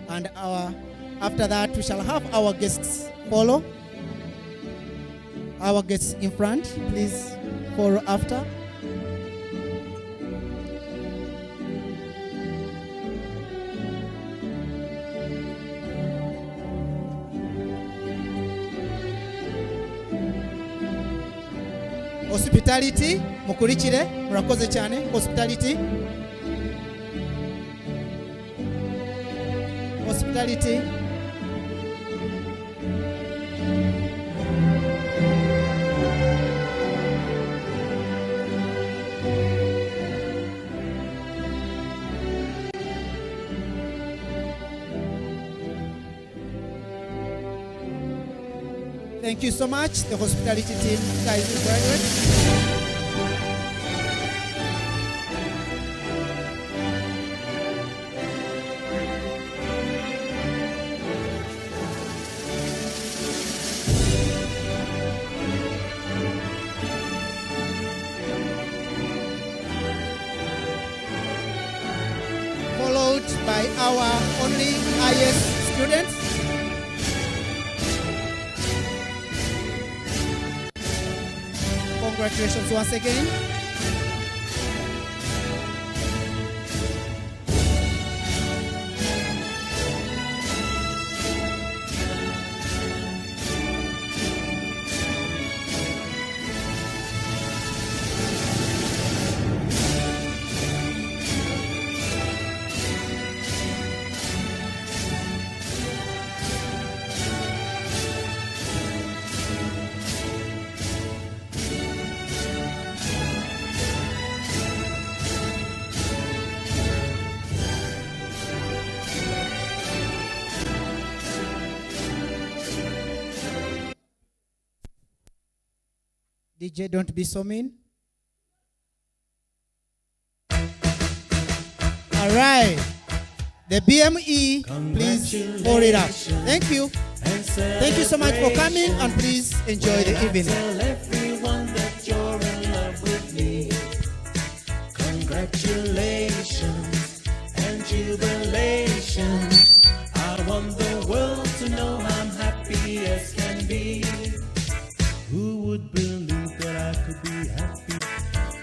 And after that, we shall have our guests follow. Our guests in front, please follow after. Hospitality mukurikire murakoze cyane. Hospitality Thank you so much, the hospitality team, guys and graduates. Followed by our only IS students. Congratulations once again. DJ, don't be so mean. All right. The BME, please hold it up. Thank you. Thank you so much for coming, and please enjoy the evening. Tell everyone that you're in love with me. Congratulations and jubilations. I want the world to know I'm happy as can be. Who would believe that I could be happy?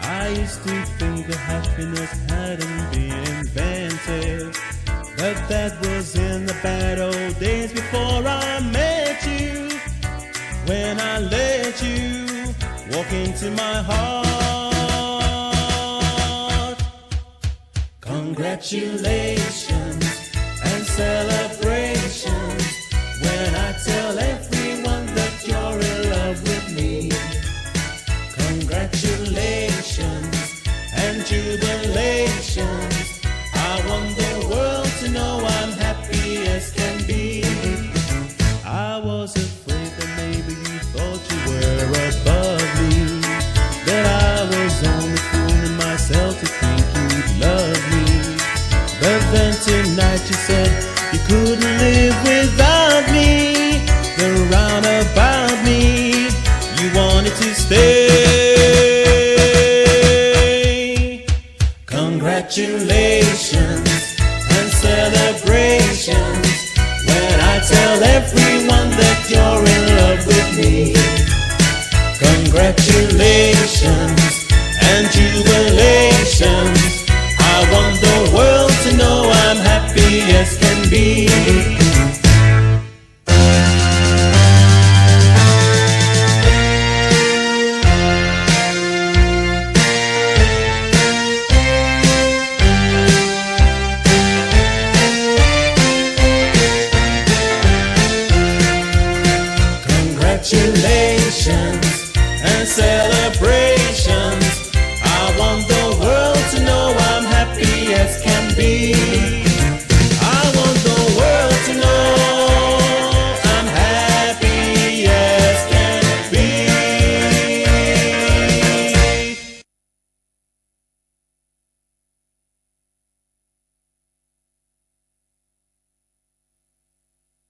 I used to think that happiness hadn't been invented, but that was in the bad old days before I met you. When I let you walk into my heart. Congratulations and celebrations when I tell everyone that you're in love with me. Congratulations and jubilations. I want the world to know I'm happy as can be. I was afraid that maybe you thought you were above me, that I was only fooling myself to think you'd love me. But then tonight you said you couldn't live without me. Then round about me you wanted to stay. Congratulations and celebrations when I tell everyone that you're in love with me. Congratulations and jubilations. I want the world to know I'm happy as can be. Congratulations and celebrate.